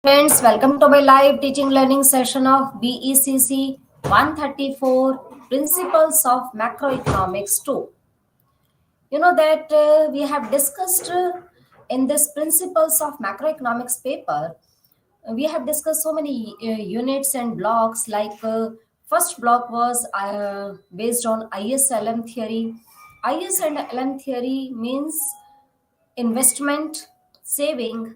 Friends, welcome to my live teaching learning session of BECC 134 Principles of Macroeconomics 2. You know that we have discussed in this Principles of Macroeconomics paper, we have discussed so many units and blocks. Like first block was based on ISLM theory. ISLM theory means investment, saving,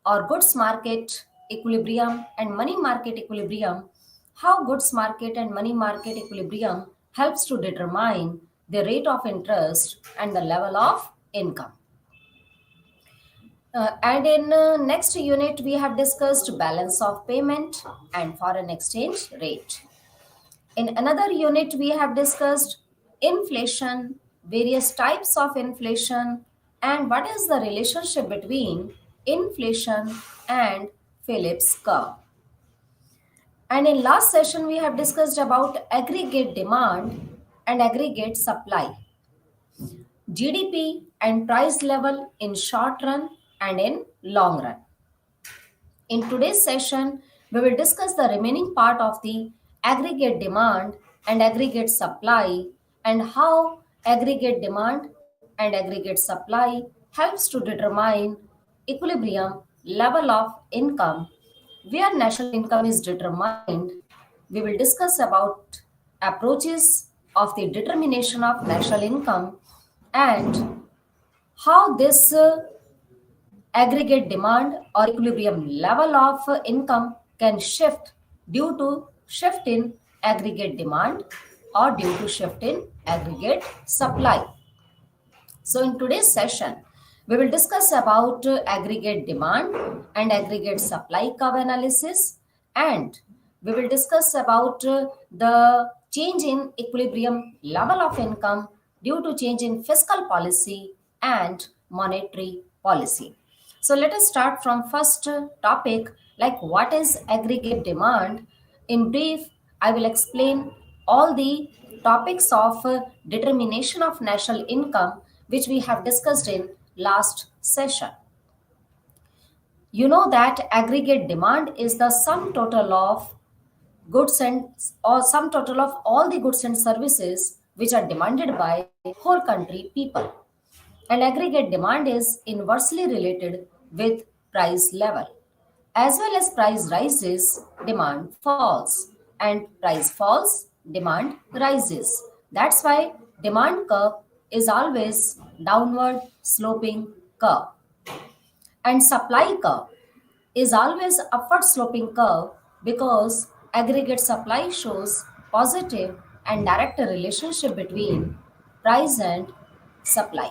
or goods market equilibrium and money market equilibrium. How goods market and money market equilibrium helps to determine the rate of interest and the level of income. And in next unit, we have discussed balance of payment and foreign exchange rate. In another unit, we have discussed inflation, various types of inflation, and what is the relationship between inflation and Phillips curve. And in last session, we have discussed about aggregate demand and aggregate supply, GDP and price level in short run and in long run. In today's session, we will discuss the remaining part of the aggregate demand and aggregate supply and how aggregate demand and aggregate supply helps to determine equilibrium level of income, where national income is determined. We will discuss about approaches of the determination of national income and how this aggregate demand or equilibrium level of income can shift due to shift in aggregate demand or due to shift in aggregate supply. So in today's session, we will discuss about aggregate demand and aggregate supply curve analysis, and we will discuss about the change in equilibrium level of income due to change in fiscal policy and monetary policy. So let us start from first topic, like what is aggregate demand. In brief, I will explain all the topics of determination of national income which we have discussed in last session. You know that aggregate demand is the sum total of goods and or sum total of all the goods and services which are demanded by whole country people. And aggregate demand is inversely related with price level. As well as price rises, demand falls, and price falls, demand rises. That's why demand curve is always downward sloping curve, and supply curve is always upward sloping curve because aggregate supply shows positive and direct relationship between price and supply.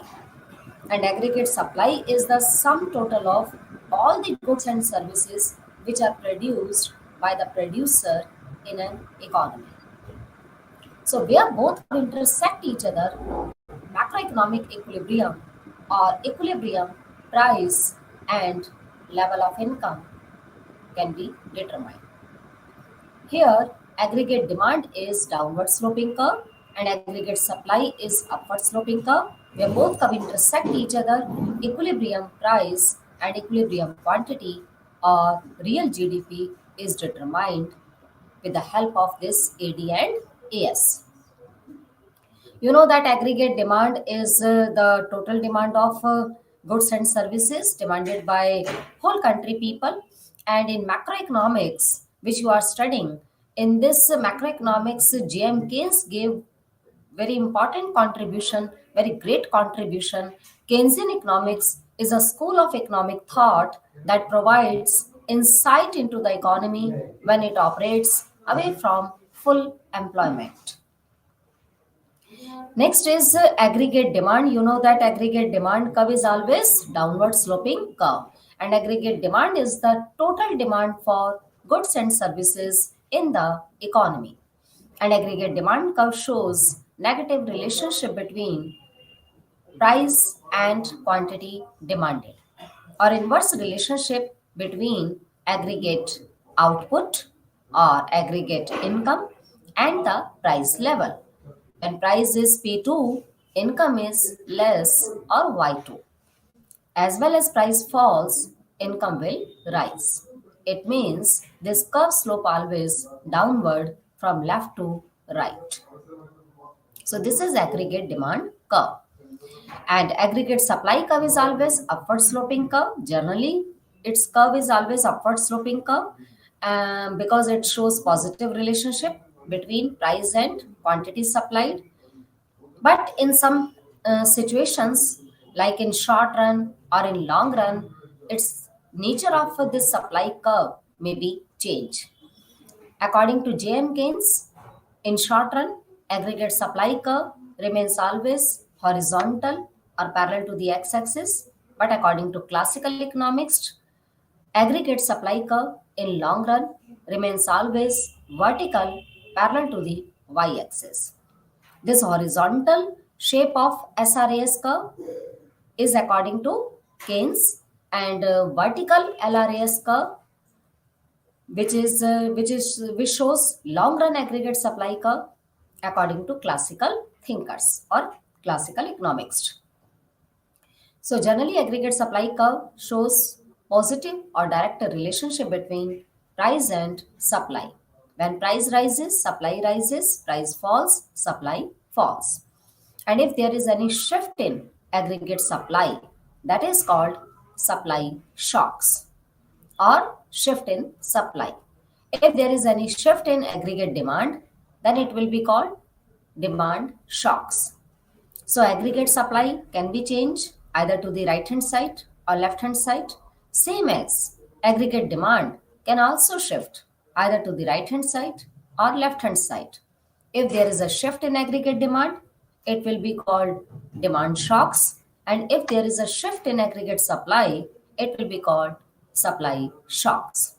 And aggregate supply is the sum total of all the goods and services which are produced by the producer in an economy. So where both intersect each other, macroeconomic equilibrium or equilibrium price and level of income can be determined. Here, aggregate demand is downward sloping curve and aggregate supply is upward sloping curve, where both curve intersect each other. Equilibrium price and equilibrium quantity or real GDP is determined with the help of this AD and AS. You know that aggregate demand is the total demand of goods and services demanded by whole country people. And in macroeconomics, which you are studying, in this macroeconomics, J.M. Keynes gave very important contribution, very great contribution. Keynesian economics is a school of economic thought that provides insight into the economy when it operates away from full employment. Next is aggregate demand. You know that aggregate demand curve is always downward sloping curve. And aggregate demand is the total demand for goods and services in the economy. And aggregate demand curve shows negative relationship between price and quantity demanded, or inverse relationship between aggregate output or aggregate income and the price level. When price is P2, income is less or Y2. As well as price falls, income will rise. It means this curve slope always downward from left to right. So this is aggregate demand curve. And aggregate supply curve is always upward sloping curve. Generally, its curve is always upward sloping curve because it shows positive relationship between price and quantity supplied. But in some situations, like in short run or in long run, its nature of this supply curve may be changed. According to J.M. Keynes, in short run, aggregate supply curve remains always horizontal or parallel to the x-axis, but according to classical economics, aggregate supply curve in long run remains always vertical parallel to the y-axis. This horizontal shape of SRAS curve is according to Keynes, and vertical LRAS curve which shows long run aggregate supply curve according to classical thinkers or classical economists. So generally aggregate supply curve shows positive or direct relationship between price and supply. When price rises, price falls, supply falls. And if there is any shift in aggregate supply, that is called supply shocks or shift in supply. If there is any shift in aggregate demand, then it will be called demand shocks. So aggregate supply can be changed either to the right hand side or left hand side. Same as aggregate demand can also shift either to the right hand side or left hand side. If there is a shift in aggregate demand, it will be called demand shocks. And if there is a shift in aggregate supply, it will be called supply shocks.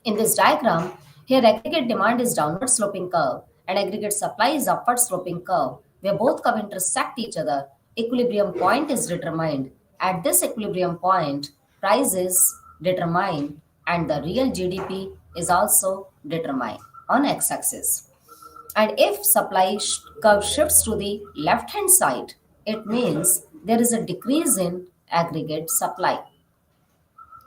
In this diagram, here aggregate demand is downward sloping curve and aggregate supply is upward sloping curve, where both curve intersect each other. Equilibrium point is determined. At this equilibrium point, price is determined and the real GDP is also determined on x-axis. And if supply curve shifts to the left hand side, it means there is a decrease in aggregate supply.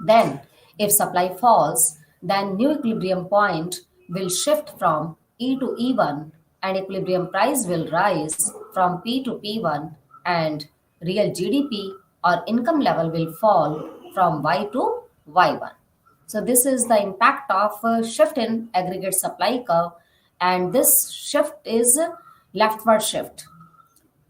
Then, if supply falls, then new equilibrium point will shift from E to E1 and equilibrium price will rise from P to P1 and real GDP or income level will fall from Y to Y1. So this is the impact of a shift in aggregate supply curve, and this shift is leftward shift.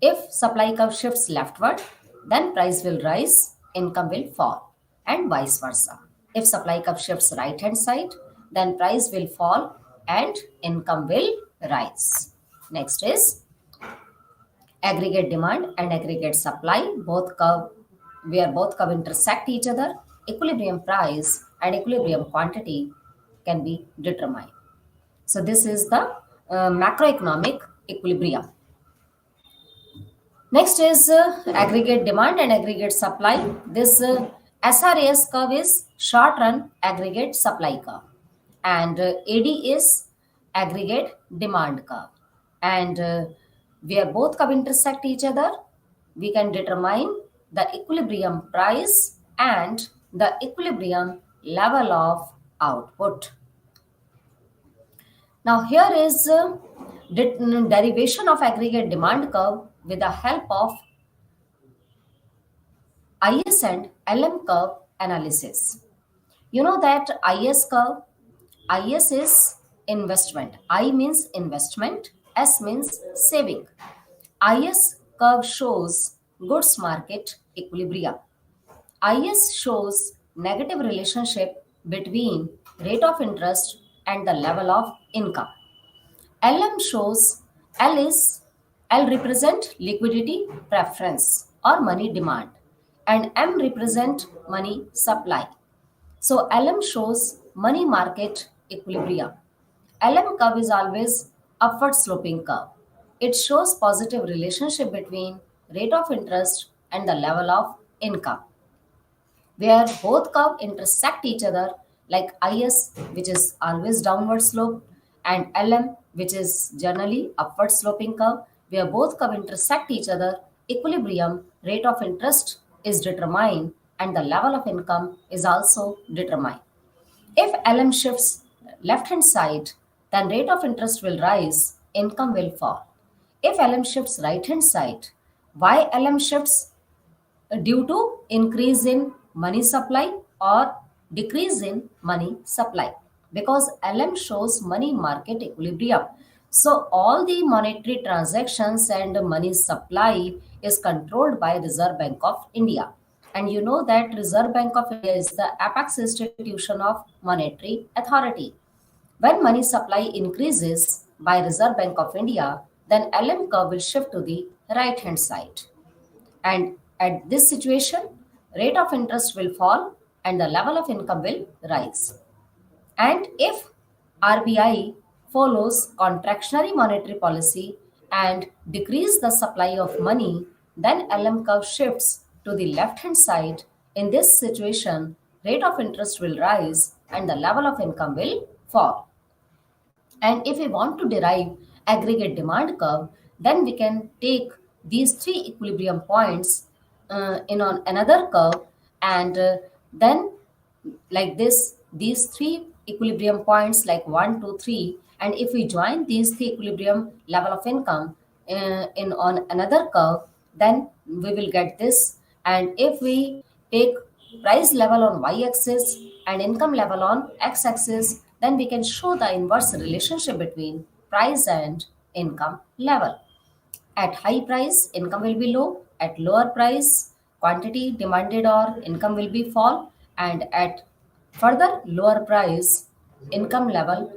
If supply curve shifts leftward, then price will rise, income will fall, and vice versa. If supply curve shifts right hand side, then price will fall and income will rise. Next is aggregate demand and aggregate supply, both curve where both curve intersect each other, equilibrium price and equilibrium quantity can be determined. So this is the macroeconomic equilibrium. Next is aggregate demand and aggregate supply. This SRAS curve is short run aggregate supply curve, and AD is aggregate demand curve. And where both curve intersect each other, we can determine the equilibrium price and the equilibrium level of output. Now here is derivation of aggregate demand curve with the help of IS and LM curve analysis. You know that IS curve, IS is investment. I means investment, S means saving. IS curve shows goods market equilibrium. IS shows negative relationship between rate of interest and the level of income. LM shows L represent liquidity preference or money demand, and M represent money supply. So LM shows money market equilibrium. LM curve is always upward sloping curve. It shows positive relationship between rate of interest and the level of income, where both curve intersect each other, like IS, which is always downward slope, and LM, which is generally upward sloping curve, where both curve intersect each other, equilibrium rate of interest is determined and the level of income is also determined. If LM shifts left hand side, then rate of interest will rise, income will fall. If LM shifts right hand side, why LM shifts? Due to increase in money supply or decrease in money supply, because LM shows money market equilibrium. So all the monetary transactions and money supply is controlled by Reserve Bank of India. And you know that Reserve Bank of India is the apex institution of monetary authority. When money supply increases by Reserve Bank of India, then LM curve will shift to the right hand side. And at this situation, rate of interest will fall and the level of income will rise. And if RBI follows contractionary monetary policy and decrease the supply of money, then LM curve shifts to the left hand side. In this situation, rate of interest will rise and the level of income will fall. And if we want to derive aggregate demand curve, then we can take these three equilibrium points in on another curve, and then like this, these three equilibrium points like 1, 2, 3, and if we join these three equilibrium level of income in on another curve, then we will get this. And if we take price level on y-axis and income level on x-axis, then we can show the inverse relationship between price and income level. At high price, income will be low. At lower price, quantity demanded or income will be fall. And at further lower price, income level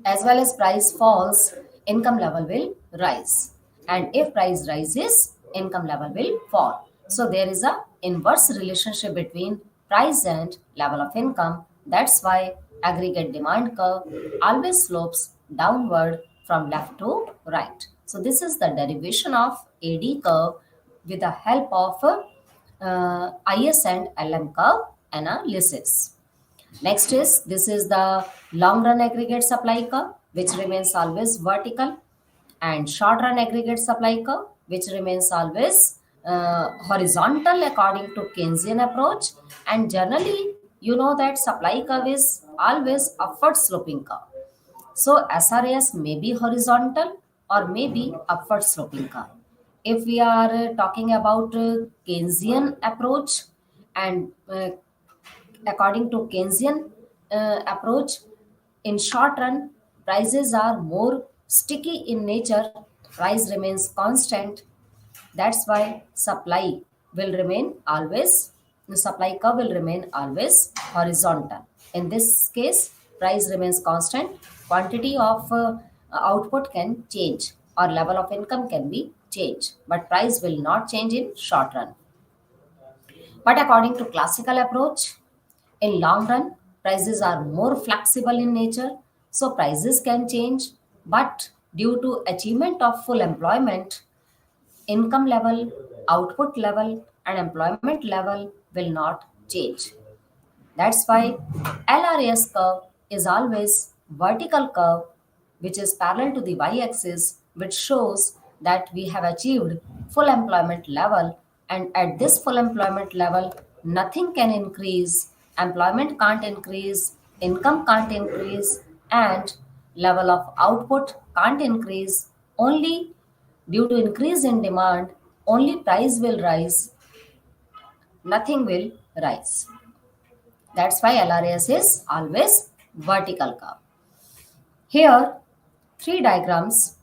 as well as price falls, income level will rise. And if price rises, income level will fall. So there is a inverse relationship between price and level of income. That's why aggregate demand curve always slopes downward from left to right. So this is the derivation of AD curve with the help of IS and LM curve analysis. Next is, this is the long run aggregate supply curve, which remains always vertical, and short run aggregate supply curve, which remains always horizontal according to Keynesian approach. And generally, you know that supply curve is always upward sloping curve. So SRAS may be horizontal or may be upward sloping curve. If we are talking about Keynesian approach, and according to Keynesian approach, in short run, prices are more sticky in nature, price remains constant. That's why supply will remain always, the supply curve will remain always horizontal. In this case, price remains constant, quantity of output can change or level of income can be changed, but price will not change in short run. But according to classical approach, in long run, prices are more flexible in nature, so prices can change, but due to achievement of full employment, income level, output level, and employment level will not change. That's why LRAS curve is always vertical curve, which is parallel to the y-axis, which shows that we have achieved full employment level, and at this full employment level nothing can increase, employment can't increase, income can't increase, and level of output can't increase. Only due to increase in demand, only price will rise, nothing will rise. That's why LRAS is always vertical curve. Here, three diagrams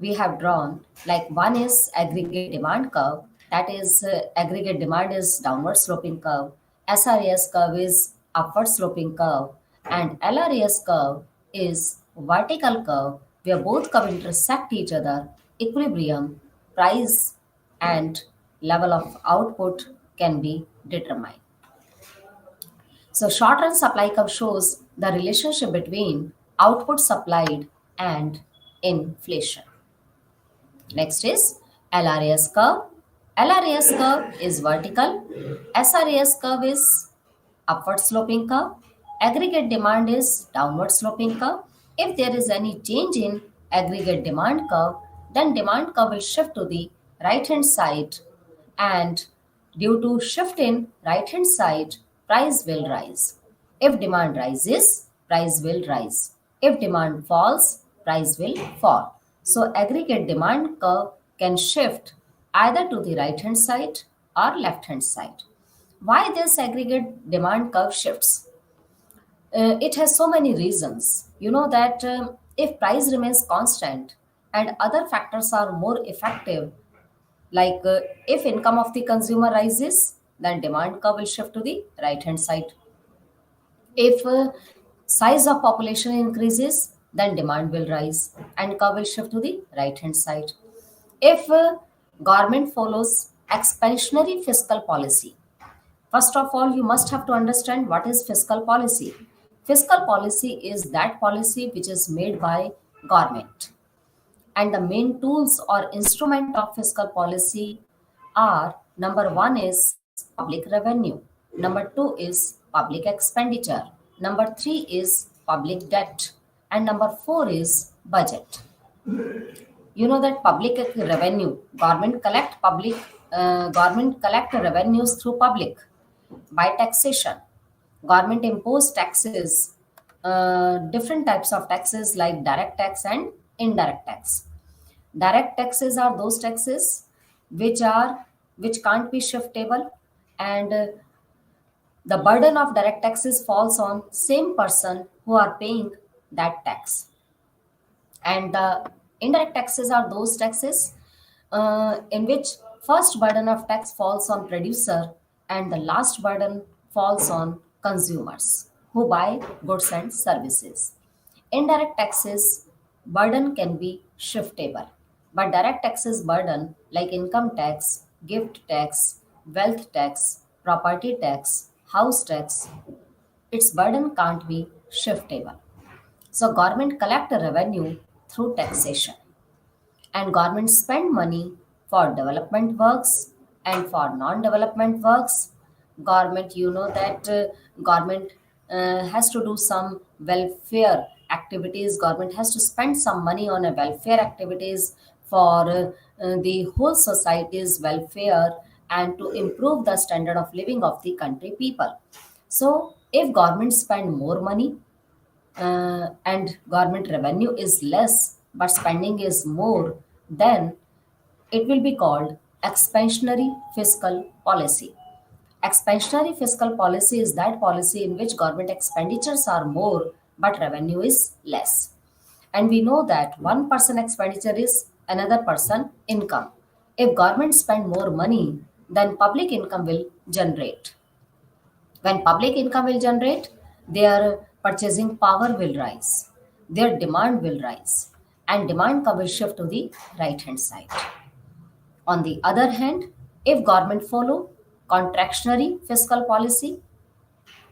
we have drawn. Like one is aggregate demand curve. That is, aggregate demand is downward sloping curve. SRAS curve is upward sloping curve, and LRAS curve is vertical curve, where both curve intersect each other. Equilibrium, price, and level of output can be determined. So short run supply curve shows the relationship between output supplied and inflation. Next is LRAS curve. LRAS curve is vertical. SRAS curve is upward sloping curve. Aggregate demand is downward sloping curve. If there is any change in aggregate demand curve, then demand curve will shift to the right hand side, and due to shift in right hand side, price will rise. If demand rises, price will rise. If demand falls, price will fall. So aggregate demand curve can shift either to the right hand side or left hand side. Why this aggregate demand curve shifts? It has so many reasons. You know that if price remains constant and other factors are more effective, like if income of the consumer rises, then demand curve will shift to the right hand side. If size of population increases, then demand will rise and curve will shift to the right hand side. If government follows expansionary fiscal policy, first of all, you must have to understand what is fiscal policy. Fiscal policy is that policy which is made by government. And the main tools or instrument of fiscal policy are number one is public revenue, number two is public expenditure, number three is public debt, and number four is budget. You know that public revenue, government collect revenues through public by taxation. Government impose taxes, different types of taxes like direct tax and indirect tax. Direct taxes are those taxes which can't be shiftable, and the burden of direct taxes falls on same person who are paying that tax. And the indirect taxes are those taxes in which first burden of tax falls on producer and the last burden falls on consumers who buy goods and services. Indirect taxes burden can be shiftable, but direct taxes burden like income tax, gift tax, wealth tax, property tax, house tax, its burden can't be shiftable. So government collect a revenue through taxation, and government spend money for development works and for non-development works. Government, you know that government has to do some welfare activities. Government has to spend some money on a welfare activities for the whole society's welfare and to improve the standard of living of the country people. So if government spend more money and government revenue is less but spending is more, then it will be called expansionary fiscal policy. Expansionary fiscal policy is that policy in which government expenditures are more but revenue is less. And we know that one person expenditure is another person income. If government spend more money, then public income will generate. When public income will generate, their purchasing power will rise, their demand will rise, and demand curve will shift to the right hand side. On the other hand, if government follow contractionary fiscal policy,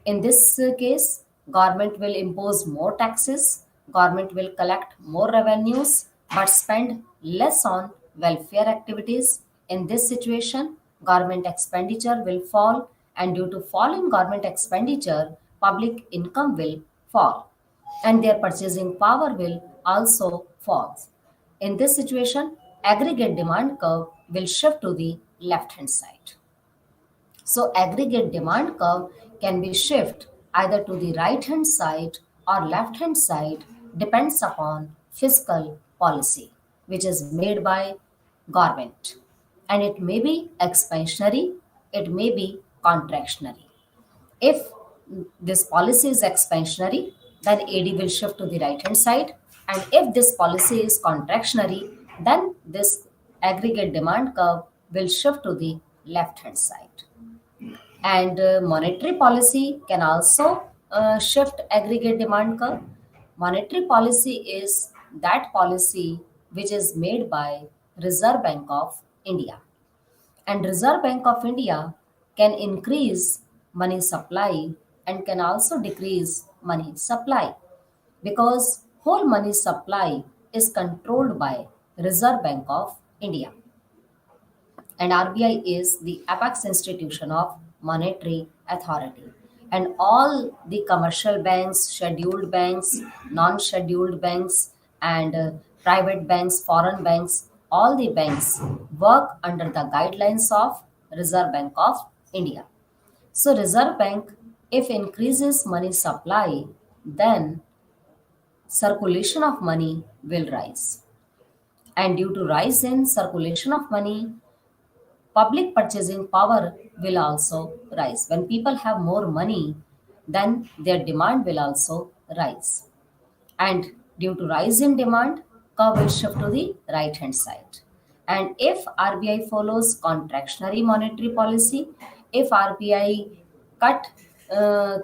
in this case, government will impose more taxes, government will collect more revenues, but spend less on welfare activities. In this situation, government expenditure will fall, and due to fall in government expenditure, public income will fall, and their purchasing power will also fall. In this situation, aggregate demand curve will shift to the left hand side. So aggregate demand curve can be shift either to the right hand side or left hand side depends upon fiscal policy which is made by government, and it may be expansionary, it may be contractionary. If this policy is expansionary, then AD will shift to the right hand side. And if this policy is contractionary, then this aggregate demand curve will shift to the left hand side. And monetary policy can also shift aggregate demand curve. Monetary policy is that policy which is made by Reserve Bank of India, and Reserve Bank of India can increase money supply and can also decrease money supply because whole money supply is controlled by Reserve Bank of India, and RBI is the apex institution of monetary authority. And all the commercial banks, scheduled banks, non-scheduled banks, and private banks, foreign banks, all the banks work under the guidelines of Reserve Bank of India. So Reserve Bank If increases money supply, then circulation of money will rise. And due to rise in circulation of money, public purchasing power will also rise. When people have more money, then their demand will also rise. And due to rise in demand, curve will shift to the right hand side. And if RBI follows contractionary monetary policy, if RBI cut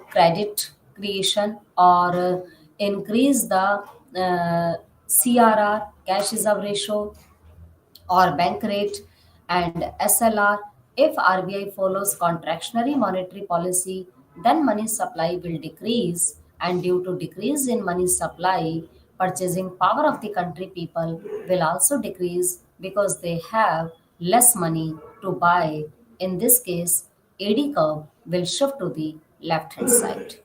credit creation or increase the CRR, cash reserve ratio, or bank rate and SLR. If RBI follows contractionary monetary policy, then money supply will decrease, and due to decrease in money supply, purchasing power of the country people will also decrease because they have less money to buy. In this case, AD curve will shift to the left hand side.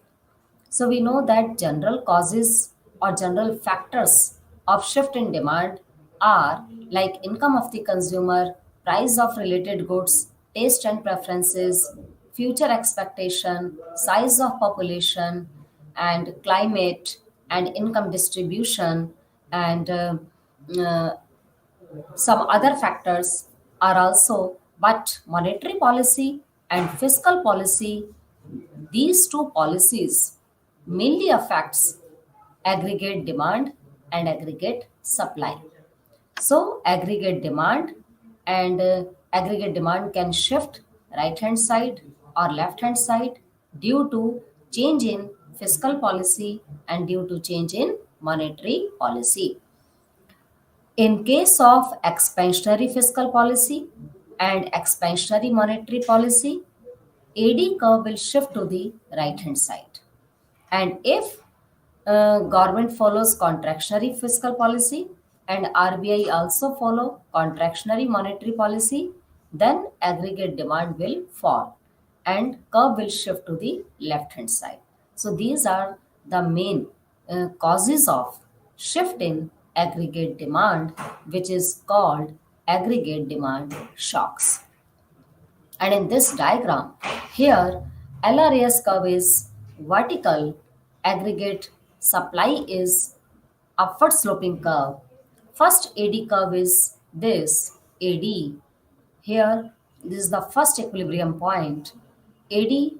So we know that general causes or general factors of shift in demand are like income of the consumer, price of related goods, taste and preferences, future expectation, size of population, and climate and income distribution, and uh, some other factors are also, but monetary policy and fiscal policy, these two policies mainly affects aggregate demand and aggregate supply. So aggregate demand can shift right hand side or left hand side due to change in fiscal policy and due to change in monetary policy. In case of expansionary fiscal policy and expansionary monetary policy, AD curve will shift to the right hand side. And if government follows contractionary fiscal policy and RBI also follow contractionary monetary policy, then aggregate demand will fall and curve will shift to the left hand side. So these are the main causes of shift in aggregate demand, which is called aggregate demand shocks. And in this diagram, here LRAS curve is vertical, aggregate supply is upward sloping curve. First AD curve is this AD. Here, this is the first equilibrium point. AD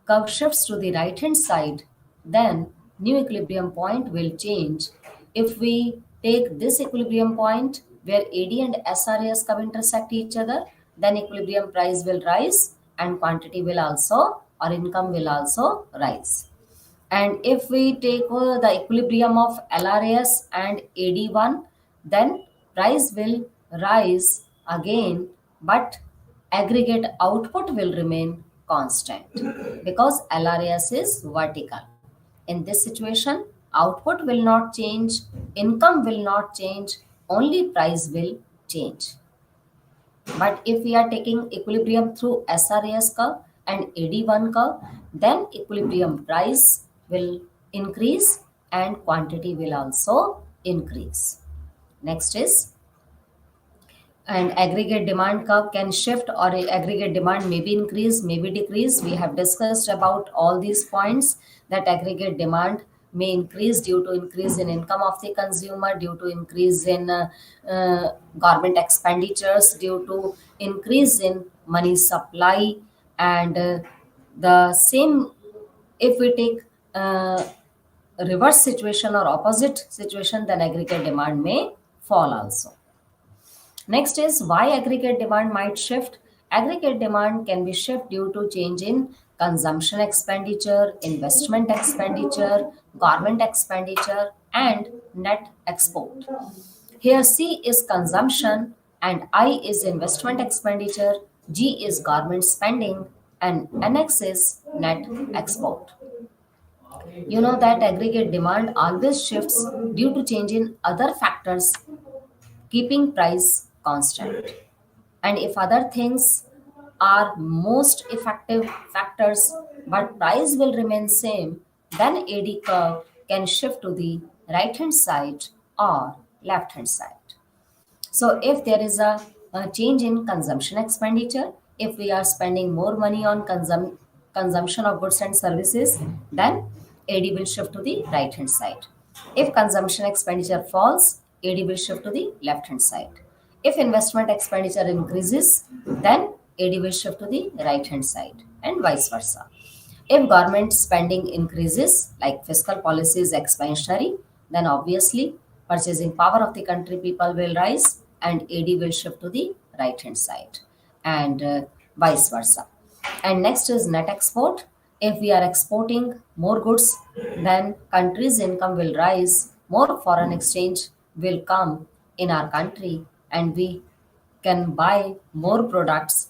curve shifts to the right hand side, then new equilibrium point will change. If we take this equilibrium point where AD and SRAS curve intersect each other, then equilibrium price will rise and quantity will also or income will also rise. And if we take the equilibrium of LRAS and AD1, then price will rise again, but aggregate output will remain constant because LRAS is vertical. In this situation, output will not change, income will not change, only price will change. But if we are taking equilibrium through SRAS curve and AD1 curve, then equilibrium price will increase and quantity will also increase. Next is, and aggregate demand curve can shift or aggregate demand may be increased, may be decreased. We have discussed about all these points that aggregate demand may increase due to increase in income of the consumer, due to increase in government expenditures, due to increase in money supply, and the same if we take reverse situation or opposite situation, then aggregate demand may fall also. Next is why aggregate demand might shift. Aggregate demand can be shift due to change in consumption expenditure, investment expenditure, government expenditure, and net export. Here C is consumption and I is investment expenditure, G is government spending, and NX is net export. You know that aggregate demand always shifts due to change in other factors, keeping price constant. And if other things are most effective factors but price will remain same, then AD curve can shift to the right hand side or left hand side. So if there is a change in consumption expenditure, if we are spending more money on consumption of goods and services, then AD will shift to the right hand side. If consumption expenditure falls, AD will shift to the left hand side. If investment expenditure increases, then AD will shift to the right hand side and vice versa. If government spending increases, like fiscal policy is expansionary, then obviously purchasing power of the country people will rise and AD will shift to the right hand side and vice versa. And next is net export. If we are exporting more goods, then country's income will rise, more foreign exchange will come in our country, and we can buy more products,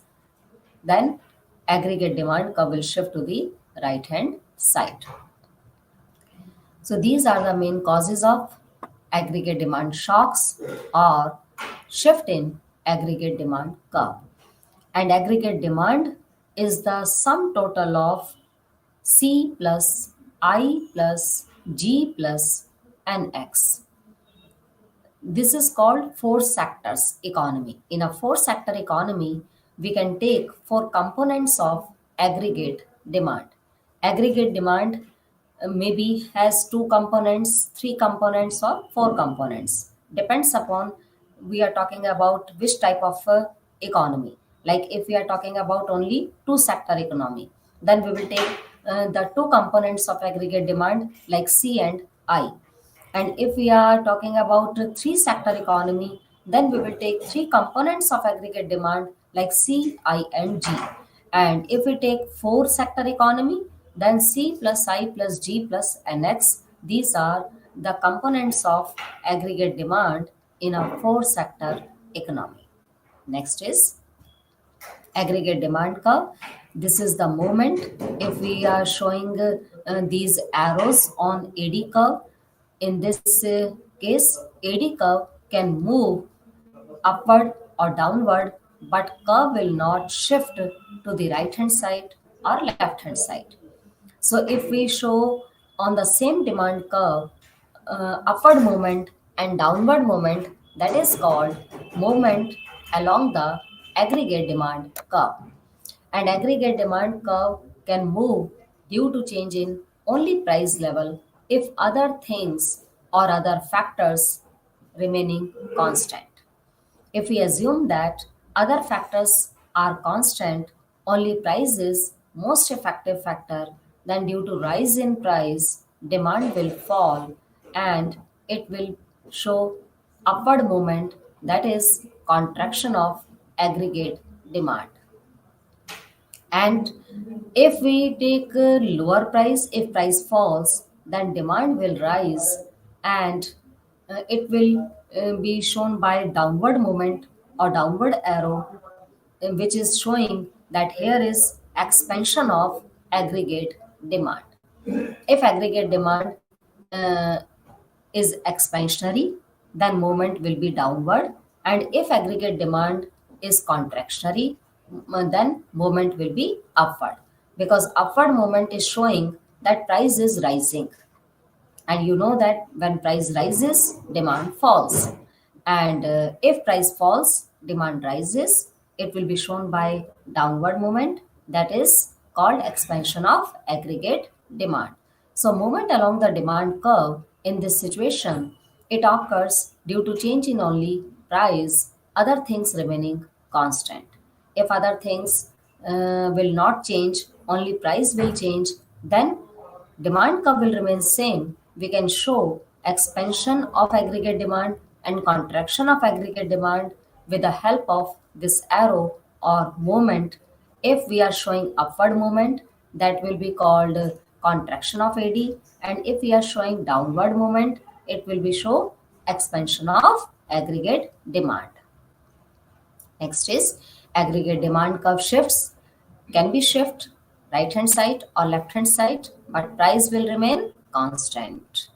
then aggregate demand curve will shift to the right hand side. So these are the main causes of aggregate demand shocks or shift in aggregate demand curve. And aggregate demand is the sum total of C plus I plus G plus NX. This is called four sectors economy. In a four sector economy, we can take four components of aggregate demand. Aggregate demand maybe has two components, three components, or four components. Depends upon we are talking about which type of economy. Like if we are talking about only two sector economy, then we will take the two components of aggregate demand like C and I. And if we are talking about a three sector economy, then we will take three components of aggregate demand like C, I, and G. And if we take four sector economy, then C plus I plus G plus NX. These are the components of aggregate demand in a four sector economy. Next is aggregate demand curve. This is the moment. If we are showing these arrows on AD curve, in this case, AD curve can move upward or downward, but curve will not shift to the right hand side or left hand side. So if we show on the same demand curve upward movement and downward movement, that is called movement along the aggregate demand curve. And aggregate demand curve can move due to change in only price level if other things or other factors remaining constant. If we assume that other factors are constant, only price is most effective factor, then due to rise in price, demand will fall and it will show upward movement, that is contraction of aggregate demand. And if we take a lower price, if price falls, then demand will rise and it will be shown by downward movement or downward arrow, which is showing that here is expansion of aggregate demand. If aggregate demand uh, is expansionary, then movement will be downward. And if aggregate demand is contractionary, then movement will be upward. Because upward movement is showing that price is rising. And you know that when price rises, demand falls. And if price falls, demand rises, it will be shown by downward movement, that is called expansion of aggregate demand. So movement along the demand curve in this situation, it occurs due to change in only price, other things remaining constant. If other things will not change, only price will change, then demand curve will remain same. We can show expansion of aggregate demand and contraction of aggregate demand with the help of this arrow or movement. If we are showing upward movement, that will be called contraction of AD, and if we are showing downward movement, it will be show expansion of aggregate demand. Next is aggregate demand curve shifts can be shift right hand side or left hand side, but price will remain constant.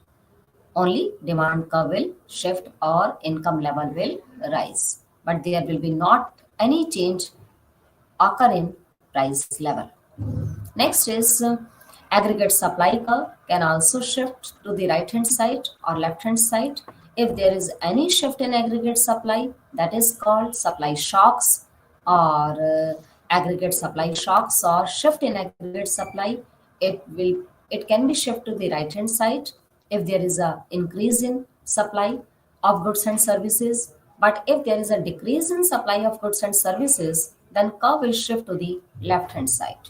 Only demand curve will shift or income level will rise, but there will be not any change occur in price level. Next is aggregate supply curve can also shift to the right hand side or left hand side. If there is any shift in aggregate supply, that is called supply shocks or aggregate supply shocks or shift in aggregate supply, it can be shift to the right hand side if there is a increase in supply of goods and services. But if there is a decrease in supply of goods and services, then curve will shift to the left hand side.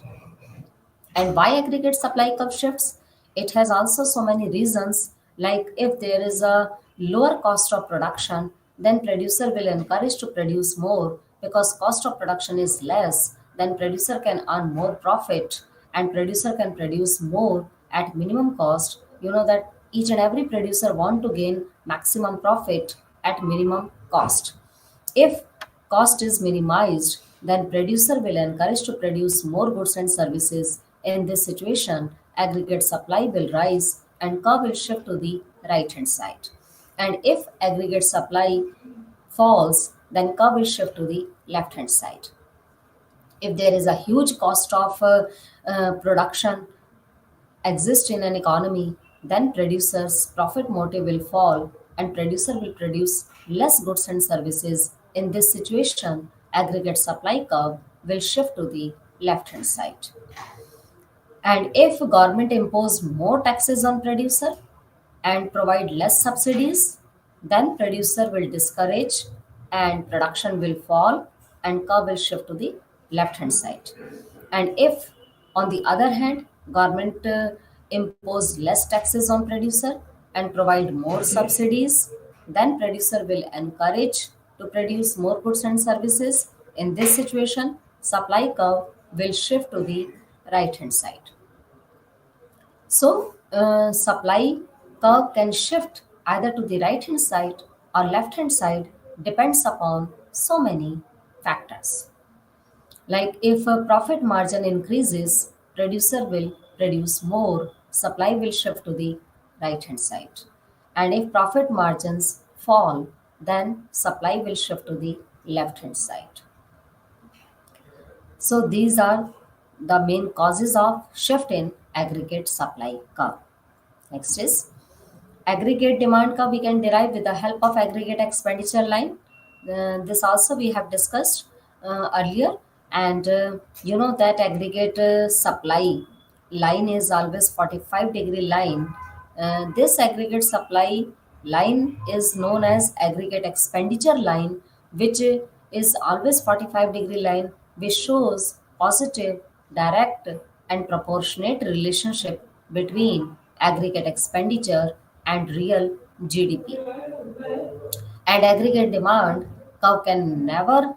And why aggregate supply curve shifts? It has also so many reasons. Like if there is a lower cost of production, then producer will encourage to produce more because cost of production is less. Then producer can earn more profit and producer can produce more at minimum cost. You know that each and every producer want to gain maximum profit at minimum cost. If cost is minimized, then producer will encourage to produce more goods and services. In this situation, aggregate supply will rise and curve will shift to the right hand side. And if aggregate supply falls, then curve will shift to the left hand side. If there is a huge cost of production exist in an economy, then producer's profit motive will fall and producer will produce less goods and services. In this situation, aggregate supply curve will shift to the left hand side. And if government impose more taxes on producer and provide less subsidies, then producer will discourage and production will fall and curve will shift to the left hand side. And if, on the other hand, government impose less taxes on producer and provide more subsidies, then producer will encourage to produce more goods and services. In this situation, supply curve will shift to the right hand side. So, supply curve can shift either to the right hand side or left hand side, depends upon so many factors. Like if a profit margin increases, producer will produce more, supply will shift to the right hand side. And if profit margins fall, then supply will shift to the left hand side. So these are the main causes of shift in aggregate supply curve. Next is aggregate demand curve we can derive with the help of aggregate expenditure line. This also we have discussed earlier, and you know that aggregate supply line is always 45-degree line. This aggregate supply line is known as aggregate expenditure line, which is always 45-degree line, which shows positive, direct, and proportionate relationship between aggregate expenditure and real GDP. And aggregate demand curve can never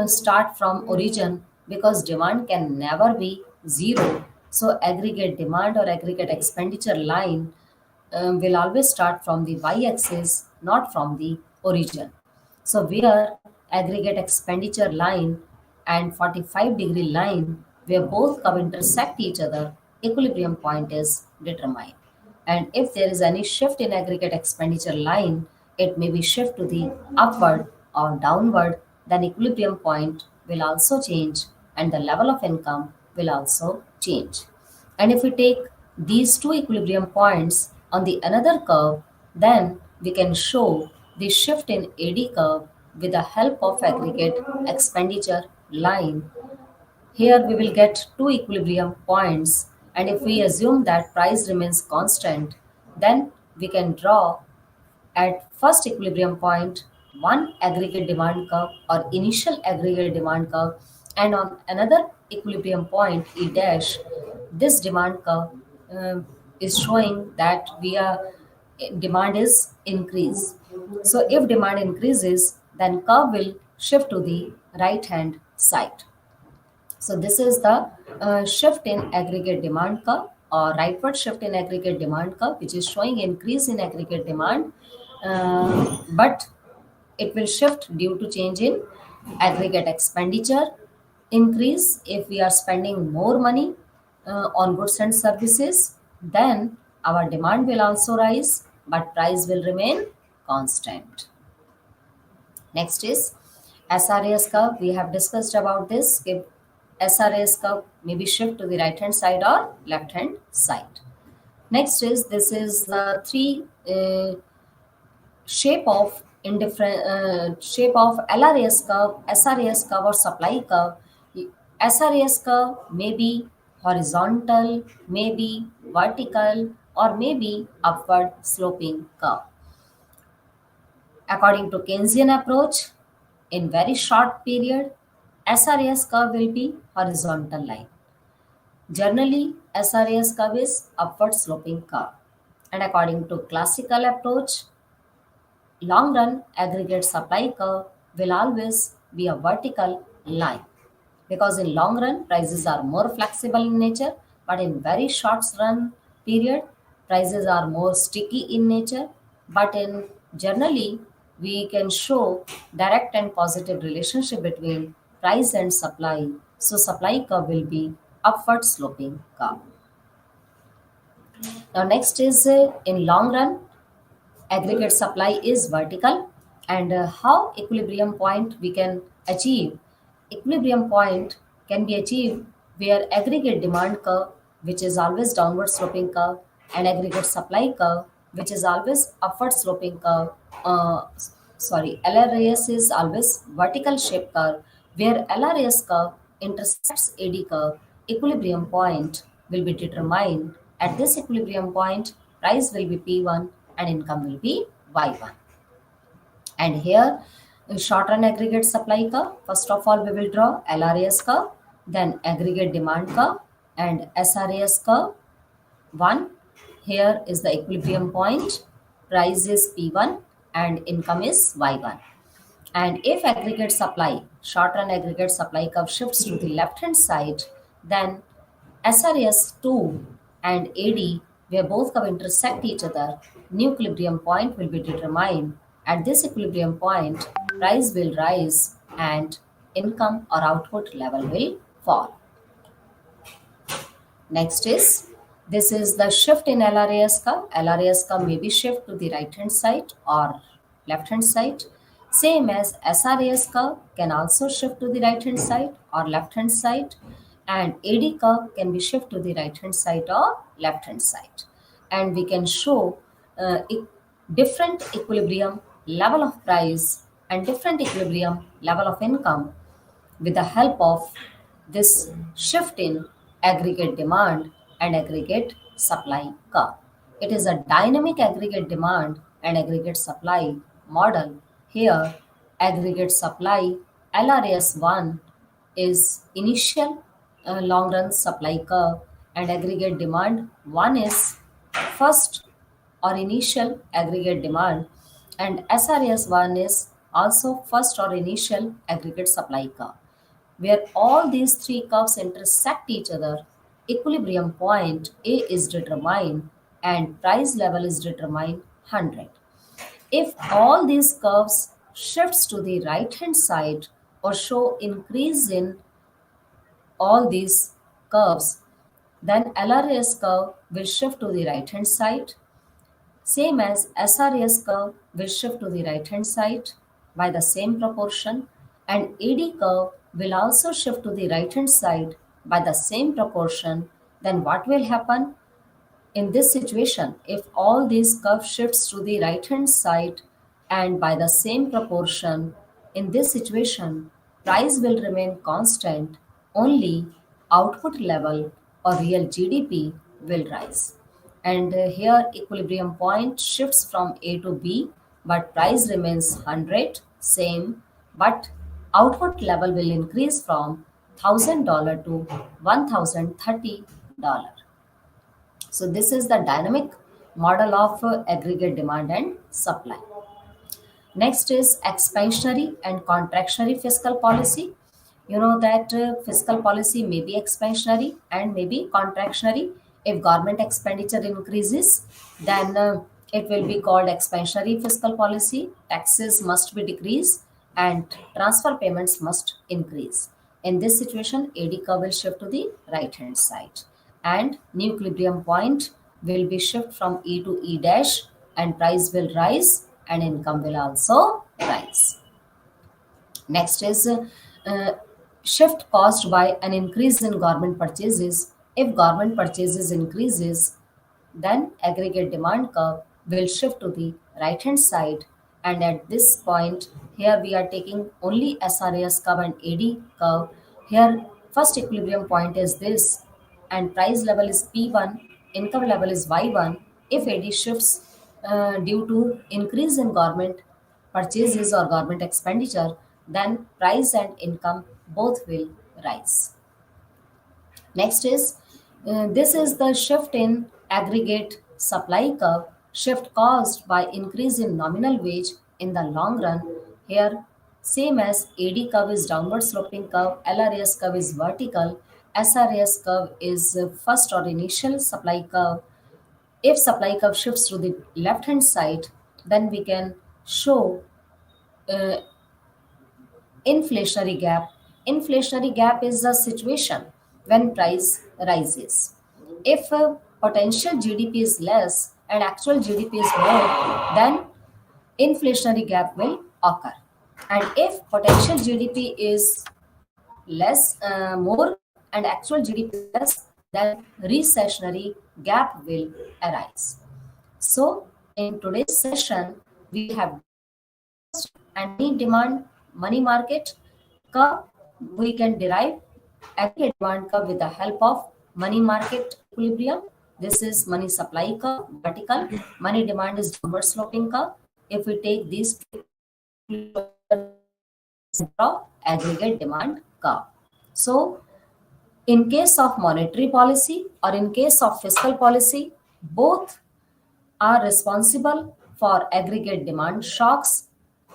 start from origin because demand can never be zero. So aggregate demand or aggregate expenditure line will always start from the y-axis, not from the origin. So where aggregate expenditure line and 45-degree line, where both curve intersect each other, equilibrium point is determined. And if there is any shift in aggregate expenditure line, it may be shift to the upward or downward, then equilibrium point will also change and the level of income will also change. And if we take these two equilibrium points on the another curve, then we can show the shift in AD curve with the help of aggregate expenditure line. Here we will get two equilibrium points, and if we assume that price remains constant, then we can draw at first equilibrium point one aggregate demand curve or initial aggregate demand curve, and on another equilibrium point E dash, this demand curve is showing that we are demand is increase. So if demand increases, then curve will shift to the right hand side. So this is the shift in aggregate demand curve or rightward shift in aggregate demand curve, which is showing increase in aggregate demand, but it will shift due to change in aggregate expenditure increase. If we are spending more money on goods and services, then our demand will also rise, but price will remain constant. Next is SRAS curve. We have discussed about this. If SRAS curve may be shift to the right hand side or left hand side. Next is this is the three shape of indifferent shape of LRAS curve, SRAS curve, or supply curve. SRAS curve may be horizontal, may be vertical, or may be upward sloping curve. According to Keynesian approach, in very short period, SRAS curve will be horizontal line. Generally, SRAS curve is upward sloping curve. And according to classical approach, long run aggregate supply curve will always be a vertical line because in long run prices are more flexible in nature, but in very short run period prices are more sticky in nature, but in generally we can show direct and positive relationship between price and supply, so supply curve will be upward sloping curve. Now next is in long run aggregate supply is vertical, and how equilibrium point we can achieve. Equilibrium point can be achieved where aggregate demand curve, which is always downward sloping curve, and aggregate supply curve, which is always upward sloping curve, LRAS is always vertical shape curve, where LRAS curve intersects AD curve. Equilibrium point will be determined. At this equilibrium point, price will be P1 and income will be Y1. And here, short run aggregate supply curve. First of all, we will draw LRAS curve, then aggregate demand curve and SRAS curve. 1. Here is the equilibrium point. Price is P1 and income is Y1. And if aggregate supply, short run aggregate supply curve shifts to the left hand side, then SRS2 and AD, where both curve intersect each other, new equilibrium point will be determined. At this equilibrium point, price will rise and income or output level will fall. Next is, this is the shift in LRAS curve. LRAS curve may be shift to the right hand side or left hand side. Same as SRAS curve can also shift to the right hand side or left hand side, and AD curve can be shift to the right hand side or left hand side. And we can show different equilibrium level of price and different equilibrium level of income with the help of this shift in aggregate demand and aggregate supply curve. It is a dynamic aggregate demand and aggregate supply model. Here, aggregate supply LRAS1 is initial long run supply curve, and aggregate demand 1 is first or initial aggregate demand, and SRAS1 is also first or initial aggregate supply curve. Where all these three curves intersect each other, equilibrium point A is determined and price level is determined 100. If all these curves shifts to the right hand side or show increase in all these curves, then LRAS curve will shift to the right hand side, same as SRAS curve will shift to the right hand side by the same proportion, and AD curve will also shift to the right hand side by the same proportion. Then what will happen? In this situation, if all these curve shifts to the right hand side and by the same proportion, in this situation, price will remain constant, only output level or real GDP will rise. And here equilibrium point shifts from A to B, but price remains 100, same, but output level will increase from $1,000 to $1,030. So this is the dynamic model of aggregate demand and supply. Next is expansionary and contractionary fiscal policy. You know that fiscal policy may be expansionary and may be contractionary. If government expenditure increases, then it will be called expansionary fiscal policy. Taxes must be decreased and transfer payments must increase. In this situation, AD curve will shift to the right hand side and new equilibrium point will be shift from E to E dash, and price will rise and income will also rise. Next is shift caused by an increase in government purchases. If government purchases increases, then aggregate demand curve will shift to the right hand side, and at this point here we are taking only SRAS curve and AD curve. Here First equilibrium point is this, and price level is P1, income level is Y1. If AD shifts due to increase in government purchases or government expenditure, then price and income both will rise. Next is this is the shift in aggregate supply curve, shift caused by increase in nominal wage in the long run. Here, same as AD curve is downward sloping curve, LRAS curve is vertical, SRAS curve is first or initial supply curve. If supply curve shifts to the left hand side, then we can show uh, inflationary gap. Inflationary gap is a situation when price rises. If potential GDP is less and actual GDP is more, then inflationary gap will occur. And if potential GDP is more and actual GDP is less, then recessionary gap will arise. So, in today's session, we have and money demand money market curve. We can derive aggregate demand curve with the help of money market equilibrium. This is money supply curve vertical, money demand is downward sloping curve. If we take these two draw aggregate demand curve. So in case of monetary policy or in case of fiscal policy, both are responsible for aggregate demand shocks,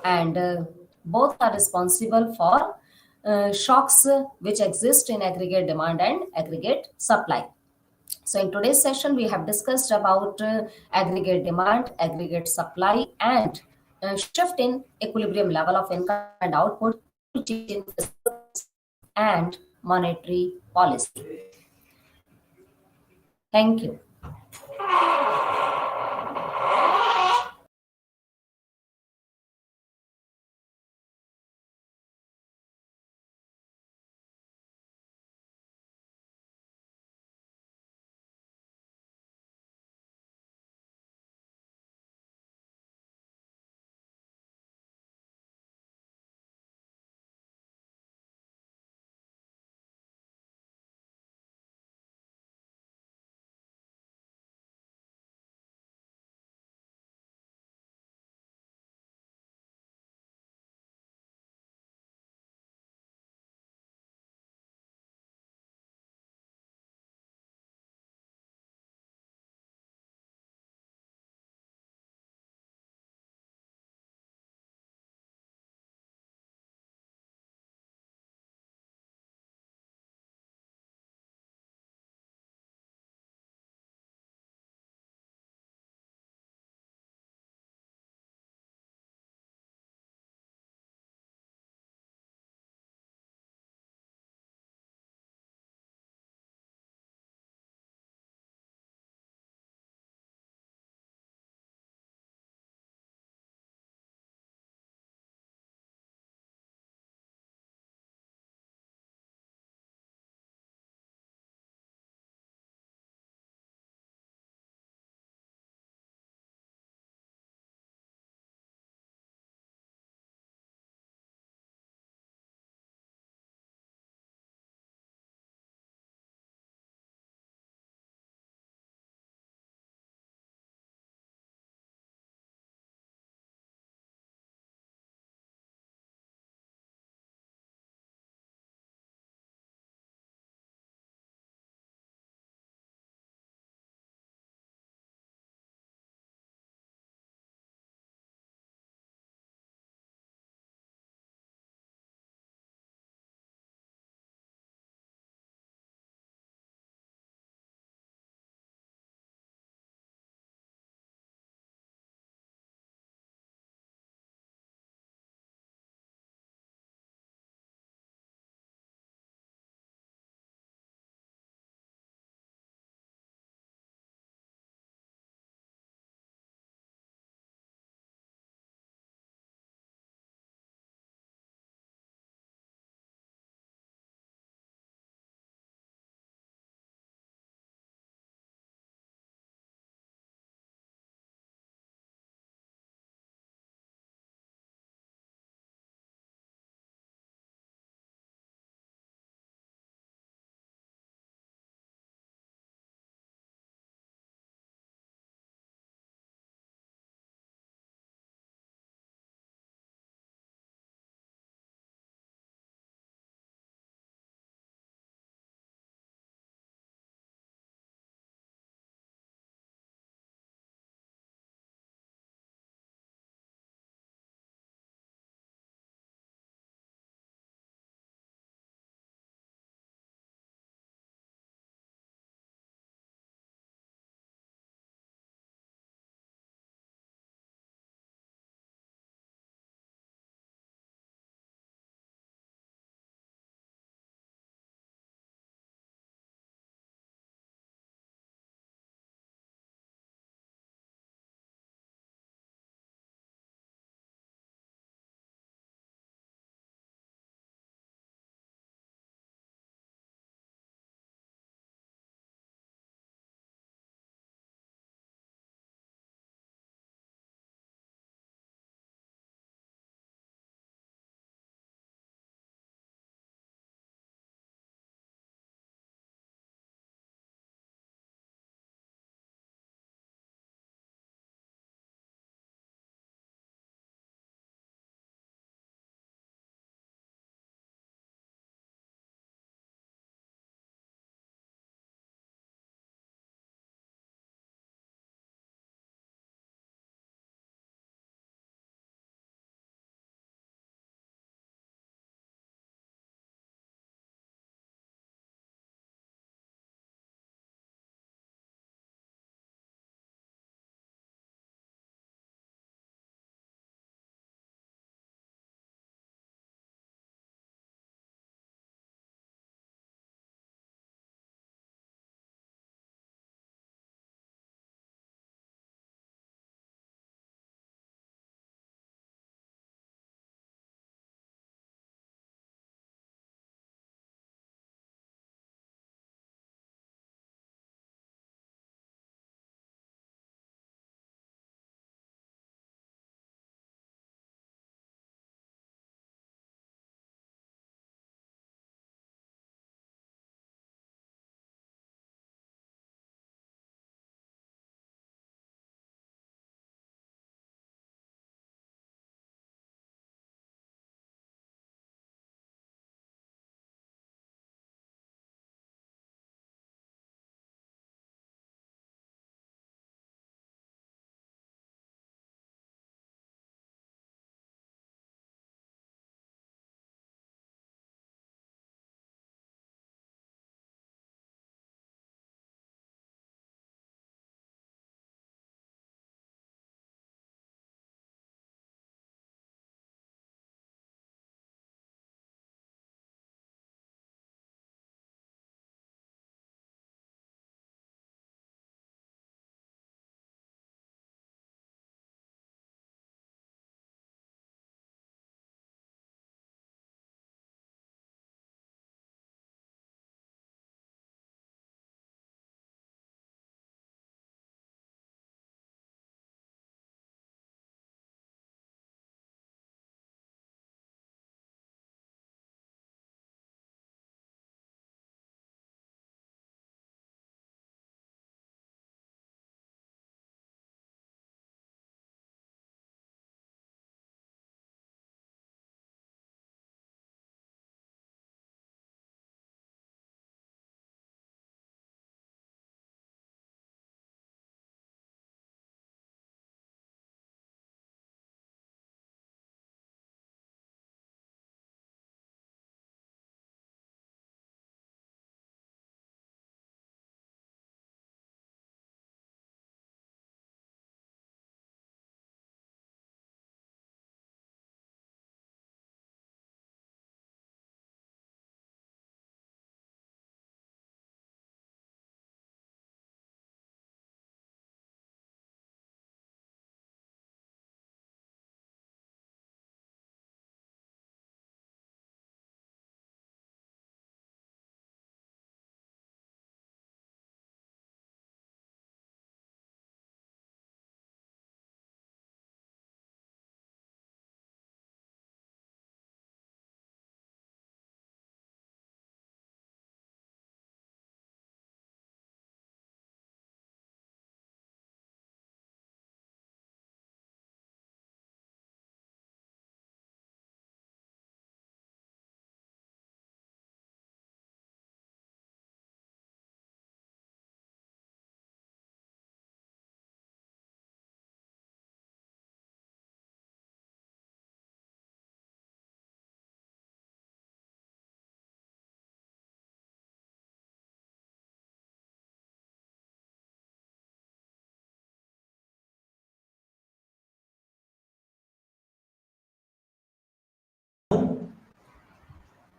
and both are responsible for shocks which exist in aggregate demand and aggregate supply. So in today's session we have discussed about aggregate demand, aggregate supply, and shift in equilibrium level of income and output to change in fiscal and monetary policy. Thank you.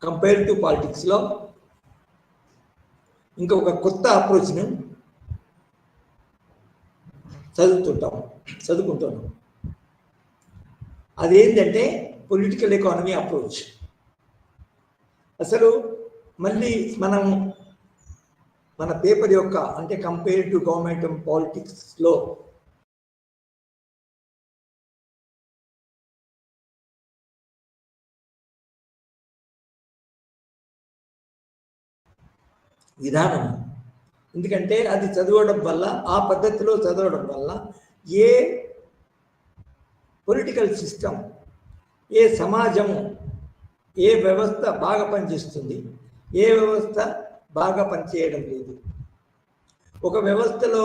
Comparative పాలిటిక్స్లో ఇంకొక కొత్త అప్రోచ్ని చదువుకుంటున్నాం. అదేంటంటే political economy approach. అసలు మళ్ళీ మనం మన paper యొక్క అంటే కంపేరిటివ్ గవర్నమెంట్ పాలిటిక్స్లో విధానం, ఎందుకంటే అది చదవడం వల్ల, ఆ పద్ధతిలో చదవడం వల్ల ఏ పొలిటికల్ సిస్టమ్, ఏ సమాజము, ఏ వ్యవస్థ బాగా పనిచేస్తుంది, ఏ వ్యవస్థ బాగా పనిచేయడం లేదు. ఒక వ్యవస్థలో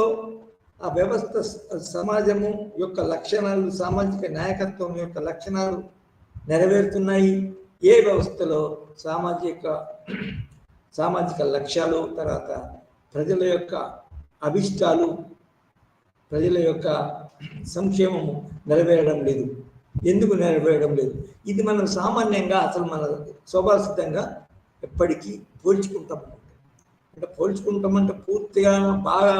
ఆ వ్యవస్థ సమాజము యొక్క లక్షణాలు, సామాజిక నాయకత్వం యొక్క లక్షణాలు నెరవేరుతున్నాయి. ఏ వ్యవస్థలో సామాజిక లక్ష్యాలు, తర్వాత ప్రజల యొక్క అభిష్టాలు, ప్రజల యొక్క సంక్షేమము నెరవేరడం లేదు. ఎందుకు నెరవేరడం లేదు? ఇది మనం సామాన్యంగా అసలు మన స్వభావసిద్ధంగా ఎప్పటికీ పోల్చుకుంటాం. అంటే పోల్చుకుంటామంటే పూర్తిగా బాగా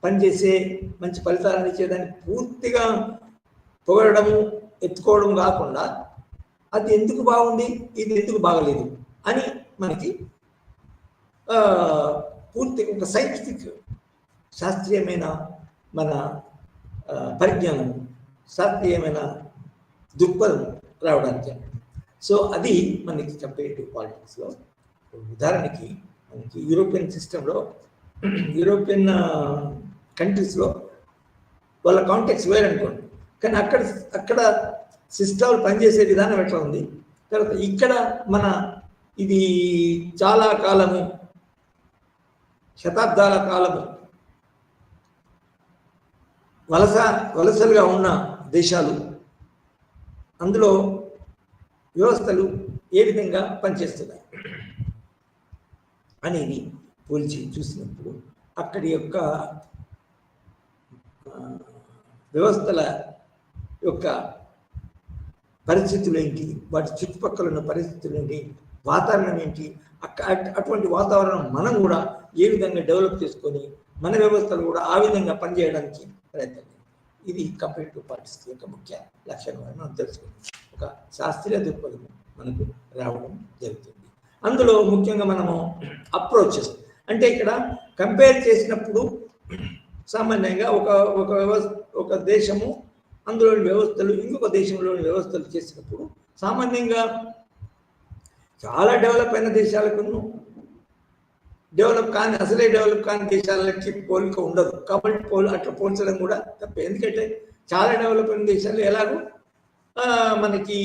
పనిచేసే మంచి ఫలితాలను ఇచ్చేదాన్ని పూర్తిగా పొగడము, ఎత్తుకోవడం కాకుండా అది ఎందుకు బాగుంది, ఇది ఎందుకు బాగలేదు అని మనకి పూర్తి ఒక సైంటిఫిక్ శాస్త్రీయమైన మన పరిజ్ఞానం, శాస్త్రీయమైన దృక్పథం రావడానికి. సో అది మనకి కంపేరిటివ్ పాలిటిక్స్లో. ఉదాహరణకి మనకి యూరోపియన్ సిస్టంలో, యూరోపియన్ కంట్రీస్లో వాళ్ళ కాంటెక్స్ వేరనుకోండి, కానీ అక్కడ సిస్టమ్లు పనిచేసే విధానం ఎట్లా ఉంది. తర్వాత ఇక్కడ మన ఇది చాలా కాలము, శతాబ్దాల కాలము వలసలుగా ఉన్న దేశాలు, అందులో వ్యవస్థలు ఏ విధంగా పనిచేస్తున్నాయి అనేది పోల్చి చూసినప్పుడు అక్కడి యొక్క వ్యవస్థల యొక్క పరిస్థితులు ఏంటి, వాటి చుట్టుపక్కల ఉన్న పరిస్థితులు ఏంటి, వాతావరణం ఏంటి, అటువంటి వాతావరణం మనం కూడా ఏ విధంగా డెవలప్ చేసుకొని మన వ్యవస్థలు కూడా ఆ విధంగా పనిచేయడానికి ప్రయత్నం. ఇది కంపేరిటివ్ పాలిటిక్స్ యొక్క ముఖ్య లక్షణం అని మనం తెలుసుకుంటాం. ఒక శాస్త్రీయ దృక్పథం మనకు రావడం జరుగుతుంది. అందులో ముఖ్యంగా మనము అప్రోచెస్ అంటే ఇక్కడ కంపేర్ చేసినప్పుడు సామాన్యంగా ఒక దేశము అందులోని వ్యవస్థలు ఇంకొక దేశంలోని వ్యవస్థలు చేసినప్పుడు సామాన్యంగా చాలా డెవలప్ అయిన దేశాలకు అసలే డెవలప్ కాని దేశాలకి పోలిక ఉండదు. కాబట్టి అట్లా పోల్చడం కూడా తప్ప. ఎందుకంటే చాలా డెవలప్ అయిన దేశాలు ఎలాగో మనకి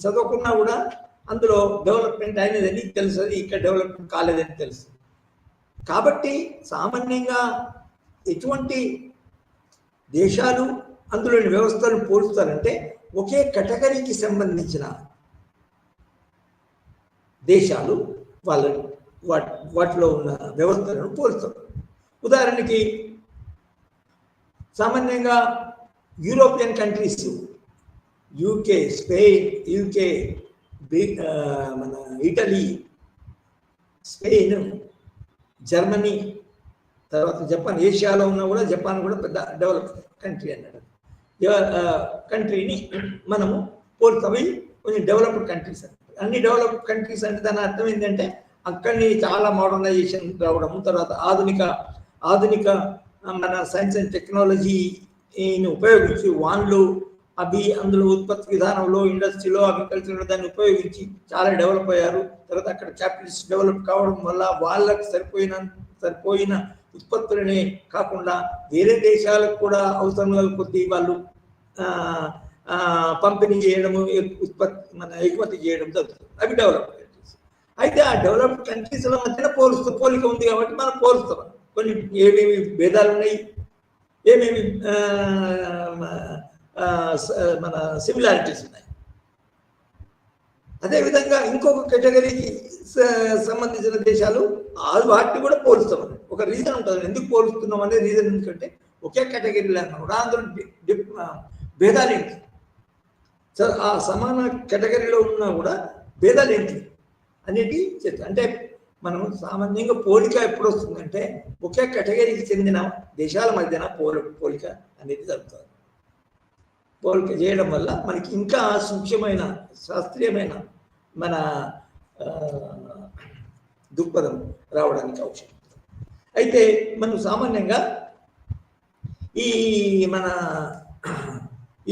చదవకున్నా కూడా అందులో డెవలప్మెంట్ అయినదని తెలుసు, ఇక్కడ డెవలప్మెంట్ కాలేదని తెలుసు. కాబట్టి సామాన్యంగా ఎటువంటి దేశాలు అందులోని వ్యవస్థలను పోల్చుతారంటే ఒకే కేటగిరీకి సంబంధించిన దేశాలు వాటిలో ఉన్న వ్యవస్థలను పోల్చుతారు. ఉదాహరణకి సామాన్యంగా యూరోపియన్ కంట్రీస్, యూకే, స్పెయిన్, మన ఇటలీ, స్పెయిన్, జర్మనీ, తర్వాత జపాన్. ఏషియాలో ఉన్నా కూడా జపాన్ కూడా పెద్ద డెవలప్ కంట్రీ అన్నాడు. కంట్రీని మనము పోల్చుతాము. కొంచెం డెవలప్డ్ కంట్రీస్ అంటే అన్ని డెవలప్డ్ కంట్రీస్ అంటే దాని అర్థం ఏంటంటే అక్కడిని చాలా మోడర్నైజేషన్ రావడము, తర్వాత ఆధునిక మన సైన్స్ అండ్ టెక్నాలజీని ఉపయోగించి వాళ్ళు అందులో ఉత్పత్తి విధానంలో, ఇండస్ట్రీలో, అగ్రికల్చర్లో దాన్ని ఉపయోగించి చాలా డెవలప్ అయ్యారు. తర్వాత అక్కడ క్యాపిటలిస్ట్ డెవలప్ కావడం వల్ల వాళ్ళకి సరిపోయిన ఉత్పత్తులనే కాకుండా వేరే దేశాలకు కూడా అవసరం కొద్దీ వాళ్ళు పంపిణీ చేయడము, ఎగుమతి చేయడం జరుగుతుంది. అవి డెవలప్ కంట్రీస్. అయితే ఆ డెవలప్డ్ కంట్రీస్ల మధ్యన పోలిక ఉంది కాబట్టి మనం పోలుస్తాం. కొన్ని ఏమేమి భేదాలు ఉన్నాయి, ఏమేమి మన సిమిలారిటీస్ ఉన్నాయి. అదేవిధంగా ఇంకొక కేటగిరీకి సంబంధించిన దేశాలు వాటిని కూడా పోలుస్తాం. ఒక రీజన్ ఉంటుంది ఎందుకు పోలుస్తున్నాం అనే రీజన్. ఎందుకంటే ఒకే కేటగిరీలో అన్నా కూడా అందులో భేదాలు ఏంటి, ఆ సమాన కేటగిరీలో ఉన్నా కూడా భేదాలు ఏంటి అనేది చేస్తాం. అంటే మనం సామాన్యంగా పోలిక ఎప్పుడు వస్తుందంటే ఒకే కేటగిరీకి చెందిన దేశాల మధ్యన పోలిక అనేది జరుగుతుంది. పోలిక చేయడం వల్ల మనకి ఇంకా సూక్ష్మమైన శాస్త్రీయమైన మన దృక్పథం రావడానికి అవసరం. అయితే మనం సామాన్యంగా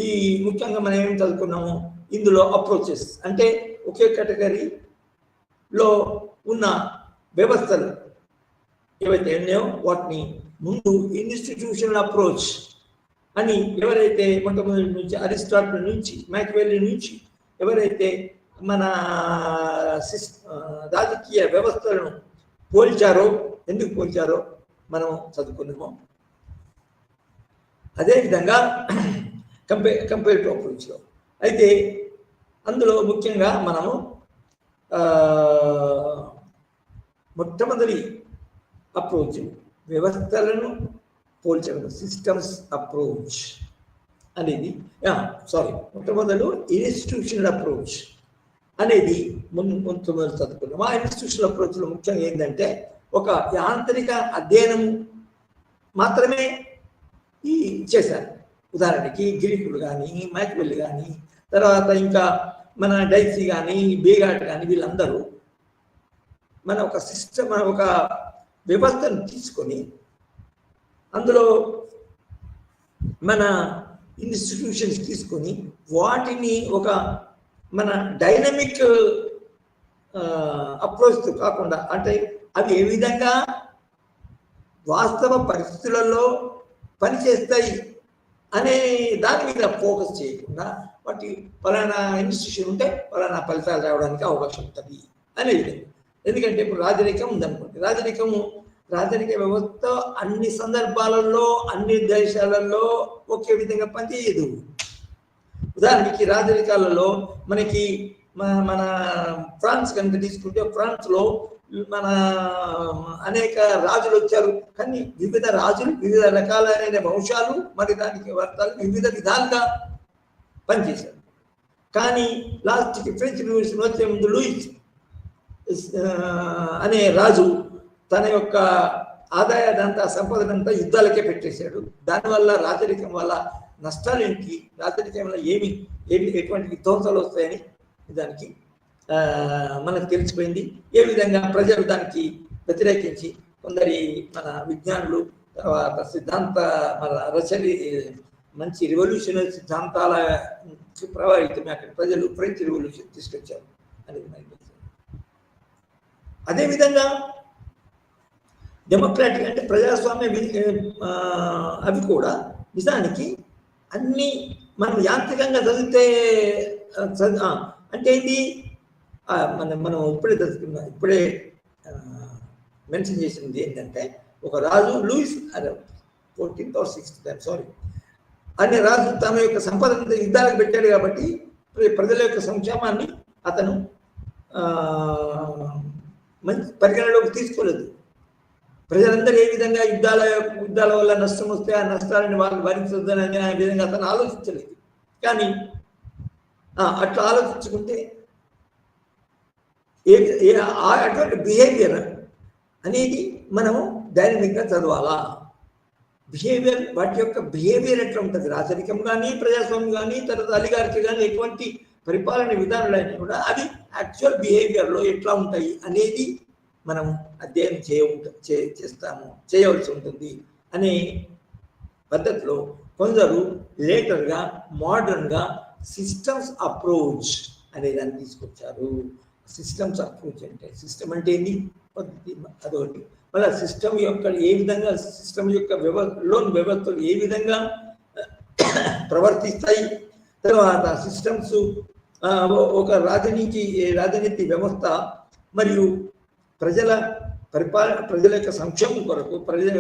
ఈ ముఖ్యంగా మనం ఏం చదువుకున్నాము, ఇందులో అప్రోచెస్ అంటే ఒకే కేటగిరీలో ఉన్న వ్యవస్థలు ఏవైతే ఉన్నాయో వాటిని ముందు ఇన్స్టిట్యూషనల్ అప్రోచ్ అని ఎవరైతే మొట్టమొదటి నుంచి అరిస్టాటిల్ నుంచి మ్యాకియావెల్లీ నుంచి ఎవరైతే మన రాజకీయ వ్యవస్థలను పోల్చారో, ఎందుకు పోల్చారో మనం చదువుకున్నాము. అదేవిధంగా కంపేరిటివ్ అప్రోచ్లో అయితే అందులో ముఖ్యంగా మనము మొట్టమొదటి అప్రోచ్ వ్యవస్థలను పోల్చడం, సిస్టమ్స్ అప్రోచ్ అనేది మొట్టమొదలు ఇన్స్టిట్యూషనల్ అప్రోచ్ అనేది మొట్టమొదలు చదువుకున్నాం. ఆ ఇన్స్టిట్యూషనల్ అప్రోచ్లో ముఖ్యంగా ఏంటంటే ఒక యాంత్రిక అధ్యయనం మాత్రమే ఈ చేశారు. ఉదాహరణకి గ్రీకులు కానీ, మ్యాకియావెల్లీ కానీ, తర్వాత ఇంకా మన డైసీ కానీ, బేగాట్ కానీ వీళ్ళందరూ మన ఒక సిస్టమ్, మన ఒక వ్యవస్థను తీసుకొని అందులో మన ఇన్స్టిట్యూషన్స్ తీసుకొని వాటిని ఒక మన డైనమిక్ అప్రోచ్తో కాకుండా, అంటే అవి ఏ విధంగా వాస్తవ పరిస్థితులలో పనిచేస్తాయి అనే దాని మీద ఫోకస్ చేయకుండా వాటి పలానా ఇన్స్టిట్యూషన్ ఉంటే పలానా ఫలితాలు రావడానికి అవకాశం ఉంటుంది అనే విధంగా. ఎందుకంటే ఇప్పుడు రాజరికం ఉందనుకోండి, రాజరిక వ్యవస్థ అన్ని సందర్భాలలో అన్ని దేశాలలో ఒకే విధంగా పనిచేయదు. ఉదాహరణకి రాజరికాలలో మనకి మన ఫ్రాన్స్ కనుక తీసుకుంటే ఫ్రాన్స్లో మన అనేక రాజులు వచ్చారు, కానీ వివిధ రాజులు వివిధ రకాలైన వంశాలు మరి దానికి వర్తాలు వివిధ విధాలుగా పనిచేశారు. కానీ లాస్ట్కి ఫ్రెంచ్ రెవల్యూషన్ వచ్చే ముందు లూయిస్ అనే రాజు తన యొక్క ఆదాయాదంతా సంపదనంతా యుద్ధాలకే పెట్టేశాడు. దానివల్ల రాజరికం వల్ల నష్టాలేంటి, రాజరికం వల్ల ఎటువంటి విధ్వంసాలు వస్తాయని దానికి మనకు తెలిసిపోయింది. ఏ విధంగా ప్రజలు దానికి వ్యతిరేకించి కొందరి మన విజ్ఞానులు, తర్వాత సిద్ధాంత మన మంచి రివల్యూషనరీ సిద్ధాంతాల ప్రభావితమే అక్కడ ప్రజలు ఫ్రెంచ్ రివల్యూషన్ తీసుకొచ్చారు అనేది మనకి తెలిసింది. అదేవిధంగా డెమోక్రాటిక్ అంటే ప్రజాస్వామ్య అవి కూడా నిజానికి అన్నీ మనం యాంత్రికంగా చదివితే అంటే ఇది మనం ఇప్పుడే మెన్షన్ చేసింది ఏంటంటే ఒక రాజు లూయిస్ 14th or 16th అనే రాజు తన యొక్క సంపదను యుద్ధాలకు పెట్టాడు కాబట్టి ప్రజల యొక్క సంక్షేమాన్ని అతను మంచి పరిగణలోకి తీసుకోలేదు. ప్రజలందరూ ఏ విధంగా యుద్ధాల వల్ల నష్టం వస్తే ఆ నష్టాలని వాళ్ళు భరించొద్దని ఆ విధంగా అతను ఆలోచించలేదు. కానీ అట్లా ఆలోచించుకుంటే అటువంటి బిహేవియర్ అనేది మనము డైనమిక్గా చదవాలా. బిహేవియర్, వాటి యొక్క బిహేవియర్ ఎట్లా ఉంటుంది, రాజరికం కానీ ప్రజాస్వామ్యం కానీ తర్వాత అలిగార్కి కానీ ఎటువంటి పరిపాలన విధానాలైనా కూడా అవి యాక్చువల్ బిహేవియర్లో ఎట్లా ఉంటాయి అనేది మనం అధ్యయనం చేయవలసి ఉంటుంది అనే పద్ధతిలో కొందరు లేటర్గా మోడర్న్గా సిస్టమ్స్ అప్రోచ్ అనే దాన్ని తీసుకొచ్చారు. సిస్టమ్స్ అప్రోచ్ అంటే సిస్టమ్ అంటే ఏంటి, పద్ధతి అదొకటి. మళ్ళీ సిస్టమ్ యొక్క ఏ విధంగా సిస్టమ్ యొక్క వ్యవస్థలు ఏ విధంగా ప్రవర్తిస్తాయి, తర్వాత సిస్టమ్స్ ఒక రాజనీతి వ్యవస్థ మరియు ప్రజల యొక్క సంక్షేమం కొరకు, ప్రజల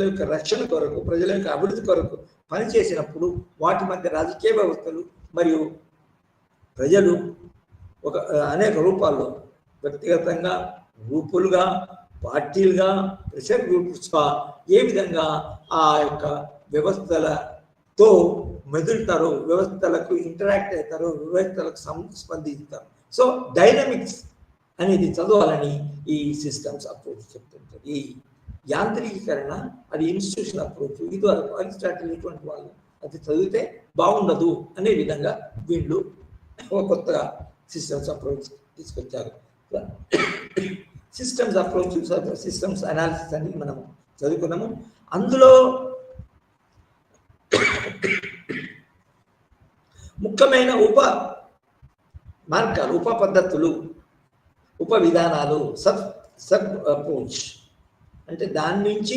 యొక్క రక్షణ కొరకు, ప్రజల యొక్క అభివృద్ధి కొరకు పనిచేసినప్పుడు వాటి మధ్య రాజకీయ వ్యవస్థలు మరియు ప్రజలు అనేక రూపాల్లో వ్యక్తిగతంగా, గ్రూపులుగా, పార్టీలుగా, ప్రెషర్ గ్రూప్స్గా ఏ విధంగా ఆ యొక్క వ్యవస్థలతో మెదులుతారో, వ్యవస్థలకు ఇంటరాక్ట్ అవుతారో, వ్యవస్థలకు స్పందిస్తారు. సో డైనమిక్స్ అనేది చదవాలని ఈ సిస్టమ్స్ అప్రోచ్ చెప్తుంటారు. ఈ యాంత్రికీకరణ అది ఇన్స్టిట్యూషన్ అప్రోచ్. ఇదివరకు అరిస్టాటిల్ ఇటువంటి వాళ్ళు అది చదివితే బాగుండదు అనే విధంగా వీళ్ళు ఒక కొత్తగా సిస్టమ్స్ అప్రోచ్ తీసుకొచ్చారు. సిస్టమ్స్ అప్రోచ్, సిస్టమ్స్ అనాలిసిస్ అని మనం చదువుకున్నాము. అందులో ముఖ్యమైన ఉప మార్గాలు, ఉప పద్ధతులు, ఉప విధానాలు, సబ్ అప్రోచ్ అంటే దాని నుంచి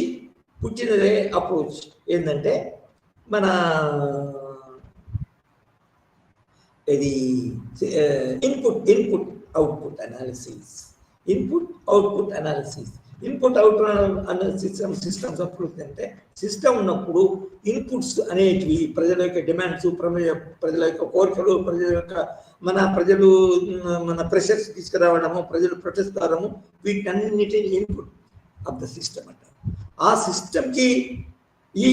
పుట్టినదే అప్రోచ్ ఏంటంటే మన ఇది input output analysis. Input systems approach అంటే సిస్టమ్ ఉన్నప్పుడు ఇన్పుట్స్ అనేటివి ప్రజల యొక్క డిమాండ్స్, ప్రజల యొక్క కోరికలు, ప్రజలు మన ప్రెషర్స్ తీసుకురావడము, ప్రజలు ప్రొటెస్ట్ కావడము, వీటన్నిటిని ఇన్పుట్ ఆఫ్ ద సిస్టమ్ అంటారు. ఆ సిస్టమ్కి ఈ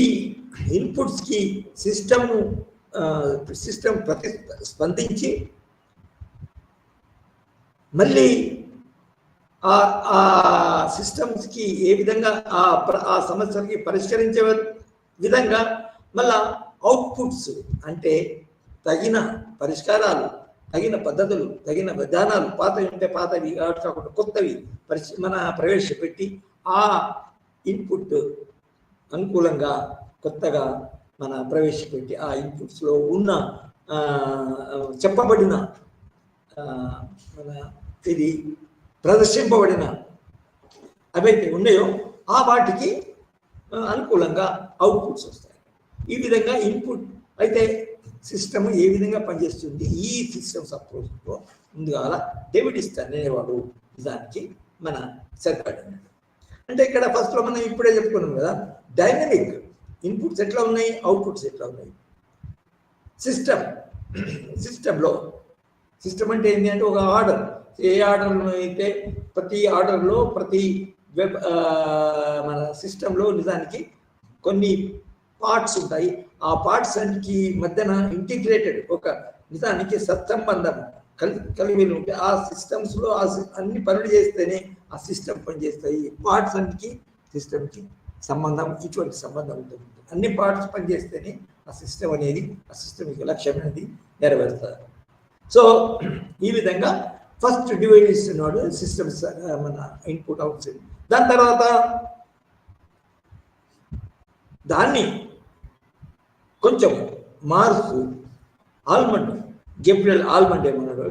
ఇన్పుట్స్కి సిస్టమ్ స్పందించి మళ్ళీ ఆ సిస్టమ్స్కి ఏ విధంగా ఆ సమస్యలకి పరిష్కరించే విధంగా మళ్ళా అవుట్పుట్స్ అంటే తగిన పరిష్కారాలు, తగిన పద్ధతులు, తగిన విధానాలు, పాతవి ఉంటే పాతవి కాకుండా కొత్తవి ప్రవేశపెట్టి ఆ ఇన్పుట్ అనుకూలంగా కొత్తగా ప్రవేశపెట్టి ఆ ఇన్పుట్స్లో ఉన్న చెప్పబడిన ఇది ప్రదర్శింపబడిన అవైతే ఉన్నాయో ఆ వాటికి అనుకూలంగా అవుట్పుట్స్ వస్తాయి. ఈ విధంగా ఇన్పుట్ అయితే సిస్టమ్ ఏ విధంగా పనిచేస్తుంది ఈ సిస్టమ్స్ అప్రోచ్లో ముందుగా డేవిడ్ స్టర్న్ అనేవాడు దానికి సరిపడినాడు. అంటే ఇక్కడ ఫస్ట్లో మనం ఇప్పుడే చెప్పుకున్నాం కదా, డైనమిక్ ఇన్పుట్స్ ఎట్లా ఉన్నాయి, అవుట్పుట్స్ ఎట్లా ఉన్నాయి. సిస్టంలో సిస్టమ్ అంటే ఏంటి అంటే ఒక ఆర్డర్, ఏ ఆర్డర్లో అయితే ప్రతి ఆర్డర్లో ప్రతి మన సిస్టంలో నిజానికి కొన్ని పార్ట్స్ ఉంటాయి. ఆ పార్ట్స్ అన్నిటికి మధ్యన ఇంటిగ్రేటెడ్ ఒక నిజానికి సత్సంబంధం కలిగి ఉంటే ఆ సిస్టమ్స్లో అన్ని పనులు చేస్తేనే ఆ సిస్టమ్ పనిచేస్తాయి. పార్ట్స్ అన్నిటికి సిస్టమ్కి సంబంధం, ఇటువంటి సంబంధం ఉంటుంది. అన్ని పార్ట్స్ పనిచేస్తేనే ఆ సిస్టమ్ అనేది, ఆ సిస్టమ్ యొక్క లక్ష్యం అనేది నెరవేరుస్తారు. సో ఈ విధంగా ఫస్ట్ డివైడ్ ఇస్తున్నాడు సిస్టమ్స్ ఇన్పుట్ అవుట్పుట్. దాని తర్వాత దాన్ని కొంచెం మారుస్తూ గేబ్రియల్ ఆల్మండ్ ఏమన్నాడు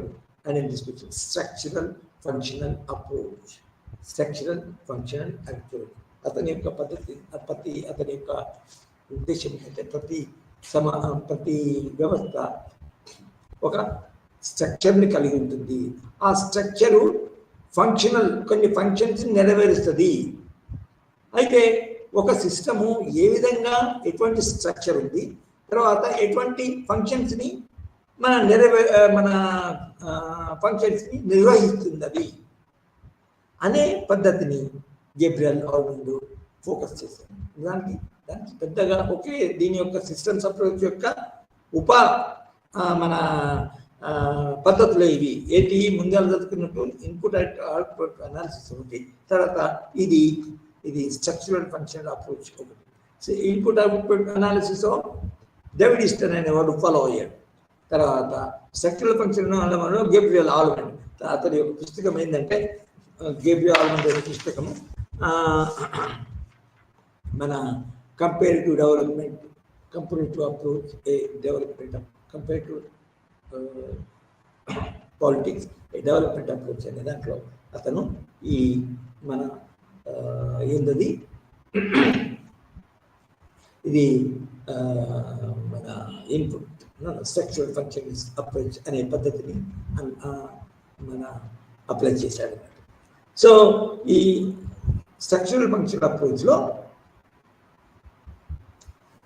అని తీసుకొచ్చాడు స్ట్రక్చరల్ ఫంక్షనల్ అప్రోచ్. అతని యొక్క పద్ధతి, అతని యొక్క ఉద్దేశం ఏంటంటే ప్రతి వ్యవస్థ ఒక స్ట్రక్చర్ని కలిగి ఉంటుంది. ఆ స్ట్రక్చరు కొన్ని ఫంక్షన్స్ నెరవేరుస్తుంది. అయితే ఒక సిస్టము ఏ విధంగా ఎటువంటి స్ట్రక్చర్ ఉంది, తర్వాత ఎటువంటి ఫంక్షన్స్ని ఫంక్షన్స్ని నిర్వహిస్తున్నది అనే పద్ధతిని గేబ్రియల్ ఆల్మండ్ ఫోకస్ చేశారు. దానికి పెద్దగా దీని యొక్క సిస్టమ్స్ అప్రోచ్ యొక్క పద్ధతులు ఇవి ఏంటి, ముందుగా చదువుకున్నట్టు ఇన్పుట్ అవుట్పుట్ అనాలిసిస్ ఒకటి, తర్వాత ఇది స్ట్రక్చరల్ ఫంక్షనల్ అప్రోచ్ ఒకటి. Input output analysis David stern అనేవాడు ఫాలో అయ్యాడు. తర్వాత స్ట్రక్చరల్ ఫంక్షనల్ గేబ్రియల్ ఆల్మండ్. అతని యొక్క పుస్తకం ఏంటంటే గేబ్రియల్ ఆల్మండ్ అనే పుస్తకము comparative development, comparative approach development comparative politics development approach అనే దాంట్లో అతను ఈ ఏంటది ఇది ఇన్పుట్ స్ట్రక్చరల్ ఫంక్షన్స్ అప్రోచ్ అనే పద్ధతిని అప్లై చేశాడు. సో ఈ స్ట్రక్చరల్ ఫంక్షన్ అప్రోచ్లో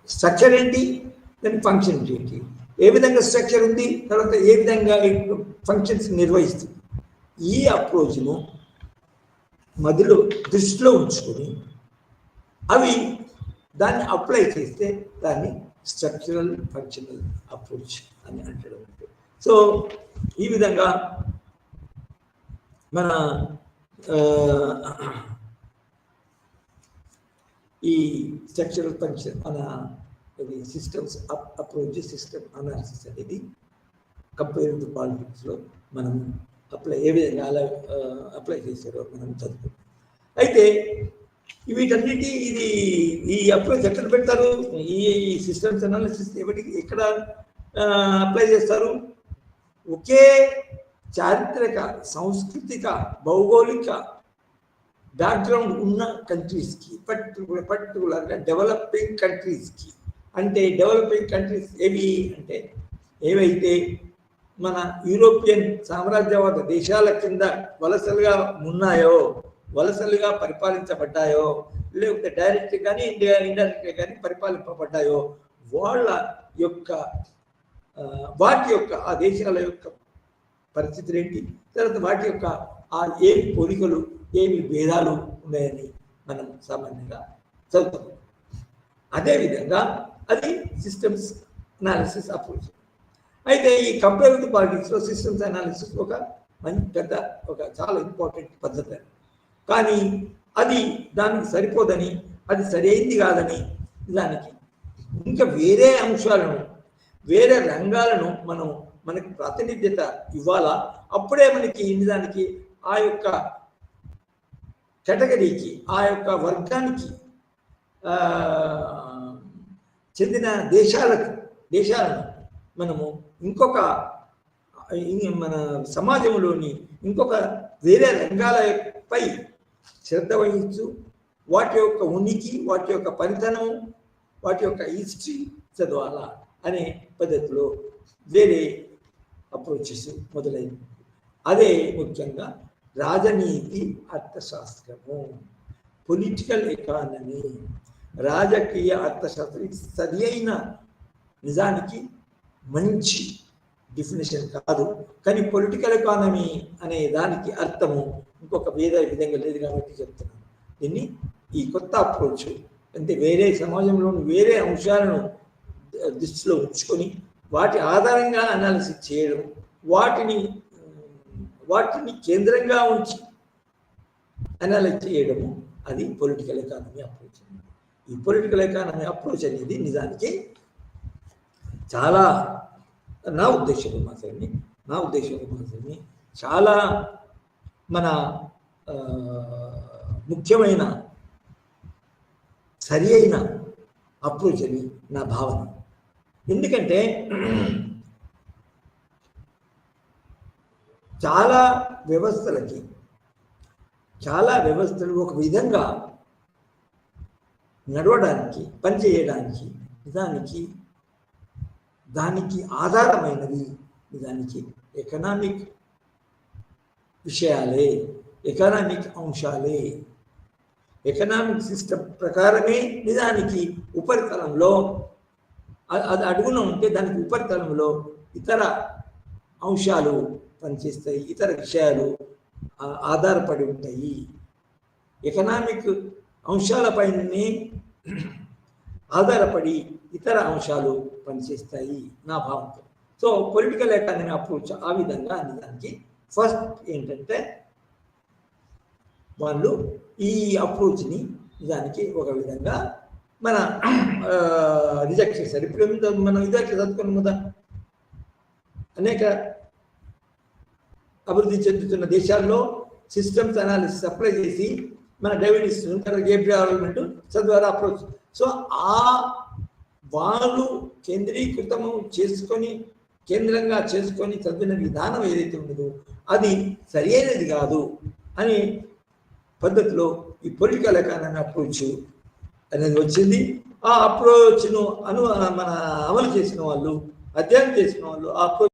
స్ట్రక్చర్ ఏంటి, దాని ఫంక్షన్ ఏంటి, ఏ విధంగా స్ట్రక్చర్ ఉంది, తర్వాత ఏ విధంగా ఫంక్షన్స్ నిర్వహిస్తుంది, ఈ అప్రోచ్ను దృష్టిలో ఉంచుకొని దాన్ని అప్లై చేస్తే దాన్ని స్ట్రక్చరల్ ఫంక్షనల్ అప్రోచ్ అని అంటాడు. సో ఈ విధంగా మన ఈ స్ట్రక్చరల్ ఫంక్షన్ మన ఇది సిస్టమ్స్ అప్రోచ్ సిస్టమ్ అనాలిసిస్ అనేది కంపేరిటివ్ పాలిటిక్స్లో మనం ఏ విధంగా అలా అప్లై చేశారో మనం చదువుకుంటాం. అయితే వీటన్నిటి ఈ అప్రోచ్ ఎక్కడ పెడతారు? ఈ సిస్టమ్స్ అనాలిసిస్ ఎక్కడ అప్లై చేస్తారు? ఒకే చారిత్రక, సాంస్కృతిక, భౌగోళిక బ్యాక్గ్రౌండ్ ఉన్న కంట్రీస్కి, పర్టికులర్గా డెవలపింగ్ కంట్రీస్కి. అంటే డెవలపింగ్ కంట్రీస్ ఏవైతే మన యూరోపియన్ సామ్రాజ్యవాద దేశాల కింద వలసలుగా ఉన్నాయో, వలసలుగా పరిపాలించబడ్డాయో, లేకపోతే డైరెక్ట్ కానీ ఇండైరెక్ట్గా కానీ పరిపాలింపబడ్డాయో వాటి యొక్క ఆ దేశాల యొక్క పరిస్థితులు ఏంటి, తర్వాత వాటి యొక్క ఏమి పోలికలు, ఏమి భేదాలు ఉన్నాయని మనం సామాన్యంగా చదువుతాం. అదేవిధంగా అది సిస్టమ్స్ అనాలిసిస్ అప్రోచ్. అయితే ఈ కంపేరిటివ్ పాలిటిక్స్లో సిస్టమ్స్ అనాలిసిస్ ఒక చాలా ఇంపార్టెంట్ పద్ధతి. కానీ అది దానికి సరిపోదని, అది సరైంది కాదని, దానికి ఇంకా వేరే అంశాలను, వేరే రంగాలను మనకి ప్రాతినిధ్యత ఇవ్వాలా, అప్పుడే మనకి దానికి ఆ యొక్క కేటగిరీకి, ఆ యొక్క వర్గానికి చెందిన దేశాలను మనము ఇంకొక మన సమాజంలోని ఇంకొక వేరే రంగాలపై శ్రద్ధ వహించు, వాటి యొక్క ఉనికి, వాటి యొక్క పనితనం, వాటి యొక్క హిస్టరీ చదవాలా అనే పద్ధతిలో వేరే అప్రోచెస్ మొదలైంది. అదే ముఖ్యంగా రాజనీతి అర్థశాస్త్రము, పొలిటికల్ ఎకానమీ, రాజకీయ అర్థశాస్త్రం. ఇది సరి అయిన, నిజానికి మంచి డెఫినేషన్ కాదు, కానీ పొలిటికల్ ఎకానమీ అనే దానికి అర్థము ఇంకొక వేరే విధంగా లేదు కాబట్టి చెప్తున్నాను. దీన్ని ఈ కొత్త అప్రోచ్ అంటే వేరే సమాజంలోని వేరే అంశాలను దృష్టిలో ఉంచుకొని వాటి ఆధారంగా అనాలిసిస్ చేయడం, వాటిని కేంద్రంగా ఉంచి అనాలైజ్ చేయడము, అది పొలిటికల్ ఎకానమీ అప్రోచ్. ఈ పొలిటికల్ ఎకానమీ అప్రోచ్ అనేది నిజానికి చాలా, నా ఉద్దేశంలో మాత్రమే చాలా మన ముఖ్యమైన సరి అయిన అప్రోచ్ అని నా భావన. ఎందుకంటే చాలా వ్యవస్థలు ఒక విధంగా నడవడానికి, పనిచేయడానికి దానికి ఆధారమైనవి నిజానికి ఎకనామిక్ విషయాలే, ఎకనామిక్ అంశాలే. ఎకనామిక్ సిస్టమ్ ప్రకారమే నిజానికి ఉపరితలంలో అది అడుగున ఉంటే దానికి ఉపరితలంలో ఇతర అంశాలు పనిచేస్తాయి, ఇతర విషయాలు ఆధారపడి ఉంటాయి. ఎకనామిక్ అంశాలపైనే ఆధారపడి ఇతర అంశాలు పనిచేస్తాయి నా భావంతో. సో పొలిటికల్ ఎకానమీ అప్రోచ్ ఆ విధంగా దానికి ఫస్ట్ ఏంటంటే వాళ్ళు ఈ అప్రోచ్ని దానికి ఒక విధంగా మన రిజెక్ట్ చేశారు. ఇప్పుడు మనం ఇదట్లా చదువుకున్నాం కదా, అనేక అభివృద్ధి చెందుతున్న దేశాల్లో సిస్టమ్స్ అనాలిసిస్ అప్లై చేసి మన డేవిడ్ డెవలప్మెంట్ చదివారు అప్రోచ్. సో వాళ్ళు కేంద్రంగా చేసుకొని చదివిన విధానం ఏదైతే ఉన్నదో అది సరైనది కాదు అనే పద్ధతిలో ఈ పొలిటికల్ ఎకానమీ అప్రోచ్ అనేది వచ్చింది. ఆ అప్రోచ్ను మన అమలు చేసిన వాళ్ళు, అధ్యయనం చేసిన వాళ్ళు ఆ అప్రోచ్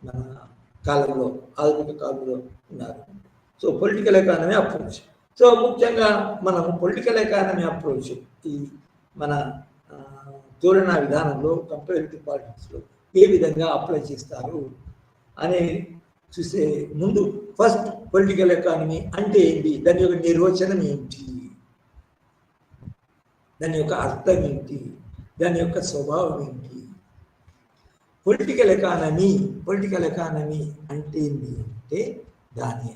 మన కాలంలో, ఆధునిక కాలంలో ఉన్నారు. So political economy approach. So ముఖ్యంగా మనం పొలిటికల్ ఎకానమీ అప్రోచ్ ఈ మన ధోరణా విధానంలో, కంపేరిటివ్ పాలిటిక్స్లో ఏ విధంగా అప్లై చేస్తారు అనే చూసే ముందు ఫస్ట్ పొలిటికల్ ఎకానమీ అంటే ఏంటి, దాని యొక్క నిర్వచనం ఏంటి, దాని యొక్క అర్థం ఏంటి, దాని యొక్క స్వభావం ఏంటి. పొలిటికల్ ఎకానమీ అంటే ఏంటి అంటే దాని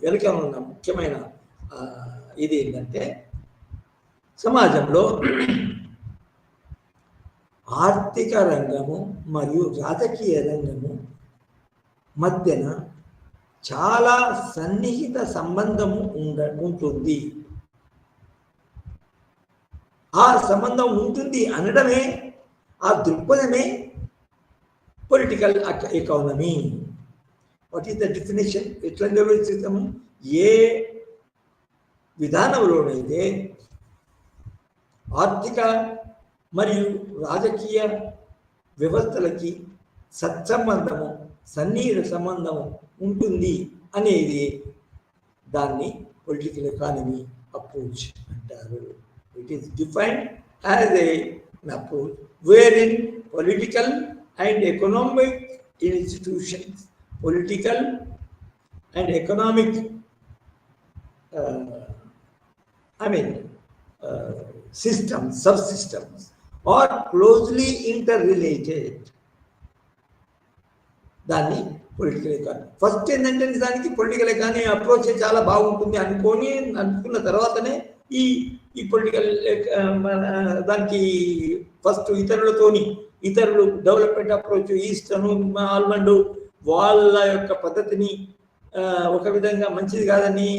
వెనుక ఉన్న ముఖ్యమైన ఇది ఏంటంటే సమాజంలో ఆర్థిక రంగము మరియు రాజకీయ రంగము మధ్యన చాలా సన్నిహిత సంబంధము ఉంటుంది. ఆ సంబంధం ఉంటుంది అనడమే, ఆ దృక్పథమే political economy. What is the definition? ఎట్లా నిర్వచిస్తాము? ఏ విధానంలోనైతే ఆర్థిక మరియు రాజకీయ వ్యవస్థలకి సత్సంబంధము, సన్నిహిత సంబంధం ఉంటుంది అనేది దాన్ని పొలిటికల్ ఎకానమీ అప్రోచ్ అంటారు. It is defined as an approach wherein political and economic institutions, political and economic systems, subsystems are closely interrelated. దాన్ని పొలిటికల్ ఎకానమీ. ఫస్ట్ ఏంటంటే నిజానికి పొలిటికల్ ఎకానమీ అప్రోచ్ చాలా బాగుంటుంది అనుకున్న తర్వాతనే ఈ పొలిటికల్ దానికి ఫస్ట్ ఇతరులు డెవలప్మెంట్ అప్రోచ్, ఈస్టర్న్ ఆల్మండ్ వాళ్ళ యొక్క పద్ధతిని ఒక విధంగా మంచిది కాదని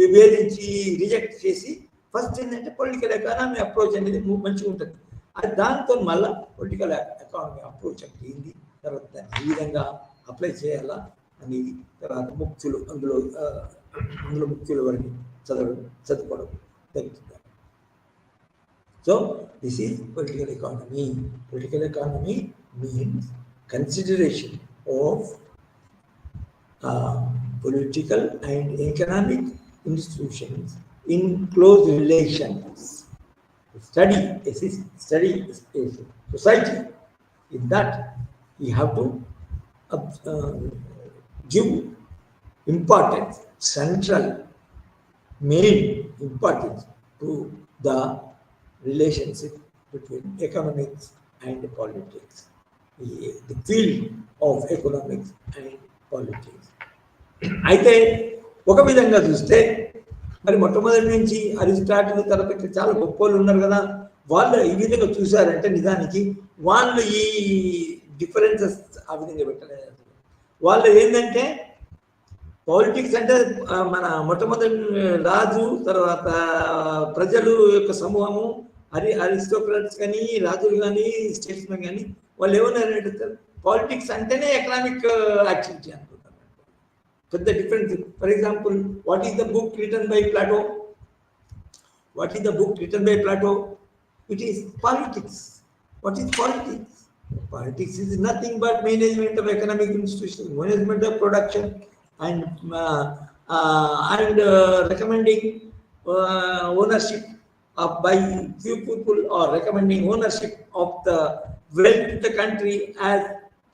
విభేదించి రిజెక్ట్ చేసి ఫస్ట్ ఏంటంటే పొలిటికల్ ఎకానమీ అప్రోచ్ అనేది మంచిగా ఉంటుంది. అది దాంతో మళ్ళీ పొలిటికల్ ఎకానమీ అప్రోచ్ అంటే ఏంది, తర్వాత దాన్ని ఏ విధంగా అప్లై చేయాలా అనేది తర్వాత అందులో ముఖ్యుల వరకు చదువుకోవడం జరుగుతుంది. So this is political economy. Political economy means consideration of political and economic institutions in close relations. Study a society. In that, we have to give importance, central, main importance to the relationship between economics and politics, the field of economics and politics. అయితే ఒక విధంగా చూస్తే మరి మొట్టమొదటి నుంచి Aristotle తర్వాత చాలా గొప్ప వాళ్ళు ఉన్నారు కదా, వాళ్ళు ఈ విధంగా చూశారంటే నిజానికి వాళ్ళు ఈ డిఫరెన్సెస్ ఆ విధంగా పెట్టలేదు. వాళ్ళు ఏంటంటే పాలిటిక్స్ అంటే మన మొట్టమొదటి రాజు, తర్వాత ప్రజలు యొక్క సమూహము, అరిస్టోక్రాట్స్ కానీ రాజులు కానీ స్టేట్స్మెన్ కానీ వాళ్ళు ఏమన్నారు, పాలిటిక్స్ అంటేనే ఎకనామిక్ యాక్టివిటీ అనుకుంటారు. పెద్ద difference. For example, what is the book written by Plato? It is politics. What is politics? Politics is nothing but management of economic institutions, management of production, and recommending ownership by few people, or recommending ownership of the wealth of the country as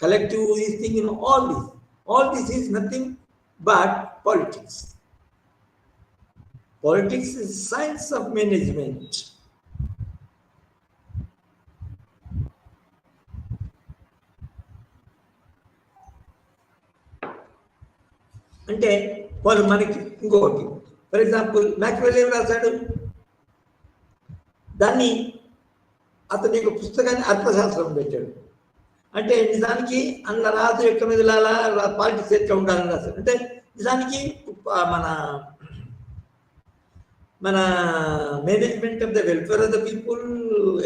collective this thing. All this is nothing but politics. Politics is science of management. అంటే వాళ్ళు మనకి ఇంకొకటి, for example మ్యాకియావెల్లీ ఏం రాశాడు, దాన్ని అతని యొక్క పుస్తకాన్ని అర్థశాస్త్రం పెట్టాడు. అంటే నిజానికి అన్న రాజు యొక్క మీద పాలిటిక్స్ ఎట్లా ఉండాలని రాశాడు. అంటే నిజానికి మన management of the welfare of the people,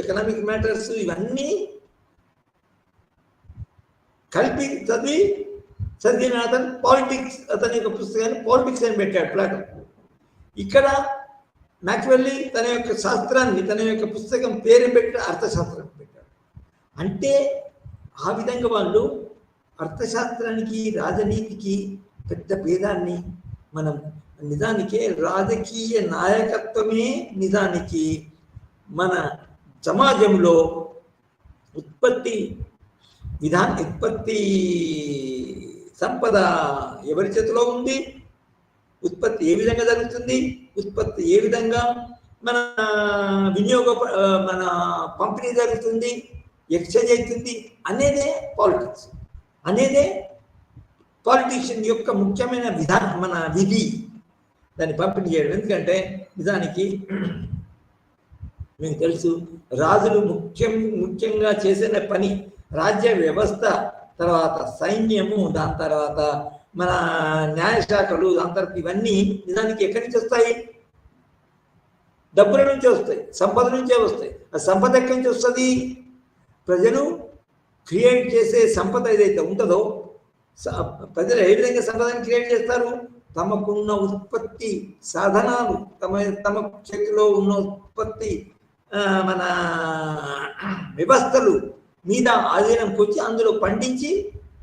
economic matters, ఇవన్నీ కలిపి చదివిన అతను పాలిటిక్స్, అతని యొక్క పుస్తకాన్ని పాలిటిక్స్ అని పెట్టాడు ప్లాటో. ఇక్కడ మ్యాకియావెల్లీ తన యొక్క శాస్త్రాన్ని, తన యొక్క పుస్తకం పేరు పెట్టి అర్థశాస్త్రం పెట్టాడు. అంటే ఆ విధంగా వాళ్ళు అర్థశాస్త్రానికి రాజనీతికి పెద్ద భేదాన్ని మనం నిజానికి రాజకీయ నాయకత్వమే నిజానికి మన సమాజంలో ఉత్పత్తి సంపద ఎవరి చేతిలో ఉంది, ఉత్పత్తి ఏ విధంగా జరుగుతుంది, ఉత్పత్తి ఏ విధంగా మన వినియోగ మన పంపిణీ జరుగుతుంది, ఎక్స్చేంజ్ అవుతుంది అనేదే పాలిటిక్స్, అనేదే పాలిటిషియన్ యొక్క ముఖ్యమైన విధానం, మన విధి దాన్ని పంపిణీ చేయడం. ఎందుకంటే నిజానికి మీకు తెలుసు, రాజులు ముఖ్యంగా చేసిన పని రాజ్య వ్యవస్థ, తర్వాత సైన్యము, దాని తర్వాత మన న్యాయశాఖలు, దాని తర్వాత ఇవన్నీ నిజానికి ఎక్కడి నుంచి వస్తాయి? డబ్బుల నుంచే వస్తాయి, సంపద నుంచే వస్తాయి. ఆ సంపద ఎక్కడి నుంచి వస్తుంది? ప్రజలు క్రియేట్ చేసే సంపద ఏదైతే ఉంటుందో, ప్రజలు ఏ విధంగా సంపదను క్రియేట్ చేస్తారు? తమకున్న ఉత్పత్తి సాధనాలు, తమ చేతిలో ఉన్న ఉత్పత్తి మన వ్యవస్థలు మీద ఆధీనంకి వచ్చి అందులో పండించి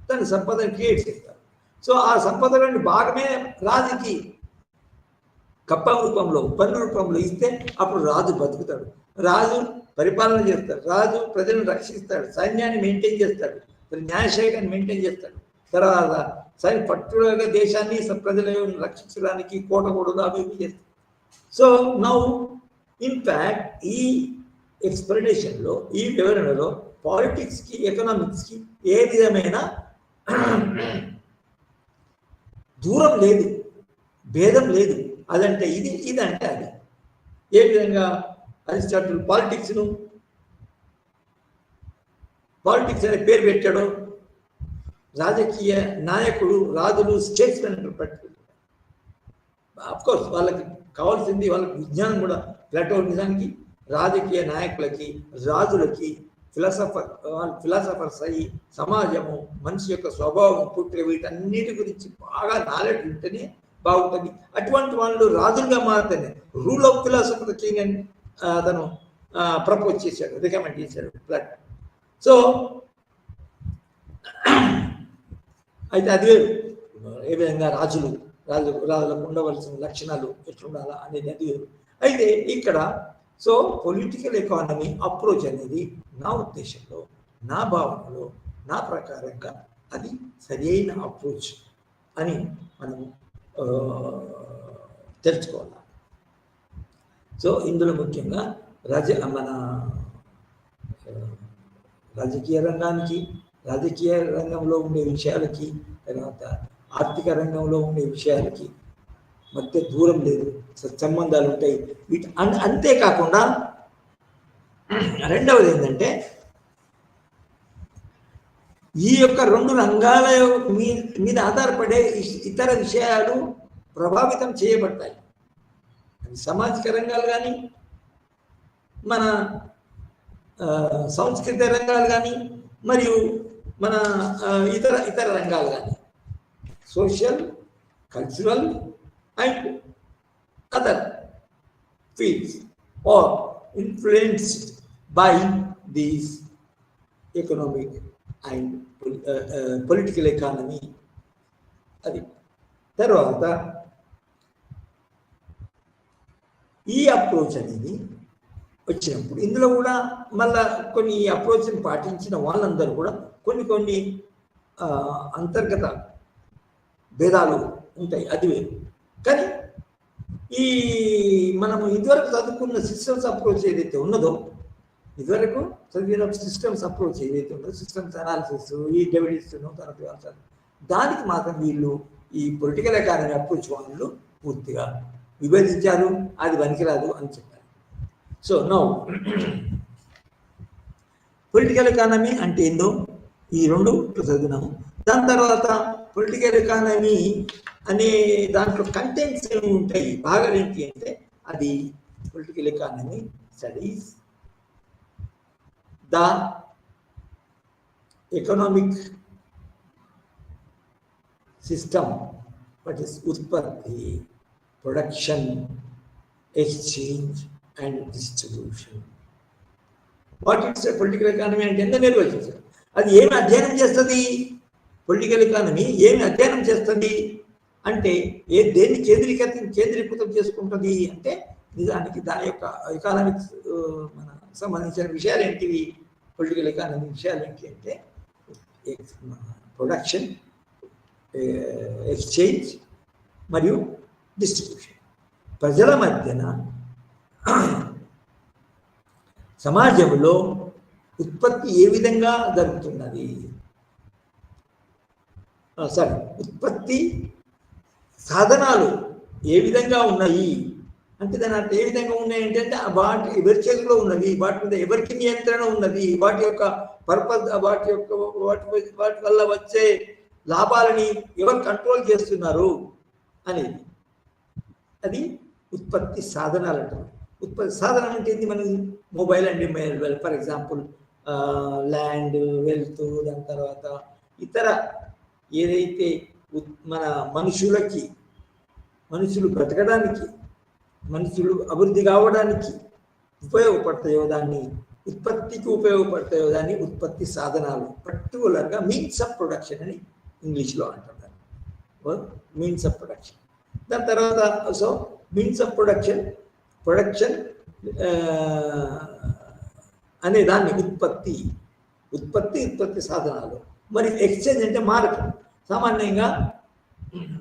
తన సంపదను క్రియేట్ చేస్తారు. సో ఆ సంపదలోని భాగమే రాజుకి కప్పం రూపంలో, పన్ను రూపంలో ఇస్తే అప్పుడు రాజు బతుకుతాడు, రాజు పరిపాలన చేస్తాడు, రాజు ప్రజలను రక్షిస్తాడు, సైన్యాన్ని మెయింటైన్ చేస్తాడు, న్యాయశాఖని మెయింటైన్ చేస్తాడు, తర్వాత పర్టికులర్గా దేశాన్ని ప్రజలను రక్షించడానికి కోటగూడలు అభివృద్ధి చేస్తాడు. సో నౌ ఇన్ఫ్యాక్ట్ ఈ ఎక్స్ప్లెనేషన్లో, ఈ వివరణలో పాలిటిక్స్కి ఎకనామిక్స్కి ఏ విధమైన దూరం లేదు, భేదం లేదు. అదంటే ఇది, ఇదంటే అది. ఏ విధంగా అరిస్టాటిల్ పాలిటిక్స్ అనే పేరు పెట్టాడు, రాజకీయ నాయకుడు, రాజులు, స్టేట్స్మెన్ పట్టుకుంటారు. అఫ్కోర్స్ వాళ్ళకి కావాల్సింది, వాళ్ళకి విజ్ఞానం కూడా. ప్లాటో నిజానికి రాజకీయ నాయకులకి, రాజులకి ఫిలాసఫర్స్ అయ్యి సమాజము, మనిషి యొక్క స్వభావం, పుట్టిన వీటన్నిటి గురించి బాగా నాలెడ్జ్ ఉంటేనే బాగుంటుంది. అటువంటి వాళ్ళు రాజులుగా మారితేనే రూల్ ఆఫ్ ఫిలాసఫర్ కింగ్ అని అతను ప్రపోజ్ చేశాడు, రికమెండ్ చేశాడు ప్లాటో. సో అయితే అదే ఏ విధంగా రాజులకు ఉండవలసిన లక్షణాలు ఎట్లుండాలా అనేది అది వేరు. అయితే ఇక్కడ సో పొలిటికల్ ఎకానమీ అప్రోచ్ అనేది నా ఉద్దేశంలో, నా భావనలో, నా ప్రకారంగా అది సరైన అప్రోచ్ అని మనము తెలుసుకోవాలి. సో ఇందులో ముఖ్యంగా మన రాజకీయ రంగానికి, రాజకీయ రంగంలో ఉండే విషయాలకి, తర్వాత ఆర్థిక రంగంలో ఉండే విషయాలకి మధ్య దూరం లేదు, సంబంధాలు ఉంటాయి. అంతేకాకుండా రెండవది ఏంటంటే, ఈ యొక్క రెండు రంగాల మీద ఆధారపడే ఇతర విషయాలు ప్రభావితం చేయబడతాయి. సామాజిక రంగాలు కానీ, మన సాంస్కృతిక రంగాలు కానీ, మరియు మన ఇతర రంగాలు కానీ, social, cultural and other fields are influenced by these economic and political economy. అది తర్వాత ఈ అప్రోచ్ అనేది వచ్చినప్పుడు ఇందులో కూడా మళ్ళా కొన్ని అప్రోచ్ని పాటించిన వాళ్ళందరూ కూడా కొన్ని అంతర్గత భేదాలు ఉంటాయి, అది వేరు. కానీ ఈ మనము ఇదివరకు చదువుకున్న సిస్టమ్స్ అప్రోచ్ ఏదైతే ఉన్నదో, ఇదివరకు చదివిన సిస్టమ్స్ అప్రోచ్ ఏదైతే ఉన్నదో, సిస్టమ్స్ అనాలిసిస్, ఈ డెవిడిస్, దానికి మాత్రం వీళ్ళు ఈ పొలిటికల్ ఎకానమీ అప్రోచ్ వాళ్ళు పూర్తిగా విభజించారు, అది పనికిరాదు అని చెప్పారు. సో నౌ పొలిటికల్ ఎకానమీ అంటే ఏందో ఈ రెండు చదివినాము. దాని తర్వాత పొలిటికల్ ఎకానమీ అనే దాంట్లో కంటెంట్స్ ఏమి ఉంటాయి, భాగాలు ఏంటి అంటే, అది political economy studies the economic system, what is ఉత్పత్తి, production, exchange and distribution. What it's political economy అంటే ఎంత నిర్వచించారు. అది ఏమి అధ్యయనం చేస్తుంది? పొలిటికల్ ఎకానమీ ఏమి అధ్యయనం చేస్తుంది అంటే, దేన్ని కేంద్రీకృతం చేసుకుంటుంది అంటే, నిజానికి దాని యొక్క ఎకానమిక్స్ మన సంబంధించిన విషయాలు ఏంటివి, పొలిటికల్ ఎకానమీ విషయాలు ఏంటి అంటే, ప్రొడక్షన్, ఎక్స్చేంజ్ మరియు డిస్ట్రిబ్యూషన్. ప్రజల మధ్యన సమాజంలో ఉత్పత్తి ఏ విధంగా జరుగుతున్నది, సారీ, ఉత్పత్తి సాధనాలు ఏ విధంగా ఉన్నాయి అంటే దాని అర్థం ఏ విధంగా ఉన్నాయి అంటే వాటి ఎవరి చేతిలో ఉన్నవి, వాటి మీద ఎవరికి నియంత్రణ ఉన్నది, వాటి యొక్క పర్పస్, వాటి వల్ల వచ్చే లాభాలని ఎవరు కంట్రోల్ చేస్తున్నారు అనేది అది ఉత్పత్తి సాధనాలు అంటారు. ఉత్పత్తి సాధనం అంటే ఏంటి? మనకి mobile and mobile, for example land, wealth, దాని తర్వాత ఇతర ఏదైతే మన మనుషులు బ్రతకడానికి, మనుషులు అభివృద్ధి కావడానికి ఉపయోగపడతాయో, దాన్ని ఉత్పత్తికి ఉపయోగపడతాయో దాన్ని ఉత్పత్తి సాధనాలు, పర్టికులర్గా మీన్స్ ఆఫ్ ప్రొడక్షన్ అని ఇంగ్లీష్లో అంటున్నారు. Means of production. దాని తర్వాత సో మీన్స్ ఆఫ్ ప్రొడక్షన్ అనే దాన్ని ఉత్పత్తి సాధనాలు. మరి ఎక్స్చేంజ్ అంటే మారకం. సామాన్యంగా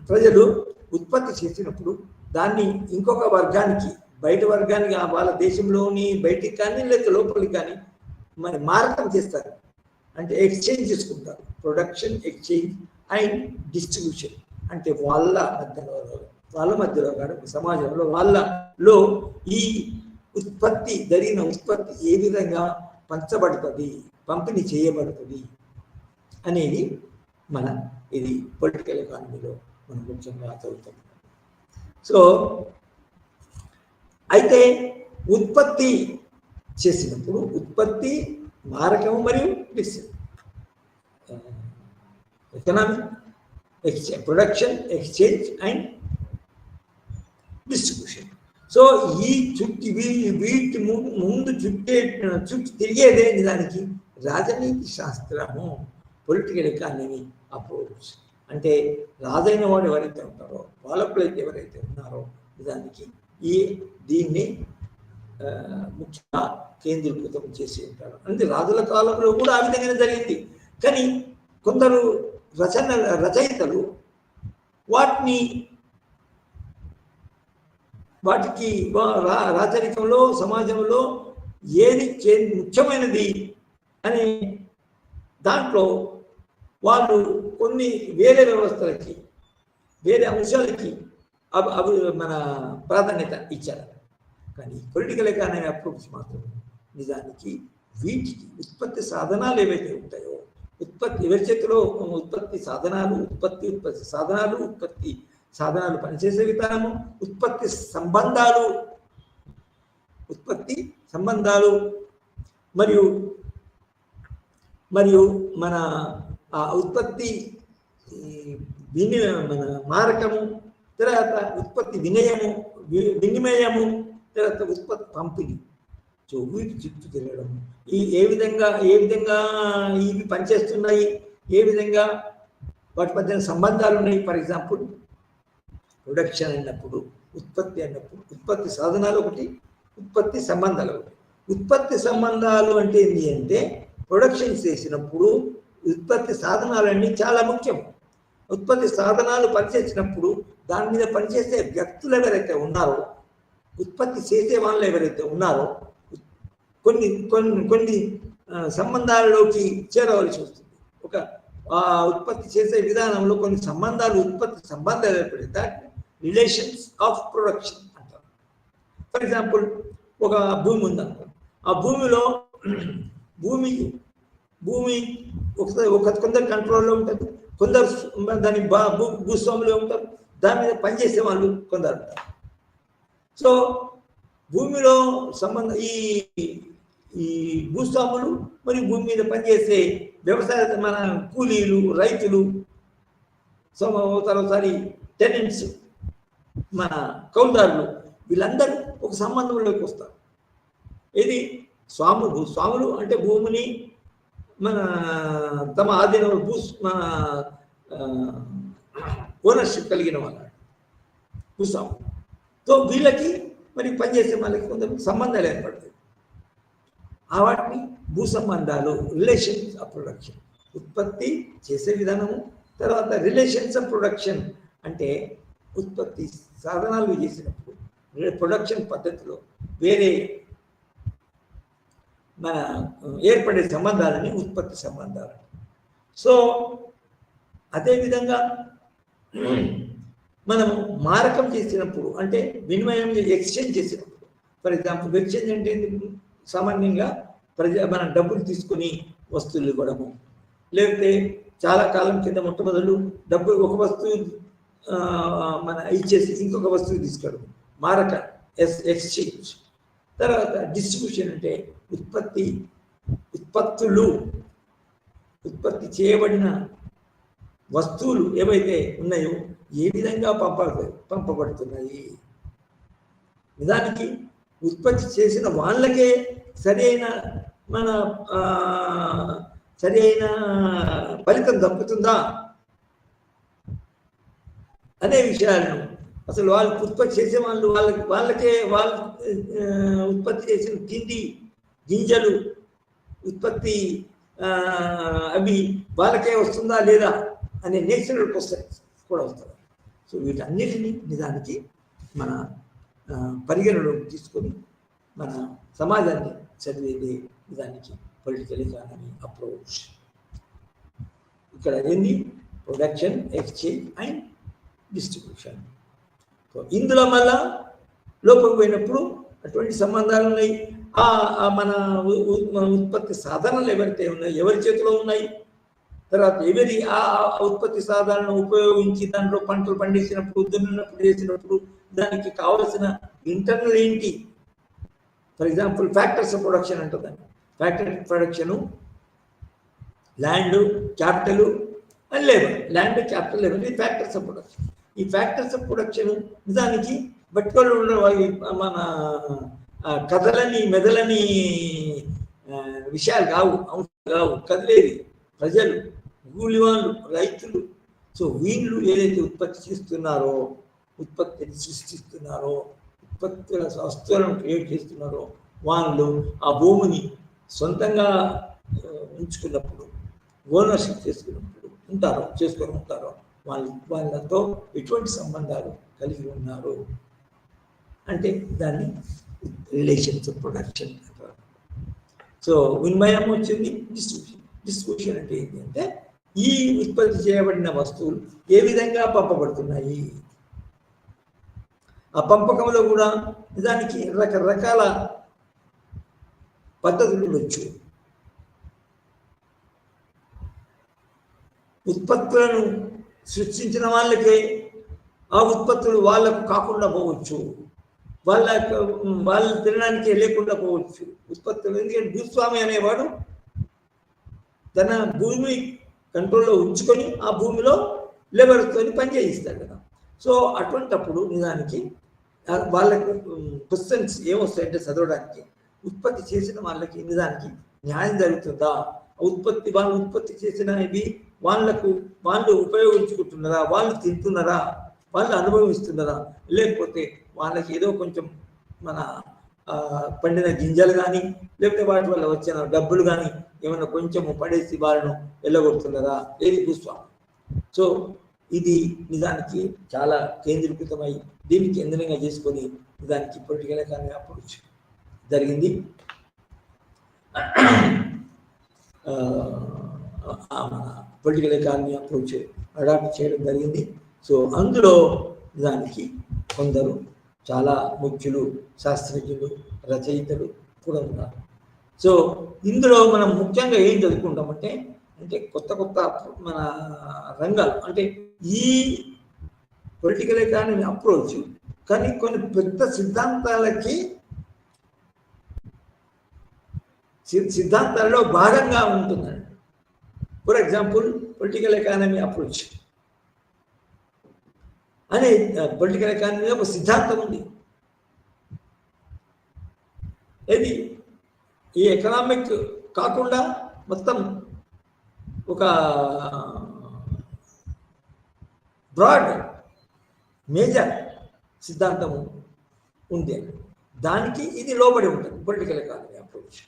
ప్రజలు ఉత్పత్తి చేసినప్పుడు దాన్ని ఇంకొక వర్గానికి, బయట వర్గానికి, వాళ్ళ దేశంలోని బయటికి కానీ లేదా లోపలికి కానీ మరి మారకం చేస్తారు, అంటే ఎక్స్చేంజ్ చేసుకుంటారు. ప్రొడక్షన్, ఎక్స్చేంజ్ అండ్ డిస్ట్రిబ్యూషన్ అంటే వాళ్ళ మధ్యలో కాదు, సమాజంలో వాళ్ళలో ఈ జరిగిన ఉత్పత్తి ఏ విధంగా పంచబడుతుంది, పంపిణీ చేయబడుతుంది అనేది ఇది పొలిటికల్ ఎకానమీలో మనం ముఖ్యంగా చదువుతాం. సో అయితే ఉత్పత్తి చేసినప్పుడు ఉత్పత్తి, మారకం మరియు economic exchange, production, exchange and distribution. So వీటి ముందు చుట్టూ తిరిగేదే నిజానికి రాజనీతి శాస్త్రము, పొలిటికల్ ఎకానమీ అప్రోచ్. అంటే రాజైన వాడు ఎవరైతే ఉంటారో, పాలకులైతే ఎవరైతే ఉన్నారో నిజానికి దీన్ని ముఖ్యంగా కేంద్రీకృతం చేసి ఉంటారు. అంటే రాజుల కాలంలో కూడా ఆ విధంగానే జరిగింది. కానీ కొందరు రచయితలు వాటికి రాచరికంలో, సమాజంలో ఏది ముఖ్యమైనది అనే దాంట్లో వాళ్ళు కొన్ని వేరే వ్యవస్థలకి, వేరే అంశాలకి మన ప్రాధాన్యత ఇచ్చారు. కానీ పొలిటికల్ ఎకానమీ అప్రోచ్ మాత్రం నిజానికి వీటికి ఉత్పత్తి సాధనాలు ఏవైతే ఉంటాయో, ఎవరి చేతిలో ఉత్పత్తి సాధనాలు పనిచేసే విధానము, ఉత్పత్తి సంబంధాలు మరియు మన ఉత్పత్తి మన మారకము, తర్వాత ఉత్పత్తి వినిమయము, తర్వాత ఉత్పత్తి పంపిణీ. సో వీటి చుట్టూ తిరగడం, ఏ విధంగా ఇవి పనిచేస్తున్నాయి, ఏ విధంగా వాటి మధ్య సంబంధాలు ఉన్నాయి. ఫర్ ఎగ్జాంపుల్ ప్రొడక్షన్ అన్నప్పుడు, ఉత్పత్తి సాధనాలు ఒకటి, ఉత్పత్తి సంబంధాలు ఒకటి. ఉత్పత్తి సంబంధాలు అంటే ఏంటి అంటే ప్రొడక్షన్ చేసినప్పుడు ఉత్పత్తి సాధనాలన్నీ చాలా ముఖ్యం. ఉత్పత్తి సాధనాలు పనిచేసినప్పుడు దాని మీద పనిచేసే వ్యక్తులు ఎవరైతే ఉన్నారో, ఉత్పత్తి చేసే వాళ్ళు ఎవరైతే ఉన్నారో కొన్ని సంబంధాలలోకి చేరవలసి వస్తుంది. ఉత్పత్తి చేసే విధానంలో కొన్ని ఉత్పత్తి సంబంధాలు ఏర్పడి దాన్ని రిలేషన్స్ ఆఫ్ ప్రొడక్షన్ అంటారు. ఫర్ ఎగ్జాంపుల్ ఒక భూమి ఉందనుకో, ఆ భూమిలో భూమి కొందరు కంట్రోల్లో ఉంటుంది, కొందరు దాని భూస్వాములు ఉంటారు, దాని మీద పనిచేసే వాళ్ళు కొందరు ఉంటారు. సో భూమిలో ఈ భూస్వాములు మరియు భూమి మీద పనిచేసే వ్యవసాయ మన కూలీలు, రైతులు, తర్వాతసారి టెనెంట్స్, మన కౌలుదారులు, వీళ్ళందరూ ఒక సంబంధంలోకి వస్తారు. ఇది స్వాములు అంటే భూమిని మన తమ ఆధీనంలో మన ఓనర్షిప్ కలిగిన వాళ్ళు భూస్వాములు. సో వీళ్ళకి మరి పనిచేసే వాళ్ళకి కొంత సంబంధాలు ఏర్పడతాయి. వాటిని భూ సంబంధాలు, రిలేషన్స్ ఆఫ్ ప్రొడక్షన్, ఉత్పత్తి చేసే విధానము. తర్వాత రిలేషన్స్ ఆఫ్ ప్రొడక్షన్ అంటే ఉత్పత్తి సాధనాలు చేసినప్పుడు ప్రొడక్షన్ పద్ధతిలో వేరే మన ఏర్పడే సంబంధాలని ఉత్పత్తి సంబంధాలు. సో అదేవిధంగా మనం మారకం చేసినప్పుడు, అంటే వినిమయం ఎక్స్చేంజ్ చేసినప్పుడు, ఫర్ ఎగ్జాంపుల్ ఎక్స్చేంజ్ అంటే సామాన్యంగా మనం డబ్బులు తీసుకొని వస్తువులు ఇవ్వడము, లేకపోతే చాలా కాలం కింద మొట్టమొదలు డబ్బు ఒక వస్తువు మన ఇచ్చేసి ఇంకొక వస్తువు తీసుకోవడం, మారక ఎక్స్చేంజ్. తర్వాత డిస్ట్రిబ్యూషన్ అంటే ఉత్పత్తి చేయబడిన వస్తువులు ఏవైతే ఉన్నాయో ఏ విధంగా పంపబడుతున్నాయి. నిజానికి ఉత్పత్తి చేసిన వాళ్ళకే సరైన ఫలితం దక్కుతుందా అనే విషయాలను, అసలు వాళ్ళు ఉత్పత్తి చేసే వాళ్ళకే ఉత్పత్తి చేసిన తిండి గింజలు ఉత్పత్తి అవి వాళ్ళకే వస్తుందా లేదా అనే నేచురల్ క్వశ్చన్స్ కూడా వస్తాయి. సో వీటన్నిటినీ నిజానికి మన పరిగణలోకి తీసుకొని మన సమాజాన్ని చదివేది నిజానికి పొలిటికల్ ఎకానమీ అప్రోచ్. ఇక్కడ ఏంది production, exchange and distribution. So ఇందులో మళ్ళా లోపలికి పోయినప్పుడు అటువంటి సంబంధాలు ఉన్నాయి. మన ఉత్పత్తి సాధనాలు ఎవరైతే ఉన్నాయి, ఎవరి చేతిలో ఉన్నాయి, తర్వాత ఎవరి ఆ ఉత్పత్తి సాధనాలను ఉపయోగించి దాంట్లో పంటలు పండించినప్పుడు, దున్నినప్పుడు, చేసినప్పుడు దానికి కావలసిన ఇంటర్నల్ ఏంటి. For example factors of production అంటుందండి. Factory production land, capital and labour. Land, capital, labour, ఇది ఫ్యాక్టర్స్ ఆఫ్ ప్రొడక్షన్. ఈ ఫ్యాక్టర్స్ ఆఫ్ ప్రొడక్షన్ నిజానికి బట్టుకొని మన కథలని మెదలని విషయాలు కావు, అంశాలు కావు. కదిలేది ప్రజలు, కూలి వాళ్ళు, రైతులు. సో వీళ్ళు ఏదైతే ఉత్పత్తి చేస్తున్నారో, ఉత్పత్తిని సృష్టిస్తున్నారో, ఉత్పత్తుల వస్తువులను క్రియేట్ చేస్తున్నారో, వాళ్ళు ఆ భూమిని సొంతంగా ఉంచుకున్నప్పుడు, ఓనర్షిప్ చేసుకొని ఉంటారో వాళ్ళతో ఎటువంటి సంబంధాలు కలిగి ఉన్నారు అంటే దాన్ని రిలేషన్స్ ఆఫ్ ప్రొడక్షన్ అంటారు. సో వినిమయం వచ్చింది. డిస్ట్రిబ్యూషన్ అంటే ఏంటంటే ఈ ఉత్పత్తి చేయబడిన వస్తువులు ఏ విధంగా పంపబడుతున్నాయి. ఆ పంపకంలో కూడా నిజానికి రకరకాల పద్ధతులు ఉండొచ్చు. ఉత్పత్తులను సృష్టించిన వాళ్ళకే ఆ ఉత్పత్తులు వాళ్ళకు కాకుండా పోవచ్చు, వాళ్ళు తినడానికి లేకుండా పోవచ్చు ఉత్పత్తులు. ఎందుకంటే భూస్వామి అనేవాడు తన భూమి కంట్రోల్లో ఉంచుకొని ఆ భూమిలో లేబర్తో పని చేయిస్తాడు కదా. సో అటువంటిప్పుడు నిజానికి వాళ్ళకు క్వశ్చన్స్ ఏమొస్తాయంటే చదవడానికి, ఉత్పత్తి చేసిన వాళ్ళకి నిజానికి న్యాయం జరుగుతుందా, వాళ్ళు ఉత్పత్తి చేసినవి వాళ్ళు ఉపయోగించుకుంటున్నారా, వాళ్ళు తింటున్నారా, వాళ్ళు అనుభవిస్తున్నారా, లేకపోతే వాళ్ళకి ఏదో కొంచెం మన పండిన గింజలు కానీ లేకపోతే వాటి వల్ల వచ్చిన డబ్బులు కానీ ఏమైనా కొంచెం పడేసి వాళ్ళను వెళ్ళగొడుతున్నారా, ఏది భూస్వామి. సో ఇది నిజానికి చాలా కేంద్రీకృతమై దీన్ని కేంద్రంగా చేసుకొని నిజానికి పొలిటికల్ ఎకానమీ అప్రోచ్ జరిగింది. పొలిటికల్ ఎకానమీ అప్రోచ్ అడాప్ట్ చేయడం జరిగింది. సో అందులో నిజానికి కొందరు చాలా ముఖ్యులు, శాస్త్రజ్ఞులు, రచయితలు కూడా ఉన్నారు. సో ఇందులో మనం ముఖ్యంగా ఏం చదువుకుంటామంటే కొత్త మన రంగాలు, అంటే ఈ పొలిటికల్ ఎకానమీ అప్రోచ్ కానీ కొన్ని పెద్ద సిద్ధాంతాల్లో భాగంగా ఉంటుందండి. For example political economy approach అనే పొలిటికల్ ఎకానమీలో ఒక సిద్ధాంతం ఉంది. ఏది ఈ ఎకనామిక్ కాకుండా మొత్తం ఒక బ్రాడ్ మేజర్ సిద్ధాంతము ఉంది. దానికి ఇది లోబడి ఉంటుంది పొలిటికల్ ఎకానమీ అప్రోచ్.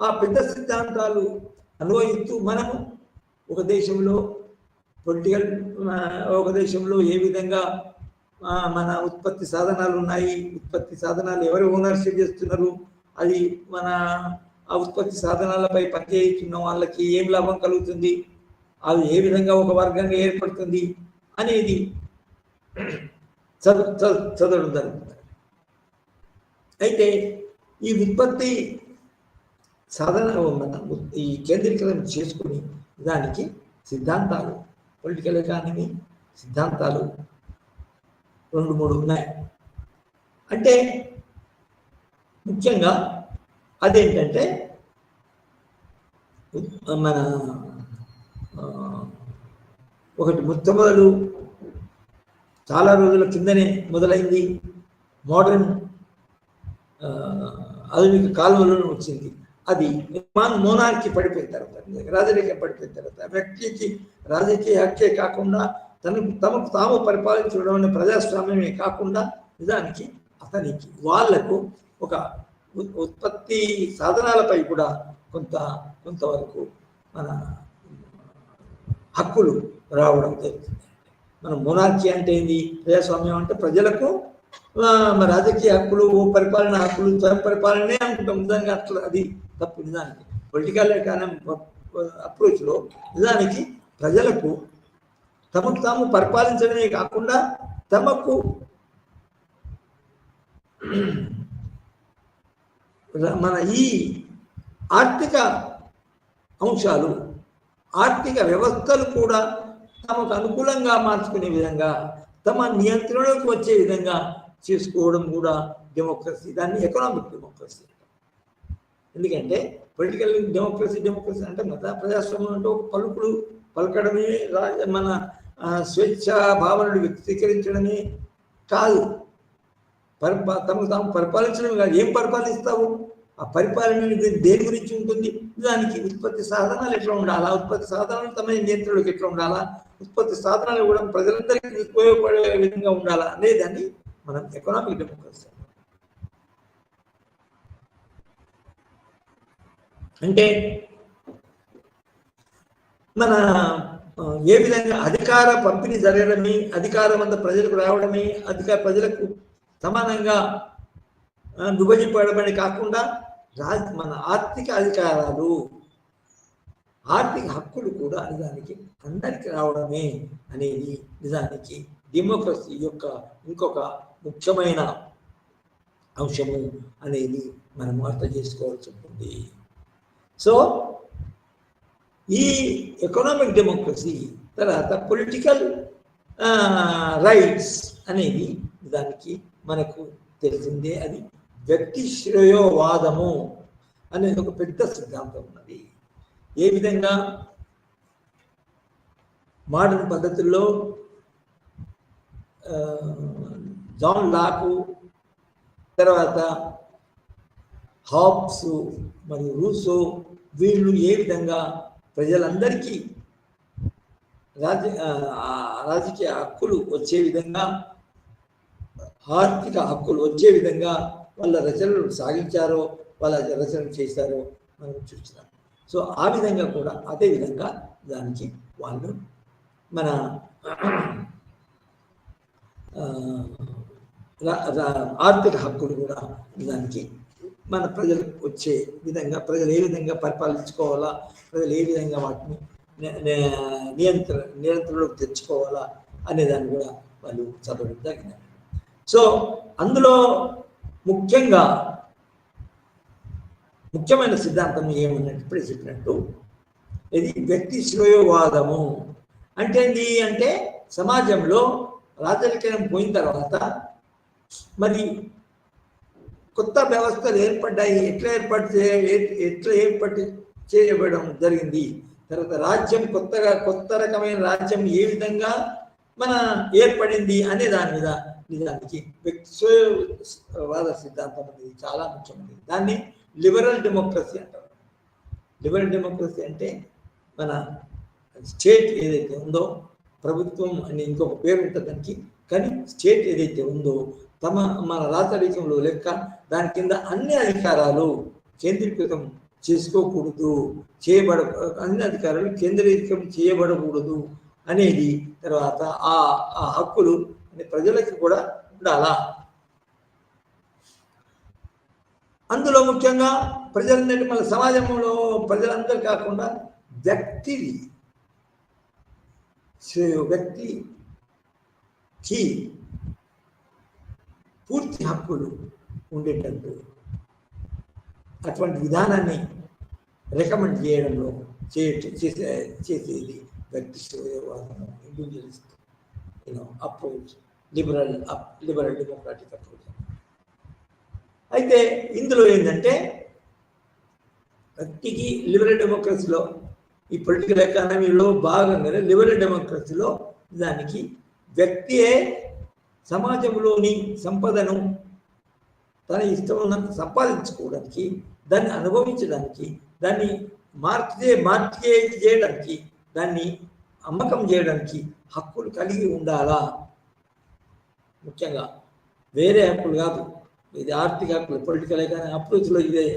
ఆ పెద్ద సిద్ధాంతాలు అన్వయిస్తూ మనము ఒక దేశంలో ఏ విధంగా మన ఉత్పత్తి సాధనాలు ఉన్నాయి, ఉత్పత్తి సాధనాలు ఎవరు ఓనర్షిప్ చేస్తున్నారు, అది మన ఆ ఉత్పత్తి సాధనాలపై పనిచేస్తున్న వాళ్ళకి ఏం లాభం కలుగుతుంది, అది ఏ విధంగా ఒక వర్గంగా ఏర్పడుతుంది అనేది చదవడం జరుగుతుంది. అయితే ఈ ఉత్పత్తి సాధన ఈ కేంద్రీకరణ చేసుకుని దానికి సిద్ధాంతాలు, పొలిటికల్ ఎకానమీ సిద్ధాంతాలు 2-3 ఉన్నాయి. అంటే ముఖ్యంగా అదేంటంటే మన ఒకటి మొట్టమొదలు చాలా రోజుల కిందనే మొదలైంది, మోడర్న్ ఆధునిక కాలంలోనే వచ్చింది. అది మోనార్కీ పడిపోయిన తర్వాత, రాజకీయ పడిపోయిన తర్వాత వ్యక్తికి రాజకీయ హక్కే కాకుండా తమకు తాము పరిపాలించడం అనే ప్రజాస్వామ్యమే కాకుండా నిజానికి అతనికి వాళ్లకు ఒక ఉత్పత్తి సాధనాలపై కూడా కొంతవరకు మన హక్కులు రావడం జరుగుతుంది. మన మోనార్కీ అంటే ఏంది, ప్రజాస్వామ్యం అంటే ప్రజలకు రాజకీయ హక్కులు, పరిపాలన హక్కులు, స్వయం పరిపాలనే అనుకుంటాం. నిజంగా అట్లా అది తప్పు. నిజానికి పొలిటికల్ ఎకానమీ అప్రోచ్లో నిజానికి ప్రజలకు తమకు తాము పరిపాలించడమే కాకుండా తమకు మన ఈ ఆర్థిక అంశాలు, ఆర్థిక వ్యవస్థలు కూడా తమకు అనుకూలంగా మార్చుకునే విధంగా, తమ నియంత్రణలోకి వచ్చే విధంగా చేసుకోవడం కూడా డెమోక్రసీ. దాన్ని ఎకనామిక్ డెమోక్రసీ. ఎందుకంటే పొలిటికల్ డెమోక్రసీ అంటే ప్రజాస్వామ్యం అంటే ఒక పలకడమే, మన స్వేచ్ఛ భావనలు వ్యక్తీకరించడమే కాదు, తమకు తాము పరిపాలించడమే కాదు. ఏం పరిపాలిస్తావు? ఆ పరిపాలన దేని గురించి ఉంటుంది? దానికి ఉత్పత్తి సాధనాలు ఎట్లా ఉండాలా, ఉత్పత్తి సాధనాలు తమ నియంత్రణలోకి ఎట్లా ఉండాలా, ఉత్పత్తి సాధనాలు కూడా ప్రజలందరికీ ఉపయోగపడే విధంగా ఉండాలా అనేదాన్ని మనం ఎకనామిక్ డెమోక్రసీ అంటే. మన ఏ విధంగా అధికార పంపిణీ జరగడమే, అధికారం అంతా ప్రజలకు రావడమే, ప్రజలకు సమానంగా విభజింపడమని కాకుండా మన ఆర్థిక అధికారాలు, ఆర్థిక హక్కులు కూడా నిజానికి అందరికి రావడమే అనేది నిజానికి డెమోక్రసీ యొక్క ఇంకొక ముఖ్యమైన అంశము అనేది మనం అర్థం చేసుకోవాల్సి ఉంటుంది. సో ఈ ఎకనామిక్ డెమోక్రసీ తర్వాత పొలిటికల్ రైట్స్ అనేది దానికి మనకు తెలిసిందే. అది వ్యక్తి శ్రేయోవాదము అనేది ఒక పెద్ద సిద్ధాంతం ఉన్నది. ఏ విధంగా మోడర్న్ పద్ధతుల్లో జాన్ లాకు, తర్వాత హాబ్స్ మరియు రూసో, వీళ్ళు ఏ విధంగా ప్రజలందరికీ రాజకీయ హక్కులు వచ్చే విధంగా, ఆర్థిక హక్కులు వచ్చే విధంగా వాళ్ళ రచనలు సాగించారో, వాళ్ళ రచనలు చేశారో మనం చూస్తున్నాం. సో ఆ విధంగా కూడా అదే విధంగా దానికి వాళ్ళు మన ఆర్థిక హక్కులు కూడా దానికి మన ప్రజలకు వచ్చే విధంగా, ప్రజలు ఏ విధంగా పరిపాలించుకోవాలా, ప్రజలు ఏ విధంగా వాటిని నియంత్రణలోకి తెచ్చుకోవాలా అనే దాన్ని కూడా వాళ్ళు చదవడం జరిగినారు. సో అందులో ముఖ్యమైన సిద్ధాంతం ఏమన్నట్టు ఇప్పుడే చెప్పినట్టు, ఇది వ్యక్తి శ్రేయోవాదము అంటే ఏంటి అంటే, సమాజంలో రాజకీయం పోయిన తర్వాత మరి కొత్త వ్యవస్థలు ఏర్పడ్డాయి. ఎట్లా ఏర్పాటు చేయబడడం జరిగింది, తర్వాత రాజ్యం కొత్త రకమైన రాజ్యం ఏ విధంగా మన ఏర్పడింది అనే దాని మీద నిజానికి వ్యక్తివాద సిద్ధాంతం అనేది చాలా ముఖ్యమైనది. దాన్ని లిబరల్ డెమోక్రసీ అంటారు. లిబరల్ డెమోక్రసీ అంటే మన స్టేట్ ఏదైతే ఉందో, ప్రభుత్వం అని ఇంకొక పేరు ఉంటుంది దానికి, కానీ స్టేట్ ఏదైతే ఉందో మన రాచరికంలో లెక్క దాని కింద అన్ని అధికారాలు కేంద్రీకృతం చేసుకోకూడదు, అన్ని అధికారాలు కేంద్రీకృతం చేయబడకూడదు అనేది, తర్వాత ఆ హక్కులు అని ప్రజలకి కూడా ఉండాలా. అందులో ముఖ్యంగా ప్రజలందరి మన సమాజంలో ప్రజలందరూ కాకుండా వ్యక్తికి పూర్తి హక్కులు ఉండేటట్టు అటువంటి విధానాన్ని రికమెండ్ చేయడంలో చేసేది వ్యక్తి శ్రేయవాదం, individualist approach, liberal democratic approach. అయితే ఇందులో ఏంటంటే వ్యక్తికి లిబరల్ డెమోక్రసీలో ఈ పొలిటికల్ ఎకానమీలో భాగంగానే లిబరల్ డెమోక్రసీలో దానికి వ్యక్తియే సమాజంలోని సంపదను తన ఇష్టం ఉన్నంత సంపాదించుకోవడానికి, దాన్ని అనుభవించడానికి, దాన్ని మార్కెట్ చేయడానికి, దాన్ని అమ్మకం చేయడానికి హక్కులు కలిగి ఉండాలా. ముఖ్యంగా వేరే హక్కులు కాదు, ఇది ఆర్థిక హక్కులు. పొలిటికల్ ఎకానమీ అప్రోచ్లో ఇదే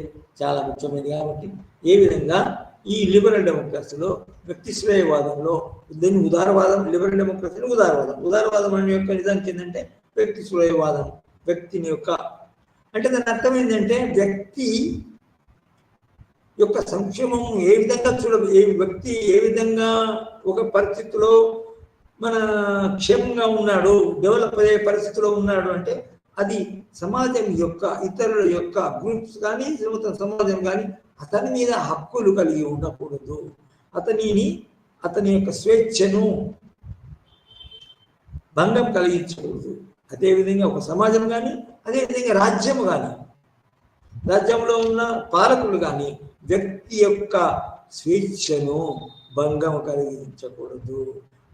చాలా ముఖ్యమైనది. కాబట్టి ఏ విధంగా ఈ లిబరల్ డెమోక్రసీలో వ్యక్తి శ్రేయవాదంలో దీన్ని ఉదారవాదం, లిబరల్ డెమోక్రసీని ఉదారవాదం అనే యొక్క నిజానికి ఏంటంటే వ్యక్తి శ్రేయవాదం, వ్యక్తిని యొక్క అంటే దాని అర్థం ఏంటంటే వ్యక్తి యొక్క సంక్షేమం ఏ విధంగా వ్యక్తి ఏ విధంగా ఒక పరిస్థితిలో మన క్షేమంగా ఉన్నాడు, డెవలప్ అయ్యే పరిస్థితిలో ఉన్నాడు అంటే అది సమాజం యొక్క ఇతరుల యొక్క గ్రూప్స్ కానీ సమాజం కానీ అతని మీద హక్కులు కలిగి ఉండకూడదు, అతని యొక్క స్వేచ్ఛను భంగం కలిగించకూడదు. అదేవిధంగా ఒక సమాజం కానీ, అదేవిధంగా రాజ్యం కానీ, రాజ్యంలో ఉన్న పాలకులు కానీ వ్యక్తి యొక్క స్వేచ్ఛను భంగం కలిగించకూడదు,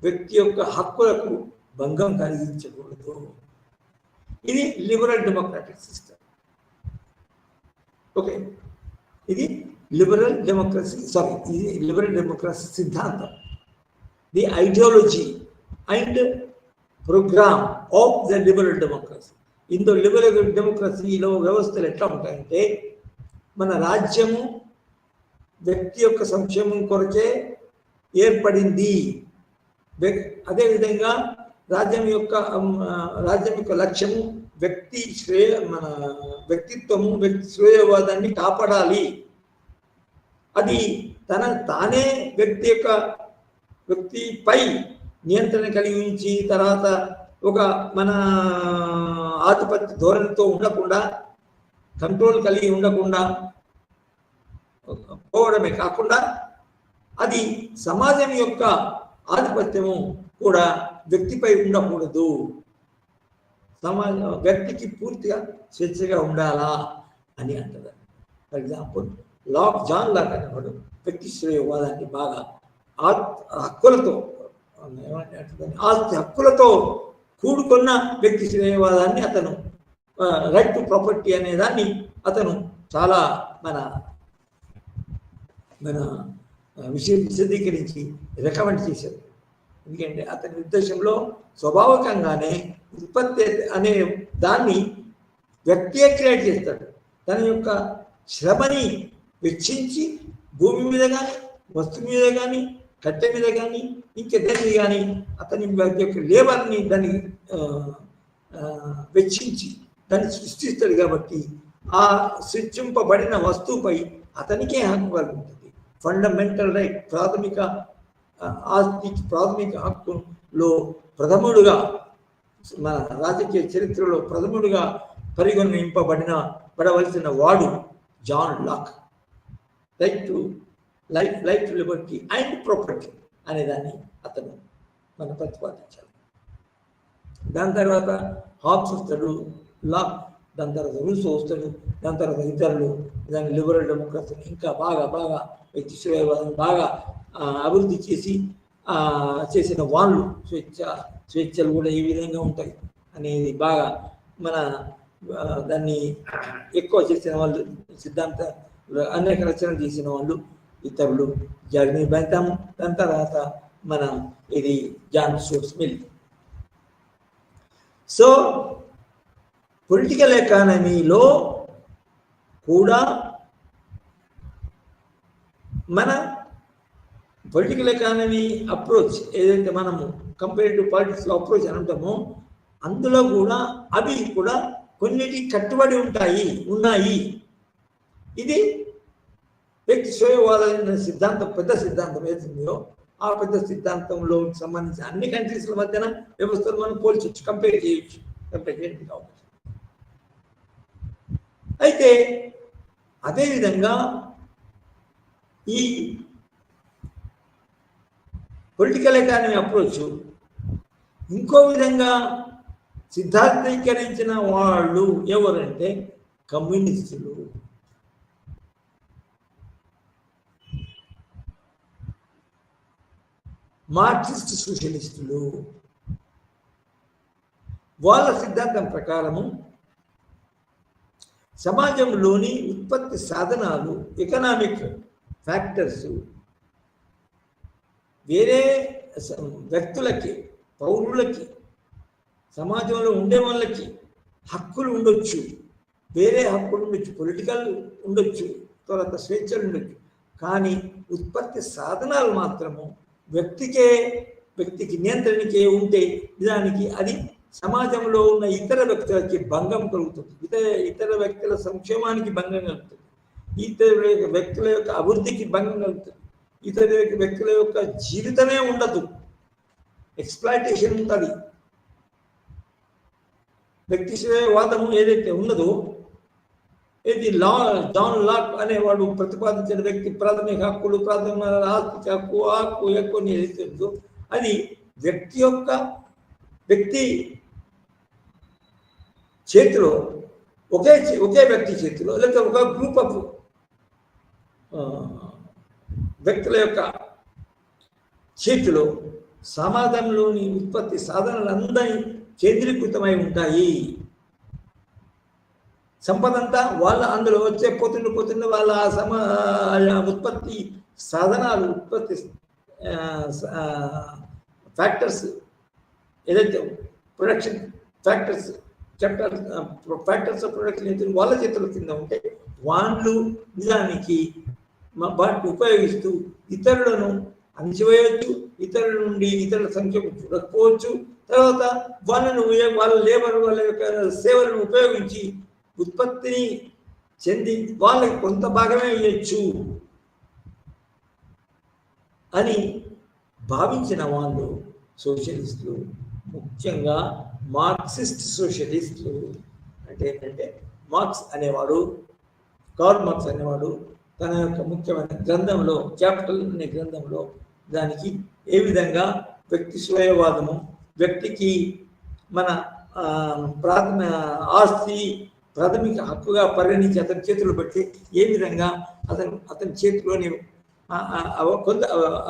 వ్యక్తి యొక్క హక్కులకు భంగం కలిగించకూడదు. ఇది లిబరల్ డెమోక్రాటిక్ సిస్టమ్. ఓకే, ఇది లిబరల్ డెమోక్రసీ సిద్ధాంతం, the ideology and programme of the liberal democracy. ఇందులో లిబరల్ డెమోక్రసీలో వ్యవస్థలు ఎట్లా ఉంటాయంటే మన రాజ్యము వ్యక్తి యొక్క సంక్షేమం కొరకే ఏర్పడింది. అదేవిధంగా రాజ్యం యొక్క లక్ష్యము వ్యక్తిత్వము, వ్యక్తి శ్రేయవాదాన్ని కాపాడాలి. అది తానే వ్యక్తిపై నియంత్రణ కలిగి ఉంచి తర్వాత ఒక మన ఆధిపత్య ధోరణితో ఉండకుండా, కంట్రోల్ కలిగి ఉండకుండా పోవడమే కాకుండా అది సమాజం యొక్క ఆధిపత్యము కూడా వ్యక్తిపై ఉండకూడదు. వ్యక్తికి పూర్తిగా స్వేచ్ఛగా ఉండాలా అని అంటారు. ఫర్ ఎగ్జాంపుల్ జాన్ లాక్ అనేవాడు వ్యక్తి శ్రేయవాదాన్ని బాగా హక్కులతో ఆస్తి హక్కులతో కూడుకున్న వ్యక్తి శ్రేయవాదాన్ని అతను రైట్ టు ప్రాపర్టీ అనే దాన్ని అతను చాలా మన విశదీకరించి రికమెండ్ చేశారు. ఎందుకంటే అతని ఉద్దేశంలో స్వభావికంగానే ఉత్పత్తి అనే దాన్ని వ్యక్తియే క్రియేట్ చేస్తాడు. తన యొక్క శ్రమని వెచ్చించి భూమి మీద కానీ, వస్తువు మీద కానీ, కట్టె మీద కానీ, ఇంకేదేని కానీ అతని యొక్క లేబర్ని దాన్ని వెచ్చించి దాన్ని సృష్టిస్తాడు. కాబట్టి ఆ సృష్టింపబడిన వస్తువుపై అతనికే హక్కు కలిగి ఉంటుంది. ఫండమెంటల్ రైట్, ప్రాథమిక హక్కులో మన రాజకీయ చరిత్రలో ప్రథముడుగా పడవలసిన వాడు John Locke. Right to liberty and property అనేదాన్ని అతను మనం ప్రతిపాదించాలి. దాని తర్వాత హాబ్స్ వస్తాడు, లాక్, దాని తర్వాత రూసో వస్తాడు, దాని తర్వాత ఇతరులు దాన్ని లిబరల్ డెమోక్రసీని ఇంకా బాగా వ్యక్తి శ్రేయవాదం బాగా అభివృద్ధి చేసిన వాళ్ళు స్వేచ్ఛలు కూడా ఏ విధంగా ఉంటాయి అనేది బాగా మన దాన్ని ఎక్కువ చేసిన వాళ్ళు, సిద్ధాంత అనేక రచనలు చేసిన వాళ్ళు ఇతరులు జర్మనీ బెంథమ్, దాని తర్వాత మన ఇది John Stuart Mill. So political ఎకానమీలో కూడా మన పొలిటికల్ ఎకానమీ అప్రోచ్ ఏదైతే మనము కంపేరిటివ్ పాలిటిక్స్లో అప్రోచ్ అని అంటామో అందులో కూడా అవి కూడా కొన్నిటి కట్టుబడి ఉన్నాయి. ఇది వ్యక్తి స్వయవాద సిద్ధాంతం, పెద్ద సిద్ధాంతం ఏతుందో ఆ పెద్ద సిద్ధాంతంలో సంబంధించిన అన్ని కంట్రీస్ల మధ్యన వ్యవస్థలు మనం పోల్చొచ్చు, కంపేర్ చేయొచ్చు. అయితే అదేవిధంగా ఈ పొలిటికల్ ఎకానమీ అప్రోచ్ ఇంకో విధంగా సిద్ధాంతీకరించిన వాళ్ళు ఎవరంటే కమ్యూనిస్టులు. మార్క్సిస్ట్ సోషలిస్టులు. వాళ్ళ సిద్ధాంతం ప్రకారము సమాజంలోని ఉత్పత్తి సాధనాలు, ఎకనామిక్ ఫ్యాక్టర్స్ వేరే వ్యక్తులకి, పౌరులకి, సమాజంలో ఉండే వాళ్ళకి హక్కులు ఉండొచ్చు, వేరే హక్కులు ఉండొచ్చు, పొలిటికల్ ఉండొచ్చు, తర్వాత స్వేచ్ఛలు ఉండొచ్చు. కానీ ఉత్పత్తి సాధనాలు మాత్రము వ్యక్తికి నియంత్రణకే ఉంటే నిజానికి అది సమాజంలో ఉన్న ఇతర వ్యక్తులకి భంగం కలుగుతుంది, ఇతర వ్యక్తుల సంక్షేమానికి భంగం కలుగుతుంది, ఇతర వ్యక్తుల యొక్క అభివృద్ధికి భంగం కలుగుతుంది, ఇతర వ్యక్తుల యొక్క జీవితమే ఉండదు, ఎక్స్ప్లాయిటేషన్ ఉంటుంది. వ్యక్తి వాదము ఏదైతే ఉన్నదో, ఇది జాన్ లాక్ అనేవాడు ప్రతిపాదించిన వ్యక్తి ప్రాథమిక హక్కులు, ప్రాథమిక ఆస్తి హక్కు, ఎక్కువ ఏదైతే ఉందో అది వ్యక్తి చేతిలో, ఒకే వ్యక్తి చేతిలో, లేకపోతే ఒక గ్రూప్ ఆఫ్ వ్యక్తుల యొక్క చేతిలో సమాజంలోని ఉత్పత్తి సాధనాలందరి కేంద్రీకృతమై ఉంటాయి. సంపద అంతా వాళ్ళ అందులో వచ్చే పోతున్న వాళ్ళ ఉత్పత్తి సాధనాలు, ఉత్పత్తి ఫ్యాక్టర్స్ ఏదైతే ప్రొడక్షన్ ఫ్యాక్టర్స్ ఆఫ్ ప్రొడక్షన్ వాళ్ళ చేతుల కింద ఉంటే వాళ్ళు నిజానికి వాటిని ఉపయోగిస్తూ ఇతరులను అణచివేయవచ్చు, ఇతరుల నుండి ఇతరుల సంఖ్యకు చూడకపోవచ్చు. తర్వాత వాళ్ళ లేబర్, వాళ్ళ యొక్క సేవలను ఉపయోగించి ఉత్పత్తిని చెంది వాళ్ళకి కొంత భాగమే ఇవ్వచ్చు అని భావించిన వాళ్ళు సోషలిస్టులు, ముఖ్యంగా మార్క్సిస్ట్ సోషలిస్టులు. అంటే ఏంటంటే కార్ల్ మార్క్స్ అనేవాడు తన యొక్క ముఖ్యమైన గ్రంథంలో, క్యాపిటల్ అనే గ్రంథంలో దానికి ఏ విధంగా వ్యక్తి స్వయవాదము, వ్యక్తికి మన ఆస్తి ప్రాథమిక హక్కుగా పరిగణించి అతని చేతులు పెట్టి ఏ విధంగా అతని చేతిలోని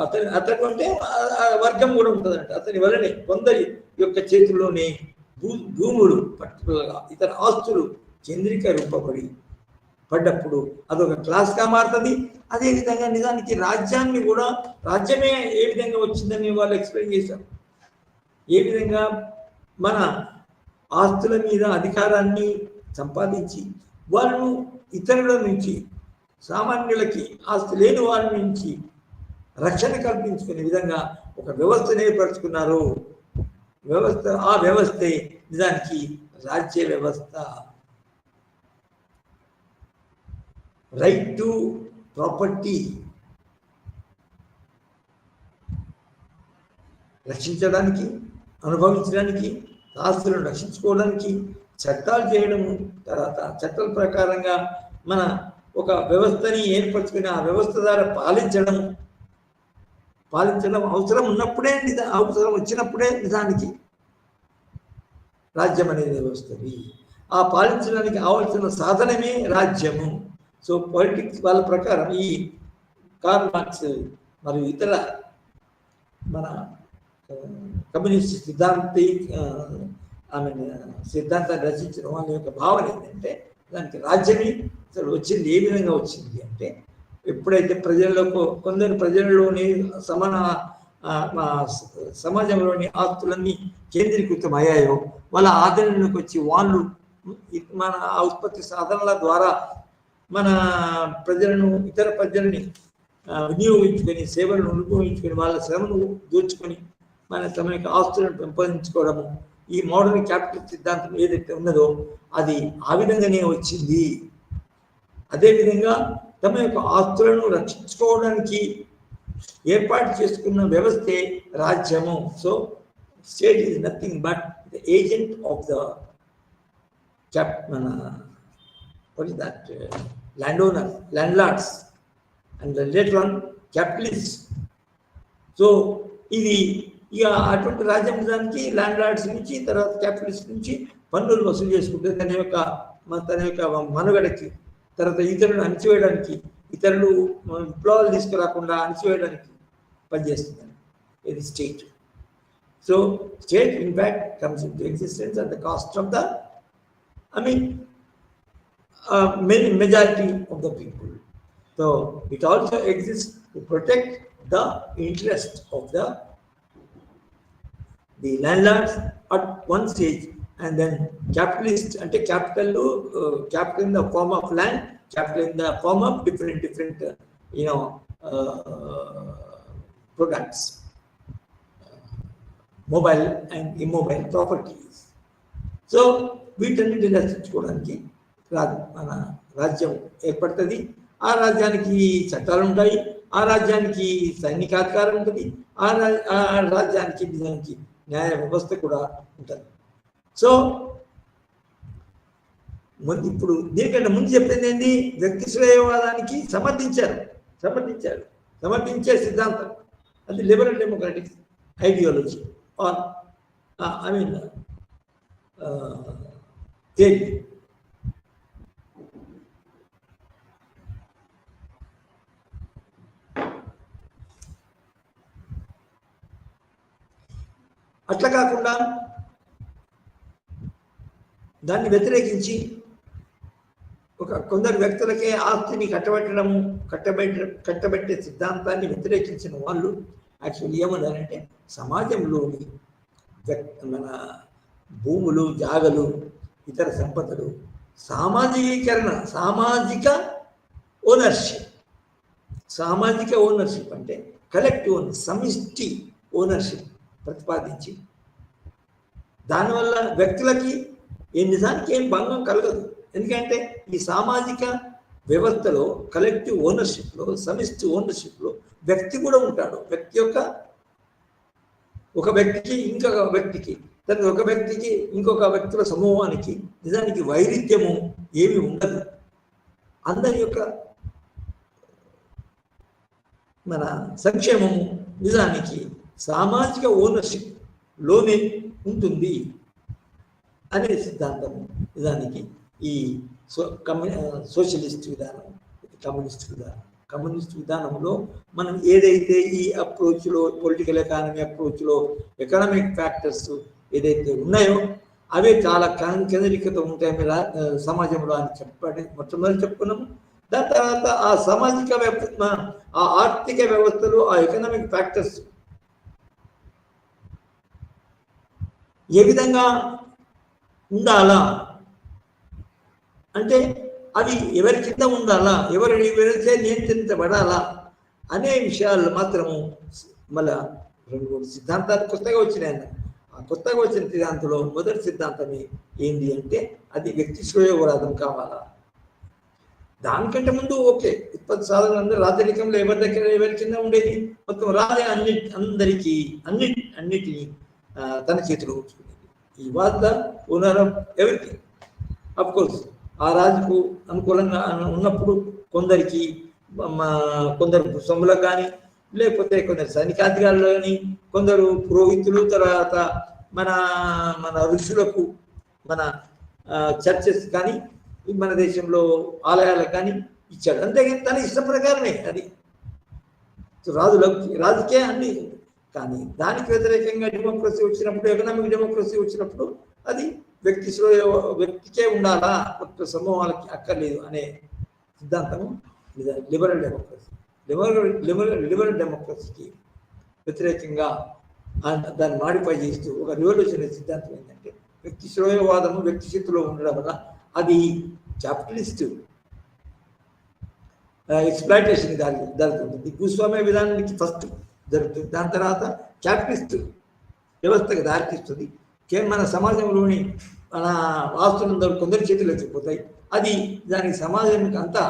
అతను అంటే వర్గం కూడా ఉంటుందంట, అతని వలనే కొందరి యొక్క చేతుల్లోనే భూములు, పర్టికులర్గా ఇతర ఆస్తులు కేంద్రీక రూపబడి పడ్డప్పుడు అదొక క్లాస్గా మారుతుంది. అదేవిధంగా నిజానికి రాజ్యమే ఏ విధంగా వచ్చిందని వాళ్ళు ఎక్స్ప్లెయిన్ చేశారు. ఏ విధంగా మన ఆస్తుల మీద అధికారాన్ని సంపాదించి వాళ్ళు ఇతరుల నుంచి, సామాన్యులకి, ఆస్తి లేని వారి నుంచి రక్షణ కల్పించుకునే విధంగా ఒక వ్యవస్థను ఏర్పరచుకున్నారు. ఆ వ్యవస్థే నిజానికి రాజ్య వ్యవస్థ. రైట్ టు ప్రాపర్టీ రక్షించడానికి, అనుభవించడానికి, ఆస్తులను రక్షించుకోవడానికి చట్టాలు చేయడము, తర్వాత చట్టాల ప్రకారంగా మన ఒక వ్యవస్థని ఏర్పరచుకుని ఆ వ్యవస్థ ద్వారా పాలించడం అవసరం ఉన్నప్పుడే, అవసరం వచ్చినప్పుడే నిజానికి రాజ్యం అనేది వస్తుంది. ఆ పాలించడానికి కావాల్సిన సాధనమే రాజ్యము. సో పొలిటిక్స్ వాళ్ళ ప్రకారం ఈ కార్ల్ మార్క్స్ మరియు ఇతర మన కమ్యూనిస్ట్ సిద్ధాంతాన్ని రచించిన వాళ్ళ యొక్క భావన ఏంటంటే దానికి రాజ్యమే అసలు వచ్చింది. ఏ విధంగా వచ్చింది అంటే ఎప్పుడైతే కొందరు ప్రజలలోని సమాజంలోని ఆస్తులన్నీ కేంద్రీకృతం అయ్యాయో వాళ్ళ ఆదరణలోకి వచ్చి వాళ్ళు మన ఉత్పత్తి సాధనల ద్వారా మన ఇతర ప్రజలని వినియోగించుకొని, సేవలను అనుభవించుకొని, వాళ్ళ శ్రమను దోచుకొని తమ యొక్క ఆస్తులను పెంపొందించుకోవడము, ఈ మోడర్న్ క్యాపిటలిస్ట్ సిద్ధాంతం ఏదైతే ఉన్నదో అది ఆ విధంగానే వచ్చింది. అదేవిధంగా తమ యొక్క ఆస్తులను రక్షించుకోవడానికి ఏర్పాటు చేసుకున్న వ్యవస్థే రాజ్యము. So state is nothing but the agent of the landowner, landlords, and later on capitalists. So ఇది ఇక అటువంటి రాజ్యాంగానికి ల్యాండ్ లార్డ్స్ నుంచి తర్వాత క్యాపిటలిస్ట్ నుంచి పన్నులు వసూలు చేసుకుంటే తన యొక్క మనుగడకి, తర్వాత ఇతరులను అణిచివేయడానికి, ఇతరులు విప్లవాలు తీసుకురాకుండా అణిచివేయడానికి పనిచేస్తుందని ఇది state. So state in fact comes in to existence at the cost of the majority of the people. So it also exists to protect the interest of the landlords at one stage, and then capitalist ante capital in the form of land, capital in the form of different products, mobile and immobile properties. So వీటన్నిటిని రక్షించుకోవడానికి మన రాజ్యం ఏర్పడుతుంది. ఆ రాజ్యానికి చట్టాలు ఉంటాయి, ఆ రాజ్యానికి సైనికాధికారం ఉంటుంది, ఆ రాజ్యానికి నిజానికి న్యాయ వ్యవస్థ కూడా ఉంటుంది. సో ఇప్పుడు దీనికంటే ముందు చెప్పింది ఏంటి, వ్యక్తి శ్రేయవాదానికి సమర్థించే సిద్ధాంతం అది liberal democratic ideology or theory. అట్లా కాకుండా దాన్ని వ్యతిరేకించి కొందరు వ్యక్తులకే ఆస్తిని కట్టబెట్టే సిద్ధాంతాన్ని వ్యతిరేకించిన వాళ్ళు యాక్చువల్లీ ఏమన్నారంటే సమాజంలోని మన భూములు, జాగలు, ఇతర సంపదలు సామాజిక ఓనర్షిప్ అంటే కలెక్టివ్ సమిష్టి ఓనర్షిప్ ప్రతిపాదించి దానివల్ల వ్యక్తులకి నిజానికి ఏం భంగం కలగదు. ఎందుకంటే ఈ సామాజిక వ్యవస్థలో కలెక్టివ్ ఓనర్షిప్లో, సమిష్టి ఓనర్షిప్లో వ్యక్తి కూడా ఉంటాడు. ఒక వ్యక్తికి ఇంకొక వ్యక్తికి, ఒక వ్యక్తికి ఇంకొక వ్యక్తుల సమూహానికి నిజానికి వైరుధ్యము ఏమి ఉండదు. అందరి యొక్క మన సంక్షేమము నిజానికి సామాజిక ఓనర్షిప్ లోనే ఉంటుంది అనే సిద్ధాంతం నిజానికి ఈ సోషలిస్ట్ విధానం, కమ్యూనిస్ట్ విధానంలో మనం ఏదైతే ఈ అప్రోచ్లో పొలిటికల్ అప్రోచ్లో ఎకనామిక్ ఫ్యాక్టర్స్ ఏదైతే ఉన్నాయో అవే చాలా కేంద్రీకృత ఉంటాయి సమాజంలో అని మొట్టమొదటి చెప్పుకున్నాము. దాని తర్వాత ఆ సామాజిక ఆ ఆర్థిక వ్యవస్థలో ఆ ఎకనామిక్ ఫ్యాక్టర్స్ ఏ విధంగా ఉండాలా అంటే అవి ఎవరి కింద ఉండాలా, ఎవరిచే నియంత్రించబడాలా అనే విషయాలు మాత్రము మళ్ళా 2-3 సిద్ధాంతాలు కొత్తగా వచ్చినాయి. ఆ కొత్తగా వచ్చిన సిద్ధాంతంలో మొదటి సిద్ధాంతం ఏంటి అంటే అది వ్యక్తి శ్రేయోవాదం కావాలా. దానికంటే ముందు ఓకే, ఉత్పత్తి సాధన అందరూ రాజరికంలో ఎవరి కింద ఉండేది, మొత్తం రాజే అన్నిటినీ తన చేతిలో ఉంచుకునేది. ఈ వాద ఓనర్ ఎవరికి అఫ్ కోర్స్ ఆ రాజుకు అనుకూలంగా ఉన్నప్పుడు కొందరు సొమ్ములకు కానీ, లేకపోతే కొందరు సైనికాధికారులు కానీ, కొందరు పురోహితులు, తర్వాత మన ఋషులకు, మన చర్చెస్ కానీ, మన దేశంలో ఆలయాలకు కానీ ఇచ్చాడు. అంతేగాని తన ఇష్ట ప్రకారమే అది రాజుకే అన్ని. కానీ దానికి వ్యతిరేకంగా డెమోక్రసీ వచ్చినప్పుడు, ఎకనామిక్ డెమోక్రసీ వచ్చినప్పుడు అది వ్యక్తికే ఉండాలా, కొత్త సమూహాలకి అక్కర్లేదు అనే సిద్ధాంతము లిబరల్ డెమోక్రసీ. లిబరల్ డెమోక్రసీకి వ్యతిరేకంగా దాన్ని మాడిఫై చేస్తూ ఒక రివల్యూషనరీ సిద్ధాంతం ఏంటంటే వ్యక్తి శ్రేయోవాదము వ్యక్తి చేతిలో ఉండడం వల్ల అది క్యాపిటలిస్ట్ ఎక్స్‌ప్లాయిటేషన్ జరుగుతుంది. భూస్వామ్య విధానానికి ఫస్ట్ జరుగుతుంది, దాని తర్వాత క్యాపిటలిస్ట్ వ్యవస్థకు దారితీస్తుంది. మన సమాజంలోని మన ఆస్తులందరూ కొందరి చేతులు ఎత్తిపోతాయి. అది దానికి సమాజానికి అంతా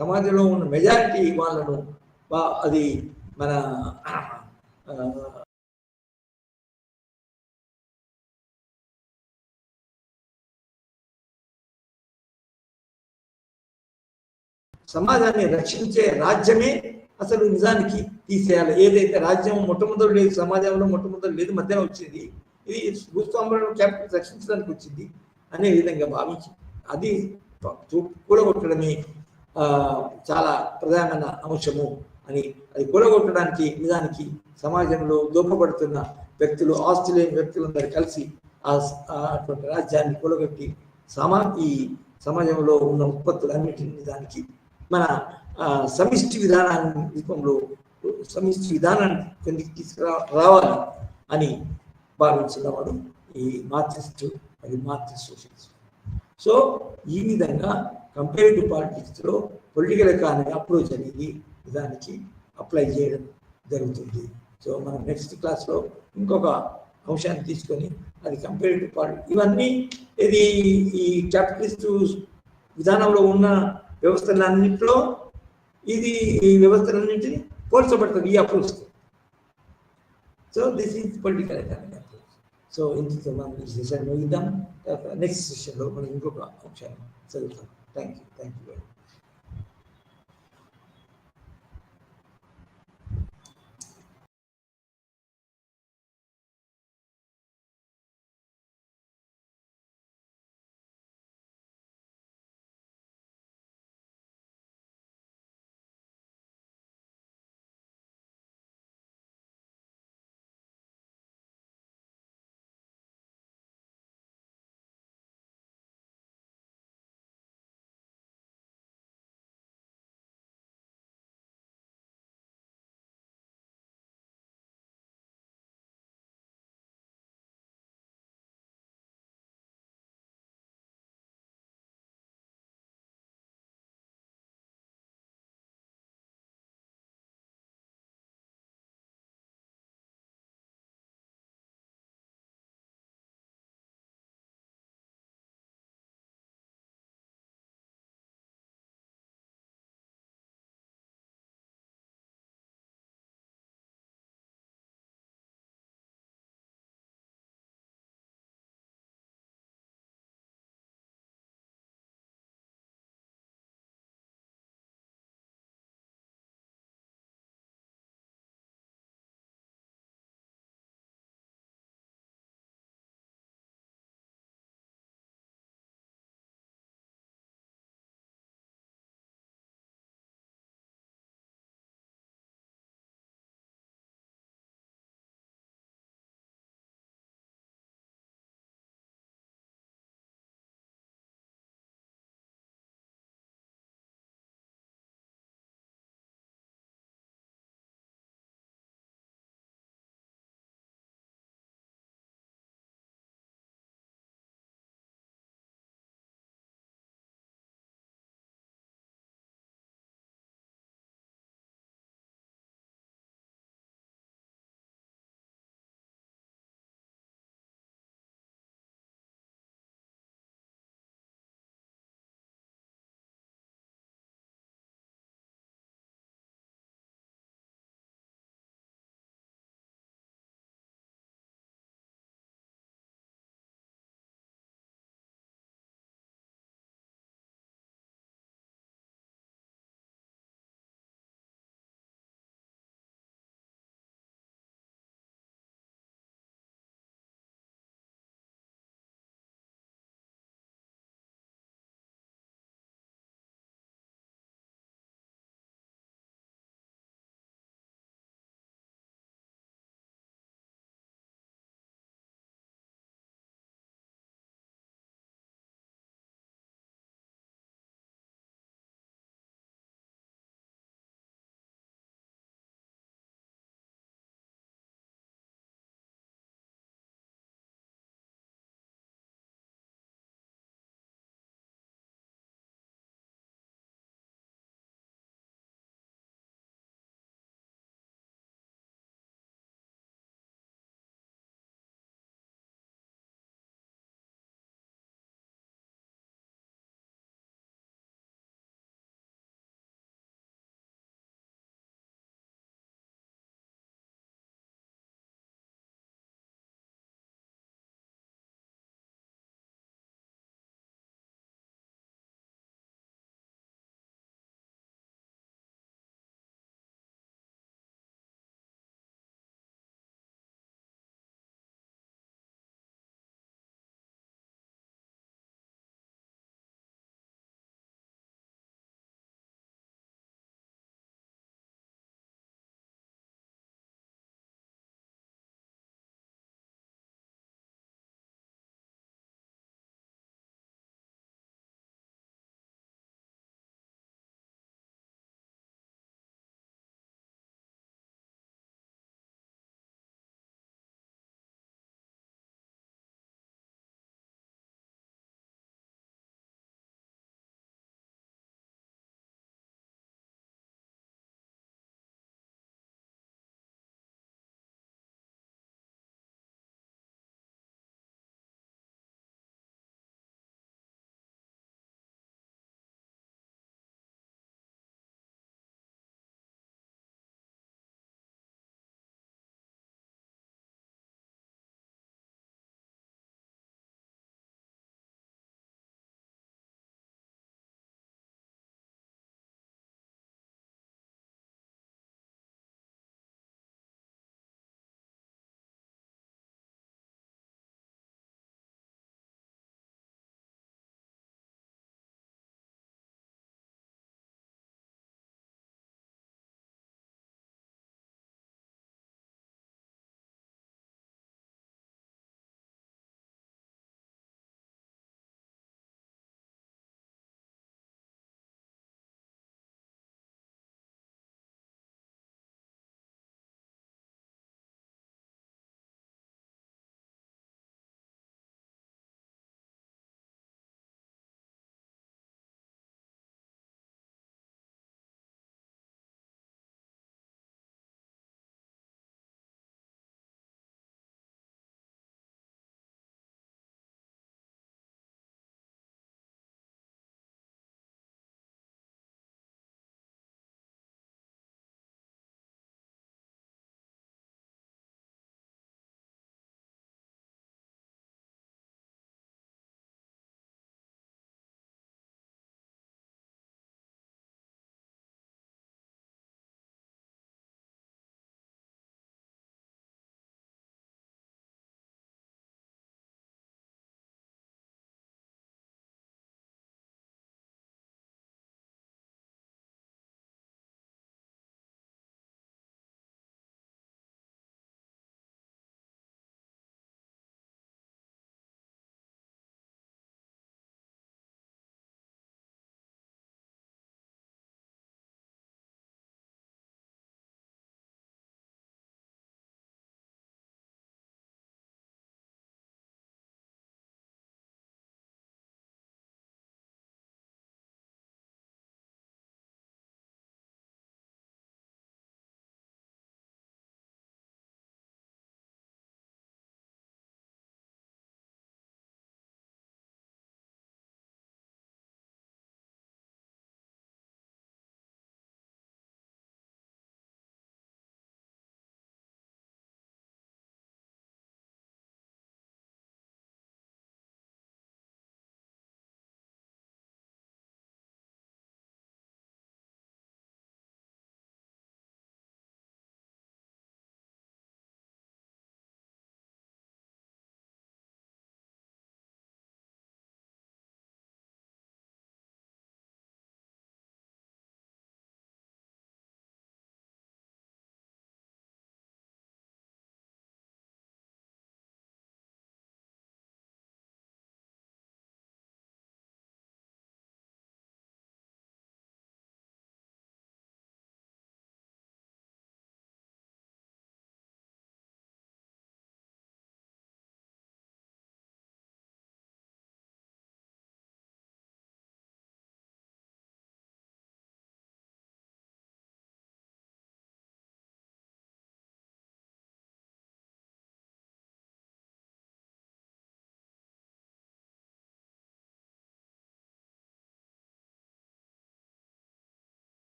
సమాజంలో ఉన్న మెజారిటీ వాళ్ళను అది మన సమాజాన్ని రక్షించే రాజ్యమే అసలు నిజానికి తీసేయాలి. ఏదైతే రాజ్యం మొట్టమొదటి లేదు, సమాజంలో మొట్టమొదటి లేదు, మధ్యన వచ్చింది, ఇది భూస్వాములను క్యాపిటల్ రక్షించడానికి వచ్చింది అనే విధంగా భావించి అది కూడగొట్టడమే చాలా ప్రధానమైన అంశము అని, అది కూడగొట్టడానికి నిజానికి సమాజంలో దోపబడుతున్న వ్యక్తులు, ఆస్తి లేని వ్యక్తులందరూ కలిసి అటువంటి రాజ్యాన్ని కూడగొట్టి ఈ సమాజంలో ఉన్న ఉత్పత్తులన్నిటిని నిజానికి మన సమిష్టి విధానాన్ని రూపంలో సమిష్టి విధానాన్ని కిందికి తీసుకురావాలి అని భావించినవాడు ఈ మార్క్సిస్ట్ మరియు మార్క్సిస్ట్ సోషలిస్ట్. సో ఈ విధంగా కంపేరిటివ్ పాలిటిక్స్లో పొలిటికల్ ఎకానమీ అప్రోచ్ అనేది దానికి అప్లై చేయడం జరుగుతుంది. సో మనం నెక్స్ట్ క్లాస్లో ఇంకొక అంశాన్ని తీసుకొని అది కంపేరిటివ్ పాలిటిక్స్, ఇవన్నీ ఇది ఈ క్యాపిటలిస్టు విధానంలో ఉన్న వ్యవస్థలన్నింటిలో ఇది ఈ వ్యవస్థలన్నింటినీ పోల్చబడుతుంది ఈ approach. So this is political economy approach. So ఇంటితో మనం ఈ సెషన్ ముగిద్దాం. నెక్స్ట్ సెషన్లో మనం ఇంకొక అంశాన్ని చదువుతాం. Thank you very much.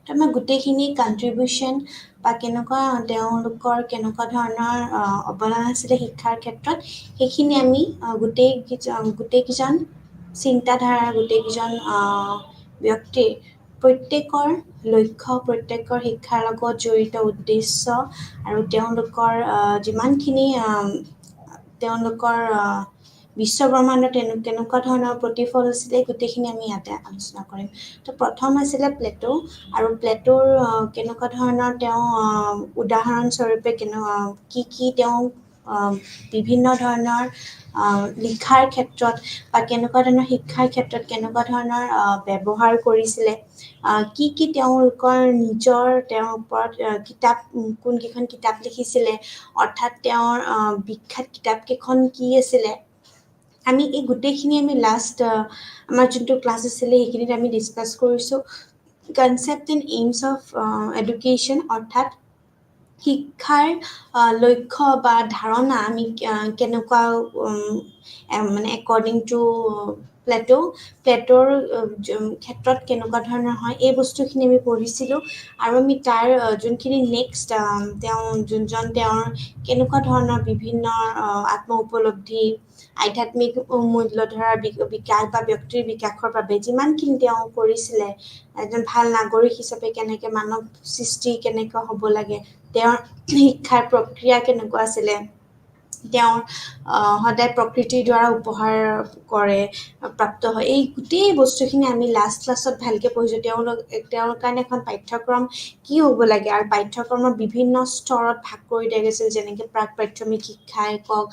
তো আমাৰ গোটেইখিনি কণ্ট্ৰিবিউশ্যন বা তেওঁলোকৰ কেনেকুৱা ধৰণৰ অৱদান আছিলে শিক্ষাৰ ক্ষেত্ৰত সেইখিনি আমি গোটেইকেইজন চিন্তাধাৰা গোটেইকেইজন ব্যক্তিৰ প্ৰত্যেকৰ লক্ষ্য প্ৰত্যেকৰ শিক্ষাৰ লগত জড়িত উদ্দেশ্য আৰু তেওঁলোকৰ যিমানখিনি তেওঁলোকৰ বিশ্বব্ৰহ্মাণ্ডত কেনেকুৱা ধৰণৰ প্ৰতিফল আছিলে গোটেইখিনি আমি ইয়াতে আলোচনা কৰিম তো প্ৰথম আছিলে প্লেটো আৰু প্লেটোৰ কেনেকুৱা ধৰণৰ তেওঁ উদাহৰণস্বৰূপে কি তেওঁ বিভিন্ন ধৰণৰ লিখাৰ ক্ষেত্ৰত বা কেনেকুৱা ধৰণৰ শিক্ষাৰ ক্ষেত্ৰত কেনেকুৱা ধৰণৰ ব্যৱহাৰ কৰিছিলে কি তেওঁলোকৰ তেওঁৰ ওপৰত কিতাপ কোনকেইখন কিতাপ লিখিছিলে অৰ্থাৎ তেওঁৰ বিখ্যাত কিতাপকেইখন কি আছিলে আমি এই গোটেইখিনি আমি লাষ্ট আমাৰ যোনটো ক্লাছ আছিলে সেইখিনিত আমি ডিছকাছ কৰিছোঁ concept and AIIMS of education অৰ্থাৎ শিক্ষাৰ লক্ষ্য বা ধাৰণা আমি কেনেকুৱা মানে একৰ্ডিং টু প্লেটোৰ ক্ষেত্ৰত কেনেকুৱা ধৰণৰ হয় এই বস্তুখিনি আমি পঢ়িছিলোঁ আৰু আমি তাৰ যোনখিনি নেক্সট তেওঁৰ কেনেকুৱা ধৰণৰ বিভিন্ন আত্ম উপলব্ধি আধ্যাত্মিক মূল্যধাৰাৰ বিকাশ বা ব্যক্তিৰ বিকাশৰ বাবে যিমানখিনি তেওঁ কৰিছিলে এজন ভাল নাগৰিক হিচাপে কেনেকৈ মানৱ সৃষ্টি কেনেকৈ হ'ব লাগে তেওঁৰ শিক্ষাৰ প্ৰক্ৰিয়া কেনেকুৱা আছিলে তেওঁৰ সদায় প্ৰকৃতিৰ দ্বাৰা উপহাৰ কৰে প্ৰাপ্ত হয় এই গোটেই বস্তুখিনি আমি লাষ্ট ক্লাছত ভালকৈ পঢ়িছোঁ তেওঁৰ কাৰণে এখন পাঠ্যক্ৰম কি হ'ব লাগে আৰু পাঠ্যক্ৰমৰ বিভিন্ন স্তৰত ভাগ কৰি দিয়া গৈছিল যেনেকৈ প্ৰাক প্ৰাথমিক শিক্ষাই কওক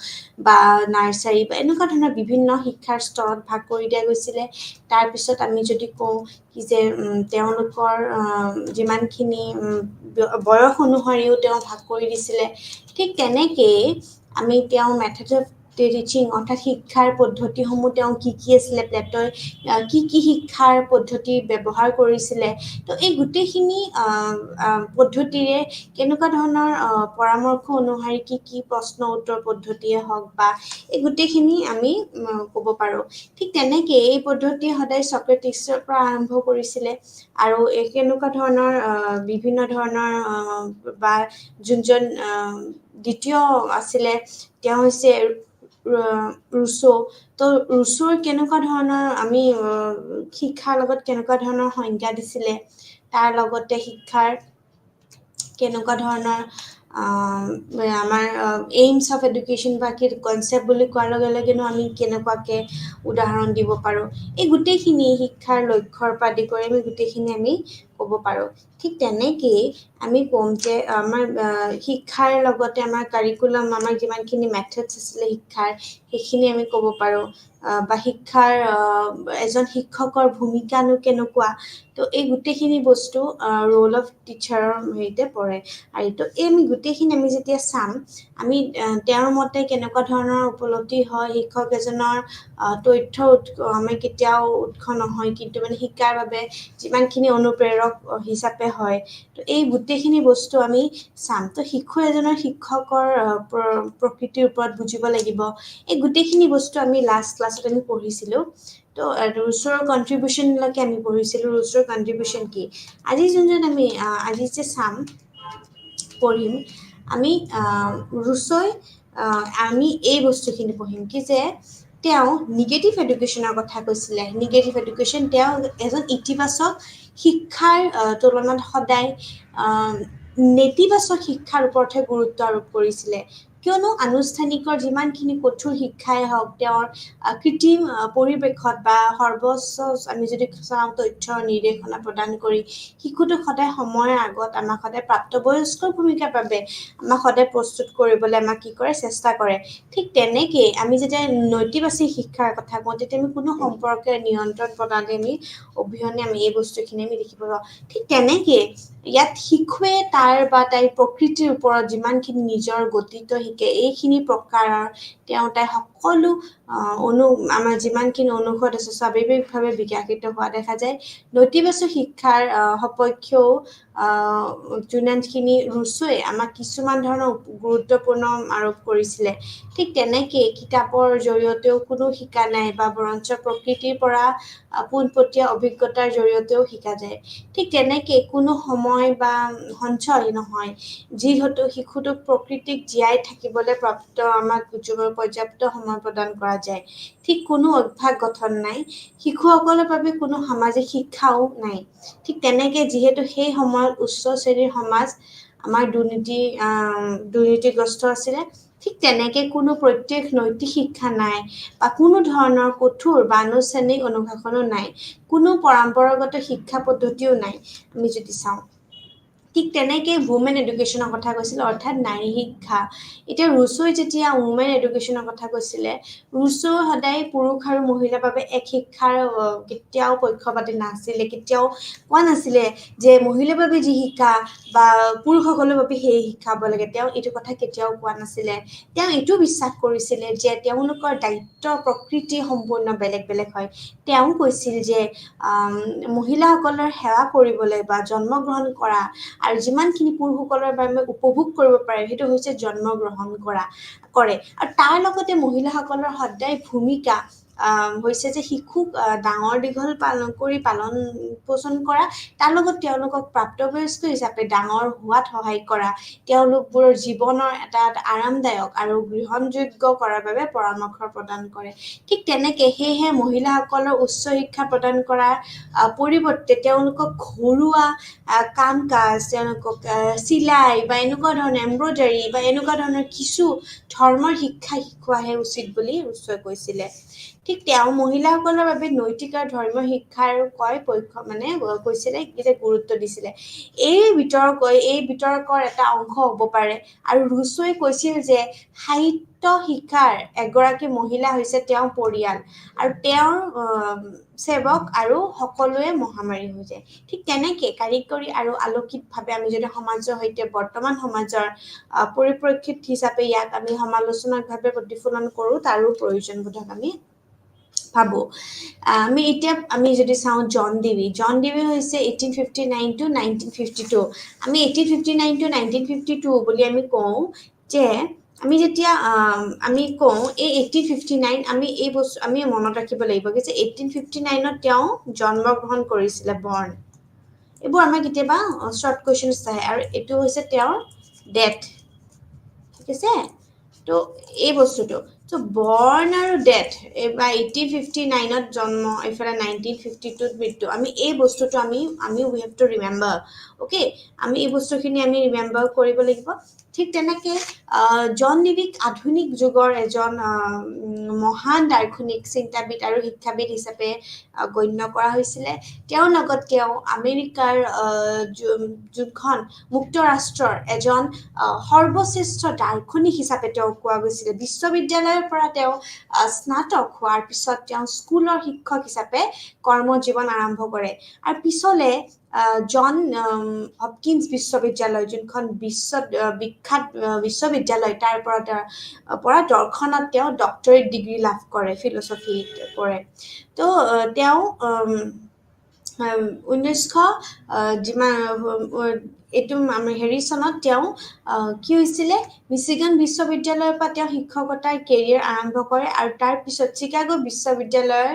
বা নাৰ্চাৰী বা এনেকুৱা ধৰণৰ বিভিন্ন শিক্ষাৰ স্তৰত ভাগ কৰি দিয়া গৈছিলে তাৰপিছত আমি যদি কওঁ কি যে তেওঁলোকৰ যিমানখিনি বয়স অনুসৰিও তেওঁ ভাগ কৰি দিছিলে ঠিক তেনেকেই আমি তেওঁ মেথড অফ টিচিং অৰ্থাৎ শিক্ষাৰ পদ্ধতিসমূহ তেওঁ কি আছিলে প্লেটৰ কি শিক্ষাৰ পদ্ধতি ব্যৱহাৰ কৰিছিলে তো এই গোটেইখিনি পদ্ধতিৰে কেনেকুৱা ধৰণৰ পৰামৰ্শ অনুসৰি কি প্ৰশ্ন উত্তৰ পদ্ধতিয়ে হওক বা এই গোটেইখিনি আমি ক'ব পাৰোঁ ঠিক তেনেকৈ এই পদ্ধতিয়ে সদায় চক্ৰেটিছৰ পৰা আৰম্ভ কৰিছিলে আৰু কেনেকুৱা ধৰণৰ বিভিন্ন ধৰণৰ বা যোনজন দ্বিতীয় আছিলে তেওঁ হৈছে ৰুছো তো ৰুছোৰ কেনেকুৱা ধৰণৰ আমি শিক্ষাৰ লগত কেনেকুৱা ধৰণৰ সংজ্ঞা দিছিলে তাৰ লগতে শিক্ষাৰ কেনেকুৱা ধৰণৰ আমাৰ এইমছ অফ এডুকেশ্যন বা কি কনচেপ্ট বুলি কোৱাৰ লগে লগেনো আমি কেনেকুৱাকৈ উদাহৰণ দিব পাৰোঁ এই গোটেইখিনি শিক্ষাৰ লক্ষ্যৰ পৰা আদি কৰি আমি গোটেইখিনি আমি ক'ব পাৰোঁ ঠিক তেনেকেই আমি ক'ম যে আমাৰ শিক্ষাৰ লগতে আমাৰ কাৰিকুলাম আমাৰ যিমানখিনি মেথডছ আছিলে শিক্ষাৰ সেইখিনি আমি ক'ব পাৰোঁ বা শিক্ষাৰ এজন শিক্ষকৰ ভূমিকানো কেনেকুৱা তো এই গোটেইখিনি বস্তু ৰোল অফ টিচাৰৰ হেৰিতে পৰে আৰু তো এই আমি গোটেইখিনি আমি যেতিয়া চাম আমি তেওঁৰ মতে কেনেকুৱা ধৰণৰ উপলব্ধি হয় শিক্ষক এজনৰ তথ্য আমি কেতিয়াও উৎস নহয় কিন্তু মানে শিকাৰ বাবে যিমানখিনি অনুপ্ৰেৰক হিচাপে হয় তো এই গোটেইখিনি বস্তু আমি চাম তো শিশু এজনৰ শিক্ষকৰ প্ৰকৃতিৰ ওপৰত বুজিব লাগিব এই গোটেইখিনি বস্তু আমি লাষ্ট ক্লাছত আমি পঢ়িছিলোঁ তো ৰুছৰ কণ্ট্ৰিবিউশ্যনলৈকে আমি পঢ়িছিলোঁ ৰুছৰ কণ্ট্ৰিবিউশ্যন কি আজি যোনজন আমি আজি যে চাম পঢ়িম আমি ৰুছই আমি এই বস্তুখিনি পঢ়িম কি যে তেওঁ নিগেটিভ এডুকেশ্যনৰ কথা কৈছিলে নিগেটিভ এডুকেশ্যন তেওঁ এজন ইতিবাচক শিক্ষাৰ তুলনাত সদায় নেতিবাচক শিক্ষাৰ ওপৰতহে গুৰুত্ব আৰোপ কৰিছিলে কিয়নো আনুষ্ঠানিকৰ যিমানখিনি কঠোৰ শিক্ষাই হওক তেওঁৰ কৃত্ৰিম পৰিৱেশত বা সৰ্বোচ্চ আমি যদি চাওঁ তথ্য নিৰ্দেশনা প্ৰদান কৰি শিশুটোক সদায় সময়ৰ আগত আমাক সদায় প্ৰাপ্তবয়স্কৰ ভূমিকাৰ বাবে আমাক সদায় প্ৰস্তুত কৰিবলৈ আমাক কি কৰে চেষ্টা কৰে ঠিক তেনেকেই আমি যেতিয়া নৈতিবাচক শিক্ষাৰ কথা কওঁ তেতিয়া আমি কোনো সম্পৰ্কে নিয়ন্ত্ৰণ প্ৰদানে আমি অবিহনে আমি এই বস্তুখিনি আমি দেখিব পাওঁ ঠিক তেনেকেই ইয়াত শিশুৱে তাইৰ প্ৰকৃতিৰ ওপৰত যিমানখিনি নিজৰ গতিত্ব শিকে এইখিনি প্ৰকাৰৰ তাই সকলো আমাৰ যিমানখিনি অনুষদ আছে স্বাভাৱিকভাৱে বিকশিত হোৱা দেখা যায় নৈতিবাচক শিক্ষাৰ সপক্ষেও যোনখিনি ৰুছোৱে আমাক কিছুমান ধৰণৰ গুৰুত্বপূৰ্ণ আৰোপ কৰিছিলে ঠিক তেনেকৈ কিতাপৰ জৰিয়তেও কোনো শিকা নাই বা বৰঞ্চ প্ৰকৃতিৰ পৰা পোনপটীয়া অভিজ্ঞতাৰ জৰিয়তেও শিকা যায় ঠিক তেনেকৈ কোনো সময় বা সঞ্চয় নহয় যিহেতু শিশুটোক প্ৰকৃতিক জীয়াই থাকিবলৈ আমাক পৰ্যাপ্ত সময় প্ৰদান কৰা যায় ঠিক কোনো অভ্যাস গঠন নাই শিশুসকলৰ বাবে কোনো সামাজিক শিক্ষাও নাই ঠিক তেনেকৈ যিহেতু সেই সময়ত উচ্চ শ্ৰেণীৰ সমাজ আমাৰ দুৰ্নীতিগ্ৰস্ত আছিলে ঠিক তেনেকৈ কোনো প্ৰত্যেক নৈতিক শিক্ষা নাই বা কোনো ধৰণৰ কঠোৰ বা আনুষ্ঠানিক অনুশাসনো নাই কোনো পৰম্পৰাগত শিক্ষা পদ্ধতিও নাই আমি যদি চাওঁ ঠিক তেনেকৈ ৱুমেন এডুকেশ্যনৰ কথা কৈছিল অৰ্থাৎ নাৰী শিক্ষা এতিয়া ৰুছোই যেতিয়া ৱুমেন এডুকেশ্যনৰ কথা কৈছিলে ৰুছো সদায় পুৰুষ আৰু মহিলাৰ বাবে এক শিক্ষাৰ কেতিয়াও পক্ষপাতি নাছিলে কেতিয়াও কোৱা নাছিলে যে মহিলাৰ বাবে যি শিক্ষা বা পুৰুষসকলৰ বাবে সেই শিক্ষা হ'ব লাগে তেওঁ এইটো কথা কেতিয়াও কোৱা নাছিলে তেওঁ এইটো বিশ্বাস কৰিছিলে যে তেওঁলোকৰ দায়িত্ব প্ৰকৃতি সম্পূৰ্ণ বেলেগ বেলেগ হয় তেওঁ কৈছিল যে মহিলাসকলৰ সেৱা কৰিবলৈ বা জন্মগ্ৰহণ কৰা আৰু যিমানখিনি পুৰুষসকলৰ বাবে উপভোগ কৰিব পাৰে সেইটো হৈছে জন্মগ্ৰহণ কৰে আৰু তাৰ লগতে মহিলাসকলৰ সদায় ভূমিকা হৈছে যে শিশুক ডাঙৰ দীঘল পালন পোষণ কৰা তাৰ লগত তেওঁলোকক প্ৰাপ্তবয়স্ক হিচাপে ডাঙৰ হোৱাত সহায় কৰা তেওঁলোকবোৰৰ জীৱনৰ এটা আৰামদায়ক আৰু গ্ৰহণযোগ্য কৰাৰ বাবে পৰামৰ্শ প্ৰদান কৰে ঠিক তেনেকৈ সেয়েহে মহিলাসকলৰ উচ্চ শিক্ষা প্ৰদান কৰাৰ পৰিৱৰ্তে তেওঁলোকক ঘৰুৱা কাম কাজ তেওঁলোকক চিলাই বা এনেকুৱা ধৰণৰ এমব্ৰইডাৰী বা এনেকুৱা ধৰণৰ কিছু ধৰ্মৰ শিক্ষা শিকোৱাহে উচিত বুলি ৰুছোৱে কৈছিলে ঠিক তেওঁ মহিলাসকলৰ বাবে নৈতিক আৰু ধৰ্মীয় শিক্ষাৰ কৈছিলে যে গুৰুত্ব দিছিলে এই বিতৰ্কৰ এটা অংশ হ'ব পাৰে আৰু ৰুছোৱে কৈছিল যে সাহিত্য শিক্ষাৰ এগৰাকী মহিলা হৈছে তেওঁৰ পৰিয়াল আৰু তেওঁৰ সেৱক আৰু সকলোৱে মহামাৰী হৈ যায় ঠিক তেনেকৈ কাৰিকৰী আৰু আলোকিতভাৱে আমি যদি সমাজৰ সৈতে বৰ্তমান সমাজৰ পৰিপ্ৰেক্ষিত হিচাপে ইয়াক আমি সমালোচনাকভাৱে প্ৰতিফলন কৰোঁ তাৰো প্ৰয়োজনবোধক আমি ভাবোঁ আমি যদি চাওঁ জন ডিভি হৈছে 1859 to 1952 আমি 1859 to 1952 বুলি আমি কওঁ যে আমি যেতিয়া আমি কওঁ এই 1859 আমি মনত ৰাখিব লাগিব যে 1859ত তেওঁ জন্মগ্ৰহণ কৰিছিলে বৰ্ণ এইবোৰ আমাৰ কেতিয়াবা শ্বৰ্ট কুৱেশ্যনছ আহে আৰু এইটো হৈছে তেওঁৰ ডেথ ঠিক আছে তো এই বস্তুটো তো বৰ্ণ আৰু ডেথ বা 1859ত জন্ম এইফালে 1952ত মৃত্যু আমি এই বস্তুটো আমি we have to remember okay আমি এই বস্তুখিনি আমি ৰিমেম্বাৰ কৰিব লাগিব ঠিক তেনেকৈ জন ডিভিক আধুনিক যুগৰ এজন মহান দাৰ্শনিক চিন্তাবিদ আৰু শিক্ষাবিদ হিচাপে গণ্য কৰা হৈছিলে তেওঁৰ লগত তেওঁ আমেৰিকাৰ যোনখন মুক্তৰাষ্ট্ৰৰ এজন সৰ্বশ্ৰেষ্ঠ দাৰ্শনিক হিচাপে তেওঁ কোৱা গৈছিলে বিশ্ববিদ্যালয়ৰ পৰা তেওঁ স্নাতক হোৱাৰ পিছত তেওঁ স্কুলৰ শিক্ষক হিচাপে কৰ্মজীৱন আৰম্ভ কৰে আৰু পিছলে জন হপকিন্স বিশ্ববিদ্যালয় যোনখন বিখ্যাত বিশ্ববিদ্যালয় তাৰ পৰা দৰ্শনত তেওঁ ডক্টৰেট ডিগ্ৰী লাভ কৰে ফিলচফিত পঢ়ে তো তেওঁ 1900 চনত তেওঁ কি হৈছিলে মিচিগান বিশ্ববিদ্যালয়ৰ পৰা তেওঁ শিক্ষকতাৰ কেৰিয়াৰ আৰম্ভ কৰে আৰু তাৰ পিছত চিকাগো বিশ্ববিদ্যালয়ৰ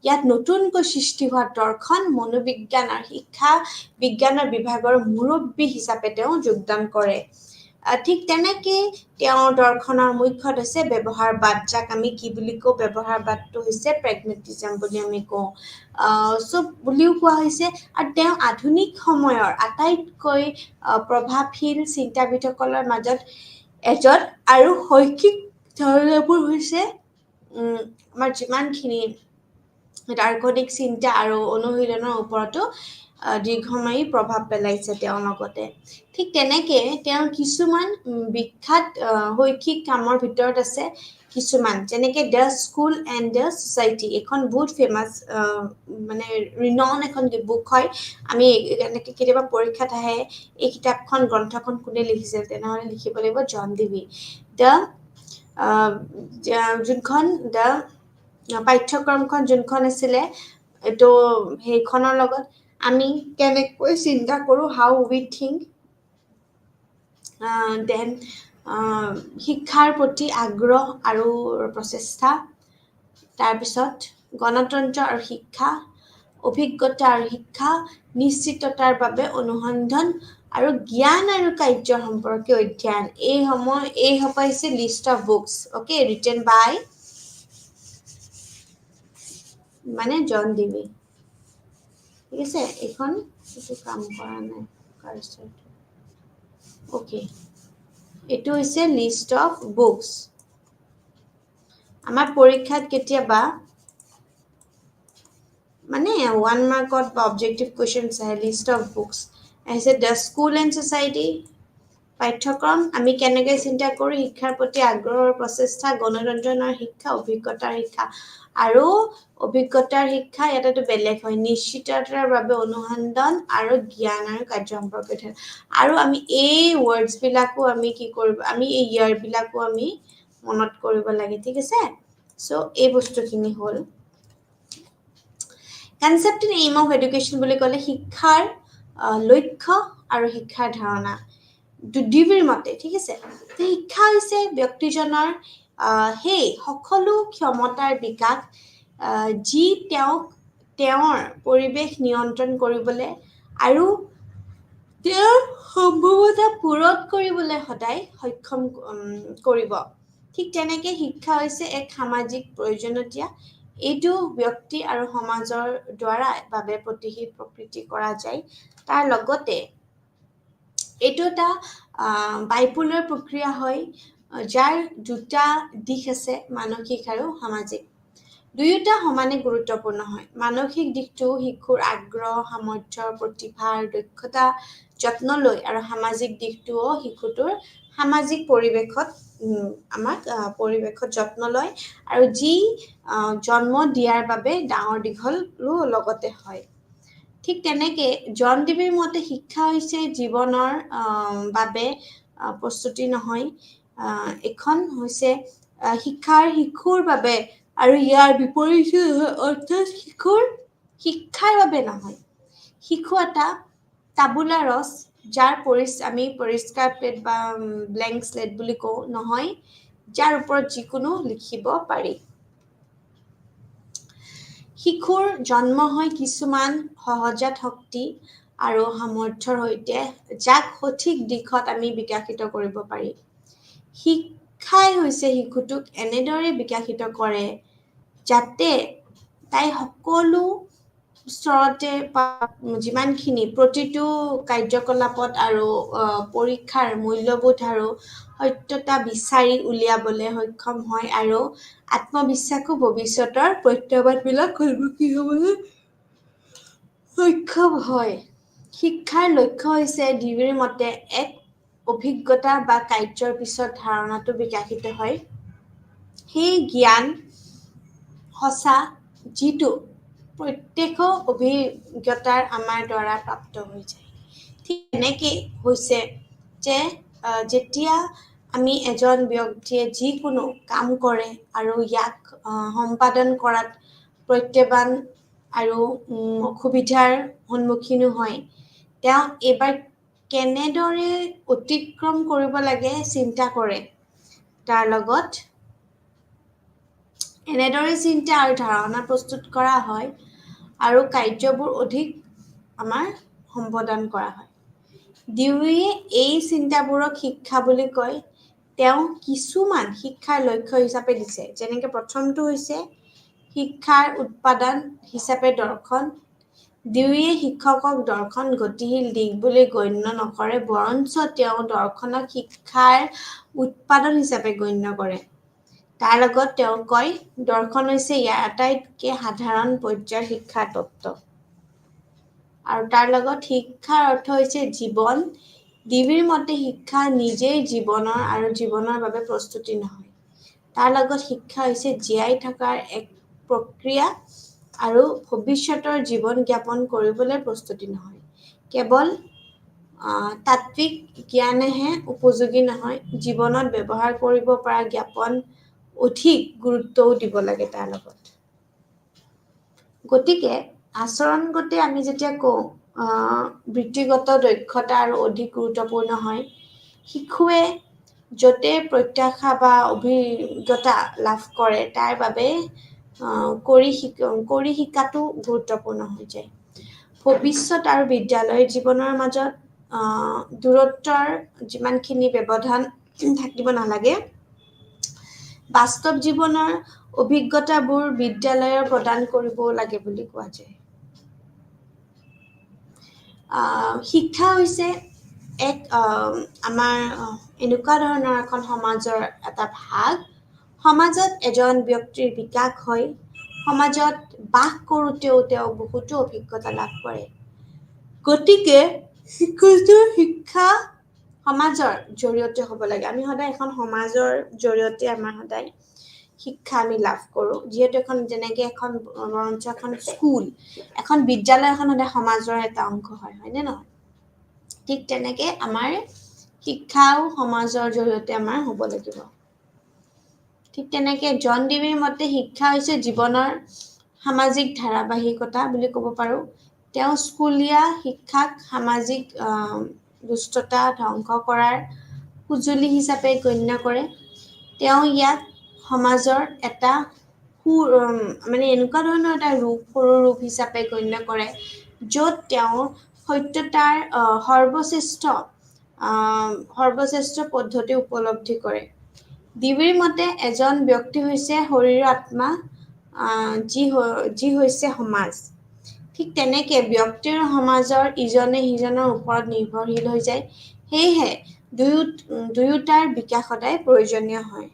ইয়াত নতুনকৈ সৃষ্টি হোৱা দৰ্শন মনোবিজ্ঞান আৰু শিক্ষা বিজ্ঞানৰ বিভাগৰ মুৰব্বী হিচাপে তেওঁ যোগদান কৰে ঠিক তেনেকৈ তেওঁৰ দৰ্শনৰ মুখ্যত হৈছে ব্যৱহাৰবাদ যাক আমি কি বুলি কওঁ ব্যৱহাৰবাদটো হৈছে প্ৰেগমেটিজম বুলি আমি কওঁ চব বুলিও কোৱা হৈছে আৰু তেওঁ আধুনিক সময়ৰ আটাইতকৈ প্ৰভাৱশীল চিন্তাবিদসকলৰ মাজত এজন আৰু শৈক্ষিক ধাৰণাবোৰ হৈছে আমাৰ যিমানখিনি দাৰ্শনিক চিন্তা আৰু অনুশীলনৰ ওপৰতো দীৰ্ঘম্যায়ী প্ৰভাৱ পেলাইছে তেওঁৰ লগতে ঠিক তেনেকৈ তেওঁৰ কিছুমান বিখ্যাত শৈক্ষিক কামৰ ভিতৰত আছে কিছুমান যেনেকৈ the school and the society এখন বহুত ফেমাছ ৰিনাউন এখন বুক হয় আমি এনেকৈ কেতিয়াবা পৰীক্ষাত আহে এই গ্ৰন্থখন কোনে লিখিছে তেনেহ'লে লিখিব লাগিব জন ডিভি যোনখন পাঠ্যক্ৰমখন যোনখন আছিলে এইটো সেইখনৰ লগত আমি কেনেকৈ চিন্তা কৰোঁ, হাউ উই থিংক, দেন শিক্ষাৰ প্ৰতি আগ্ৰহ আৰু প্ৰচেষ্টা, তাৰপিছত গণতন্ত্ৰ আৰু শিক্ষা, অভিজ্ঞতা আৰু শিক্ষা, নিশ্চিততাৰ বাবে অনুসন্ধান আৰু জ্ঞান আৰু কাৰ্য সম্পৰ্কীয় অধ্যয়ন। এই হৈছে list of books, okay, written by মানে জন ডিভি। ঠিক আছে, এইখন এইটো কাম কৰা নাই কাৰ্চৰটো। অকে, এইটো হৈছে লিষ্ট অফ বুকস। আমাৰ পৰীক্ষাত কেতিয়াবা মানে 1 মাৰ্কত বা অবজেক্টিভ কুৱেশ্যনছ আহে, লিষ্ট অফ বুকস আহিছে। দ্য স্কুল এণ্ড ছ'চাইটি, পাঠ্যক্ৰম, আমি কেনেকৈ চিন্তা কৰোঁ, শিক্ষাৰ প্ৰতি আগ্ৰহৰ প্ৰচেষ্টা, গণতন্ত্ৰৰ শিক্ষা, অভিজ্ঞতাৰ শিক্ষা। আৰু অভিজ্ঞতাৰ শিক্ষা ইয়াতেতো বেলেগ হয়, নিশ্চিততাৰ বাবে অনুসন্ধান আৰু জ্ঞান আৰু কাৰ্য সম্পৰ্কীয়। আৰু আমি এই ৱৰ্ডছবিলাকো আমি কি কৰিব, আমি এই ইয়াৰবিলাকো আমি মনত কৰিব লাগে। ঠিক আছে, চ' এই বস্তুখিনি হ'ল concept and aim of education বুলি ক'লে শিক্ষাৰ লক্ষ্য আৰু শিক্ষাৰ ধাৰণা ডিভিৰ মতে। ঠিক আছে, শিক্ষা হৈছে ব্যক্তিজনৰ সেই সকলো ক্ষমতাৰ বিকাশ যি তেওঁৰ পৰিৱেশ নিয়ন্ত্ৰণ কৰিবলৈ আৰু তেওঁৰ সম্ভাৱনা পূৰণ কৰিবলৈ সদায় সক্ষম কৰিব। ঠিক তেনেকে শিক্ষা হৈছে এক সামাজিক প্ৰয়োজনীয়তা। এইটো ব্যক্তি আৰু সমাজৰ দ্বাৰা বাবে প্ৰতিহিত প্ৰকৃতি কৰা যায়। তাৰ লগতে এইটো এটা বাইপোলাৰ প্ৰক্ৰিয়া হয়, যাৰ দুটা দিশ আছে, মানসিক আৰু সামাজিক। দুয়োটা সমানে গুৰুত্বপূৰ্ণ হয়। মানসিক দিশটো শিশুৰ আগ্ৰহ, সামৰ্থ্য, প্ৰতিভা আৰু দক্ষতা যত্ন লয়, আৰু সামাজিক দিশটোও শিশুটোৰ সামাজিক পৰিৱেশত আমাক পৰিৱেশত যত্ন লয়, আৰু যি জন্ম দিয়াৰ বাবে ডাঙৰ দীঘলো লগতে হয়। ঠিক তেনেকে জন ডিভিৰ মতে শিক্ষা হৈছে জীৱনৰ বাবে প্ৰস্তুতি নহয়, এখন হৈছে শিশুৰ বাবে, আৰু ইয়াৰ বিপৰীতে অৰ্থাৎ শিক্ষাৰ বাবে নহয়। শিশু এটা টাবুলা ৰস, যাৰ আমি পৰিষ্কাৰ প্লেট বা ব্লেংক শ্লেট বুলি কওঁ নহয়, যাৰ ওপৰত যিকোনো লিখিব পাৰি। শিশুৰ জন্ম হয় কিছুমান সহজাত শক্তি আৰু সামৰ্থ্যৰ সৈতে, যাক সঠিক দিশত আমি বিকশিত কৰিব পাৰি। শিক্ষাই হৈছে শিশুটোক এনেদৰে বিকশিত কৰে যাতে তাই সকলো স্তৰতে যিমানখিনি প্ৰতিটো কাৰ্যকলাপত আৰু পৰীক্ষাৰ মূল্যবোধ আৰু সত্যতা বিচাৰি উলিয়াবলৈ সক্ষম হয়, আৰু আত্মবিশ্বাসো ভৱিষ্যতৰ প্ৰত্যাহ্বানবিলাক সন্মুখীন হ'বলৈ সক্ষম হয়। শিক্ষাৰ লক্ষ্য হৈছে ডিভিৰ মতে এক অভিজ্ঞতা বা কাৰ্যৰ পিছত ধাৰণাটো বিকশিত হয়, সেই জ্ঞান সঁচা যিটো প্ৰত্যক্ষ অভিজ্ঞতাৰ আমাৰ দ্বাৰা প্ৰাপ্ত হৈ যায়। ঠিক এনেকৈ হৈছে যে যেতিয়া আমি এজন ব্যক্তিয়ে যিকোনো কাম কৰে আৰু ইয়াক সম্পাদন কৰাত প্ৰত্যাহ্বান আৰু অসুবিধাৰ সন্মুখীনো হয়, তেওঁ এইবাৰ কেনেদৰে অতিক্ৰম কৰিব লাগে চিন্তা কৰে। তাৰ লগত এনেদৰে চিন্তা আৰু ধাৰণা প্ৰস্তুত কৰা হয়, আৰু কাৰ্যবোৰ অধিক আমাৰ সম্পাদন কৰা হয়। ডিউয়ে এই চিন্তাবোৰক শিক্ষা বুলি কয়। তেওঁ কিছুমান শিক্ষাৰ লক্ষ্য হিচাপে দিছে, যেনেকৈ প্ৰথমটো হৈছে শিক্ষাৰ উৎপাদন হিচাপে দৰ্শন। ডিউয়ে শিক্ষকক দৰ্শন গতিশীল দিশ বুলি গণ্য নকৰে, বৰঞ্চ তেওঁ দৰ্শনক শিক্ষাৰ উৎপাদন হিচাপে গণ্য কৰে। তাৰ লগত তেওঁ কয়, দৰ্শন হৈছে ইয়াৰ আটাইতকৈ সাধাৰণ পৰ্যায়ৰ শিক্ষাৰ তত্ত্ব। আৰু তাৰ লগত শিক্ষাৰ অৰ্থ হৈছে জীৱন। ডিভিৰ মতে শিক্ষা নিজেই জীৱনৰ আৰু জীৱনৰ বাবে প্ৰস্তুতি নহয়। তাৰ লগত শিক্ষা হৈছে জীয়াই থকাৰ এক প্ৰক্ৰিয়া, আৰু ভৱিষ্যতৰ জীৱন যাপন কৰিবলৈ প্ৰস্তুতি নহয়। কেৱল তাত্ত্বিক জ্ঞানেহে উপযোগী নহয়, জীৱনত ব্যৱহাৰ কৰিব পৰা জ্ঞাপন অধিক গুৰুত্বও দিব লাগে তাৰ লগত। গতিকে আচৰণগতে আমি যেতিয়া কওঁ বৃত্তিগত দক্ষতা আৰু অধিক গুৰুত্বপূৰ্ণ হয় শিশুৱে য'তে প্ৰত্যাশা বা অভিজ্ঞতা লাভ কৰে তাৰ বাবে কৰি শিকাটো গুৰুত্বপূৰ্ণ হৈ যায় ভৱিষ্যত আৰু বিদ্যালয় জীৱনৰ মাজত দূৰত্বৰ যিমানখিনি ব্যৱধান থাকিব নালাগে বাস্তৱ জীৱনৰ অভিজ্ঞতাবোৰ বিদ্যালয়ৰ প্ৰদান কৰিব লাগে বুলি কোৱা যায় শিক্ষা হৈছে এক আমাৰ এনেকুৱা ধৰণৰ এখন সমাজৰ এটা ভাগ সমাজত এজন ব্যক্তিৰ বিকাশ হয় সমাজত বাস কৰোঁতেও তেওঁ বহুতো অভিজ্ঞতা লাভ কৰে গতিকে শিশুটোৰ শিক্ষা সমাজৰ জৰিয়তে হ'ব লাগে আমি সদায় এখন সমাজৰ জৰিয়তে আমাৰ সদায় শিক্ষা আমি লাভ কৰোঁ যিহেতু এখন যেনেকৈ এখন বৰঞ্চ এখন স্কুল এখন বিদ্যালয় এখন সদায় সমাজৰ এটা অংশ হয় হয়নে নহয় ঠিক তেনেকৈ আমাৰ শিক্ষাও সমাজৰ জৰিয়তে আমাৰ হ'ব লাগিব ঠিক তেনেকৈ জন ডিউৰ মতে শিক্ষা হৈছে জীৱনৰ সামাজিক ধাৰাবাহিকতা বুলি ক'ব পাৰোঁ তেওঁ স্কুলীয়া শিক্ষাক সামাজিক দুষ্টতা ধ্বংস কৰাৰ সঁজুলি হিচাপে গণ্য কৰে তেওঁ ইয়াক সমাজৰ এটা মানে এনেকুৱা ধৰণৰ এটা সৰু ৰূপ হিচাপে গণ্য কৰে য'ত তেওঁ সত্যতাৰ সৰ্বশ্ৰেষ্ঠ পদ্ধতি উপলব্ধি কৰে ডিউৰ মতে এজন ব্যক্তি হৈছে শৰীৰ আত্মা যি হৈছে সমাজ ঠিক তেনেকৈ ব্যক্তিৰ সমাজৰ ইজনে সিজনৰ ওপৰত নিৰ্ভৰশীল হৈ যায় সেয়েহে দুয়োটাৰ বিকাশ সদায় প্ৰয়োজনীয় হয়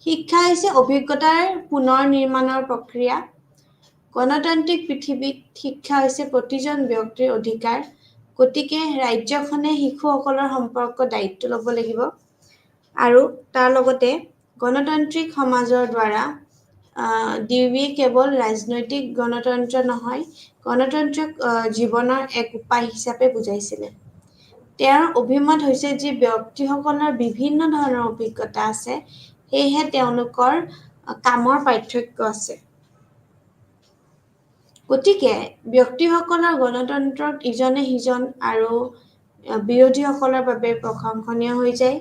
শিক্ষা হৈছে অভিজ্ঞতাৰ পুনৰ নিৰ্মাণৰ প্ৰক্ৰিয়া গণতান্ত্ৰিক পৃথিৱীত শিক্ষা হৈছে প্ৰতিজন ব্যক্তিৰ অধিকাৰ গতিকে ৰাজ্যখনে শিশুসকলৰ সম্পৰ্ক দায়িত্ব ল'ব লাগিব আৰু তাৰ লগতে গণতান্ত্ৰিক সমাজৰ দ্বাৰা ডিউৱে কেৱল ৰাজনৈতিক গণতন্ত্ৰ নহয় গণতন্ত্ৰক জীৱনৰ এক উপায় হিচাপে বুজাইছিলে তেওঁৰ অভিমত হৈছে যে ব্যক্তিসকলৰ বিভিন্ন ধৰণৰ অভিজ্ঞতা আছে সেয়েহে তেওঁলোকৰ কামৰ পাৰ্থক্য আছে গতিকে ব্যক্তিসকলৰ গণতন্ত্ৰত ইজনে সিজন আৰু বিৰোধীসকলৰ বাবে প্ৰশংসনীয় হৈ যায়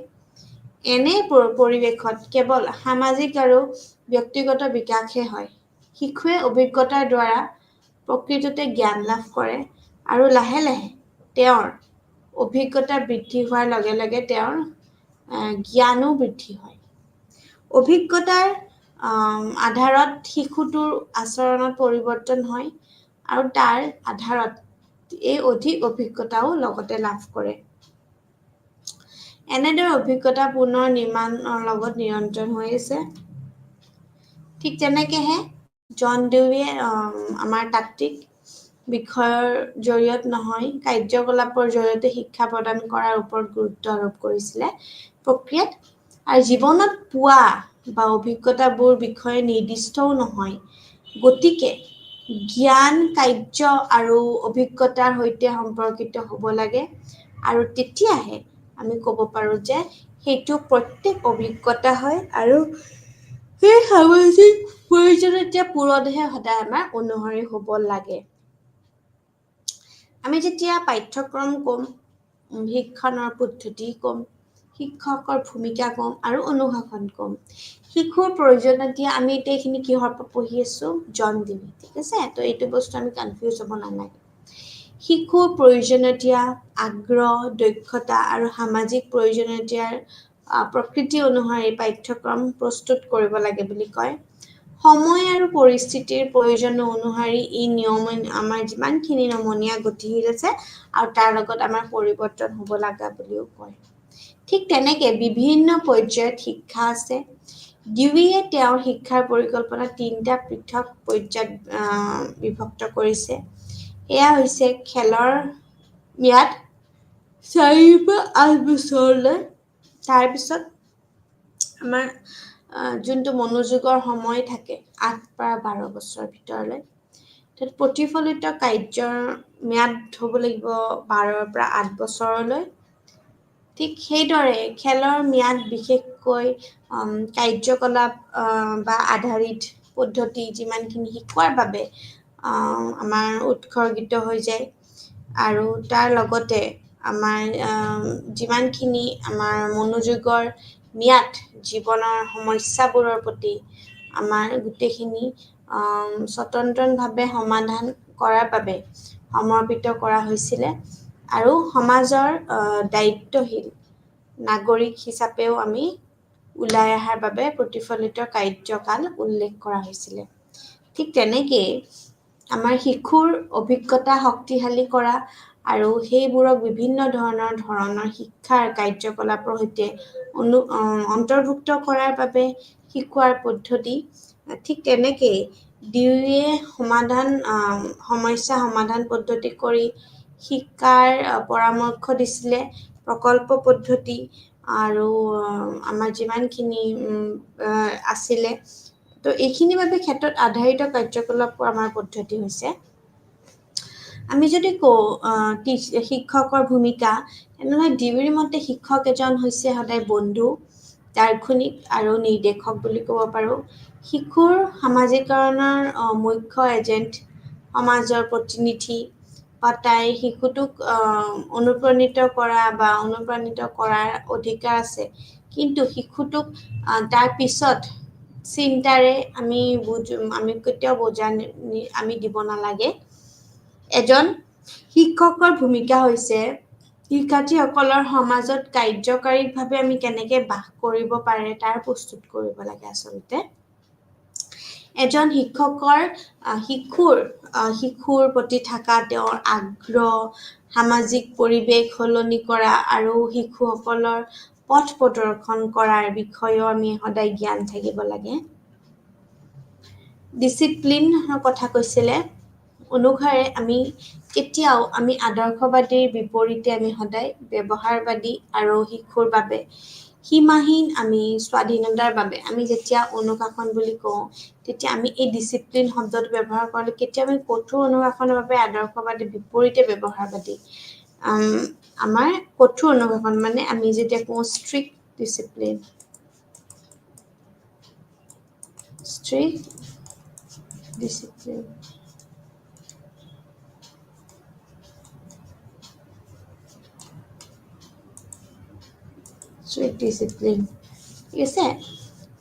এনে পৰিৱেশত কেৱল সামাজিক আৰু ব্যক্তিগত বিকাশহে হয় শিশুৱে অভিজ্ঞতাৰ দ্বাৰা প্ৰকৃততে জ্ঞান লাভ কৰে আৰু লাহে লাহে তেওঁৰ অভিজ্ঞতা বৃদ্ধি হোৱাৰ লগে লগে তেওঁৰ জ্ঞানো বৃদ্ধি হয় অভিজ্ঞতাৰ আধাৰত শিশুটোৰ আচৰণত পৰিৱৰ্তন হয় আৰু তাৰ আধাৰত এই অধিক অভিজ্ঞতাও লগতে লাভ কৰে এনেদৰে অভিজ্ঞতা পুনৰ নিৰ্মাণৰ লগত নিৰন্তৰ হৈ আছে ঠিক তেনেকৈহে জন ডিউৱে আমাৰ তাত্ত্বিক বিষয়ৰ জৰিয়তে নহয় কাৰ্যকলাপৰ জৰিয়তে শিক্ষা প্ৰদান কৰাৰ ওপৰত গুৰুত্ব আৰোপ কৰিছিলে প্ৰক্ৰিয়াত আৰু জীৱনত পোৱা বা অভিজ্ঞতাবোৰ বিষয়ে নিৰ্দিষ্টও নহয় গতিকে জ্ঞান কাৰ্য আৰু অভিজ্ঞতাৰ সৈতে সম্পৰ্কিত হ'ব লাগে আৰু তেতিয়াহে আমি ক'ব পাৰোঁ যে সেইটো প্ৰত্যেক অভিজ্ঞতা হয় আৰু সেই সামাজিক প্ৰয়োজনীয়তা পূৰণহে সদায় আমাৰ অনুসৰি হ'ব লাগে আমি যেতিয়া পাঠ্যক্ৰম ক'ম শিক্ষণৰ পদ্ধতি ক'ম শিক্ষকৰ ভূমিকা ক'ম আৰু অনুশাসন ক'ম শিশুৰ প্ৰয়োজনীয়তা আমি এতিয়া এইখিনি কিহৰ পৰা পঢ়ি আছোঁ জন ডিউ ঠিক আছে তো এইটো বস্তু আমি কনফিউজ হ'ব নালাগে শিশুৰ প্ৰয়োজনীয়তা আগ্ৰহ দক্ষতা আৰু সামাজিক প্ৰয়োজনীয়তাৰ প্ৰকৃতি অনুসৰি পাঠ্যক্ৰম প্ৰস্তুত কৰিব লাগে বুলি কয় সময় আৰু পৰিস্থিতিৰ প্ৰয়োজন অনুসৰি ই আমাৰ যিমানখিনি নমনীয়া গতিশীল আছে আৰু তাৰ লগত আমাৰ পৰিৱৰ্তন হ'ব লগা বুলিও কয় ঠিক তেনেকৈ বিভিন্ন পৰ্যায়ত শিক্ষা আছে ডিউৱে তেওঁৰ শিক্ষাৰ পৰিকল্পনা 3টা পৃথক পৰ্যায়ত বিভক্ত কৰিছে এয়া হৈছে খেলৰ ম্যাদ 4 পৰা 8 বছৰলৈ তাৰপিছত আমাৰ যোনটো মনোযোগৰ সময় থাকে 8 পৰা 12 বছৰৰ ভিতৰলৈ তাত প্ৰতিফলিত কাৰ্যৰ ম্যাদ হ'ব লাগিব 12 পৰা 8 বছৰলৈ ঠিক সেইদৰে খেলৰ ম্যাদ বিশেষকৈ কাৰ্যকলাপ বা আধাৰিত পদ্ধতি যিমানখিনি শিকোৱাৰ বাবে আমাৰ উৎসৰ্গিত হৈ যায় আৰু তাৰ লগতে আমাৰ যিমানখিনি আমাৰ মনোযোগৰ ম্যাদ জীৱনৰ সমস্যাবোৰৰ প্ৰতি আমাৰ গোটেইখিনি স্বতন্ত্ৰভাৱে সমাধান কৰাৰ বাবে সমৰ্পিত কৰা হৈছিলে আৰু সমাজৰ দায়িত্বশীল নাগৰিক হিচাপেও আমি ওলাই অহাৰ বাবে প্ৰতিফলিত কাৰ্যকাল উল্লেখ কৰা হৈছিলে ঠিক তেনেকৈ আমাৰ শিশুৰ অভিজ্ঞতা শক্তিশালী কৰা আৰু সেইবোৰক বিভিন্ন ধৰণৰ শিক্ষাৰ কাৰ্যকলাপৰ সৈতে অন্তৰ্ভুক্ত কৰাৰ বাবে শিকোৱাৰ পদ্ধতি ঠিক তেনেকৈ ডিউয়ে সমস্যা সমাধান পদ্ধতি কৰি শিক্ষাৰ পৰামৰ্শ দিছিলে প্ৰকল্প পদ্ধতি আৰু আমাৰ যিমানখিনি আছিলে তো এইখিনিৰ বাবে ক্ষেত্ৰত আধাৰিত কাৰ্যকলাপ আমাৰ পদ্ধতি হৈছে আমি যদি কওঁ শিক্ষকৰ ভূমিকা তেনেহ'লে ডিউৰ মতে শিক্ষক এজন হৈছে সদায় বন্ধু দাৰ্শনিক আৰু নিৰ্দেশক বুলি ক'ব পাৰোঁ শিশুৰ সামাজিকৰণৰ মুখ্য এজেণ্ট সমাজৰ প্ৰতিনিধি বা তাই শিশুটোক অনুপ্ৰাণিত কৰাৰ অধিকাৰ আছে কিন্তু শিশুটোক তাৰ পিছত চিন্তাৰে আমি কেতিয়াও বোজা আমি দিব নালাগে এজন শিক্ষকৰ ভূমিকা হৈছে শিক্ষাৰ্থীসকলৰ সমাজত কাৰ্যকাৰীভাৱে আমি কেনেকৈ বাস কৰিব পাৰে তাৰ প্ৰস্তুত কৰিব লাগে আচলতে এজন শিক্ষকৰ শিশুৰ প্ৰতি থকা তেওঁৰ আগ্ৰহ সামাজিক পৰিৱেশ সলনি কৰা আৰু শিশুসকলৰ পথ প্ৰদৰ্শন কৰাৰ বিষয়েও আমি সদায় জ্ঞান থাকিব লাগে ডিচিপ্লিনৰ কথা কৈছিলে অনুসাৰে আমি কেতিয়াও আমি আদৰ্শবাদীৰ বিপৰীতে আমি সদায় ব্যৱহাৰবাদী আৰু শিশুৰ বাবে সীমাহীন আমি স্বাধীনতাৰ বাবে আমি যেতিয়া অনুশাসন বুলি কওঁ তেতিয়া আমি এই ডিচিপ্লিন শব্দটো ব্যৱহাৰ কৰিলে কেতিয়া আমি কঠোৰ অনুশাসনৰ বাবে আদৰ্শবাদীৰ বিপৰীতে ব্যৱহাৰবাদী আমাৰ কঠোৰ অনুশাসন মানে আমি যেতিয়া কওঁ strict discipline strict discipline strict discipline ঠিক আছে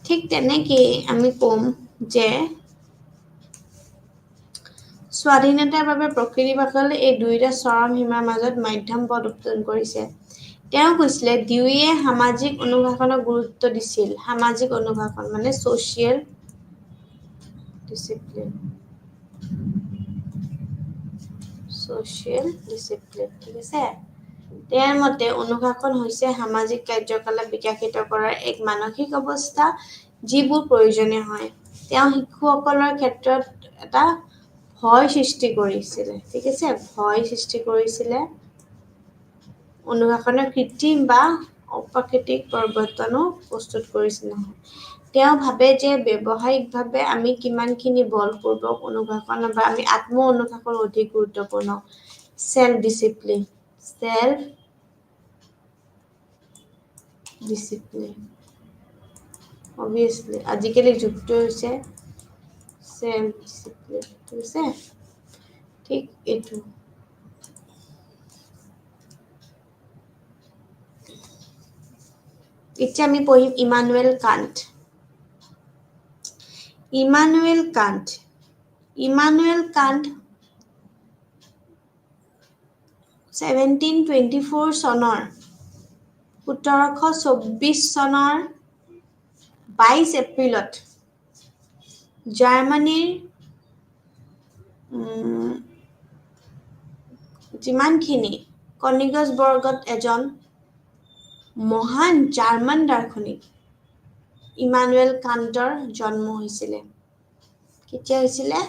ঠিক তেনেকৈ আমি ক'ম যে স্বাধীনতাৰ বাবে প্ৰকৃতিবাসীসকলে এই দুয়োটা চৰম সীমাৰ মাজত মধ্যম পথ উত্তোলন কৰিছে তেওঁ কৈছিলে ডিউয়ে সামাজিক অনুশাসনক গুৰুত্ব দিছিল সামাজিক অনুশাসন মানে social discipline ঠিক আছে তেওঁৰ মতে অনুশাসন হৈছে সামাজিক কাৰ্যকলাপ বিকশিত কৰাৰ এক মানসিক অৱস্থা যিবোৰ প্ৰয়োজনীয় হয় তেওঁ শিশুসকলৰ ক্ষেত্ৰত এটা ভয় সৃষ্টি কৰিছিলে ঠিক আছে ভয় সৃষ্টি কৰিছিলে অনুশাসনৰ কৃত্ৰিম বা অপ্ৰাকৃতিক পৰিৱৰ্তনো প্ৰস্তুত কৰিছিল তেওঁ ভাবে যে ব্যৱহাৰিকভাৱে আমি কিমানখিনি বলপূৰ্বক অনুশাসন বা আমি আত্ম অনুশাসন অধিক গুৰুত্বপূৰ্ণ self discipline obviously আজিকালি যুক্ত হৈছে self discipline ঠিক আছে ঠিক এইটো এতিয়া আমি পঢ়িম ইমানুৱেল কাণ্ট 1724 চনৰ 1724 চনৰ 22 এপ্ৰিলত জাৰ্মানীৰ যিমানখিনি কনিগছবৰ্গত এজন মহান জাৰ্মান দাৰ্শনিক ইমানুৱেল কাণ্টৰ জন্ম হৈছিলে কেতিয়া হৈছিলে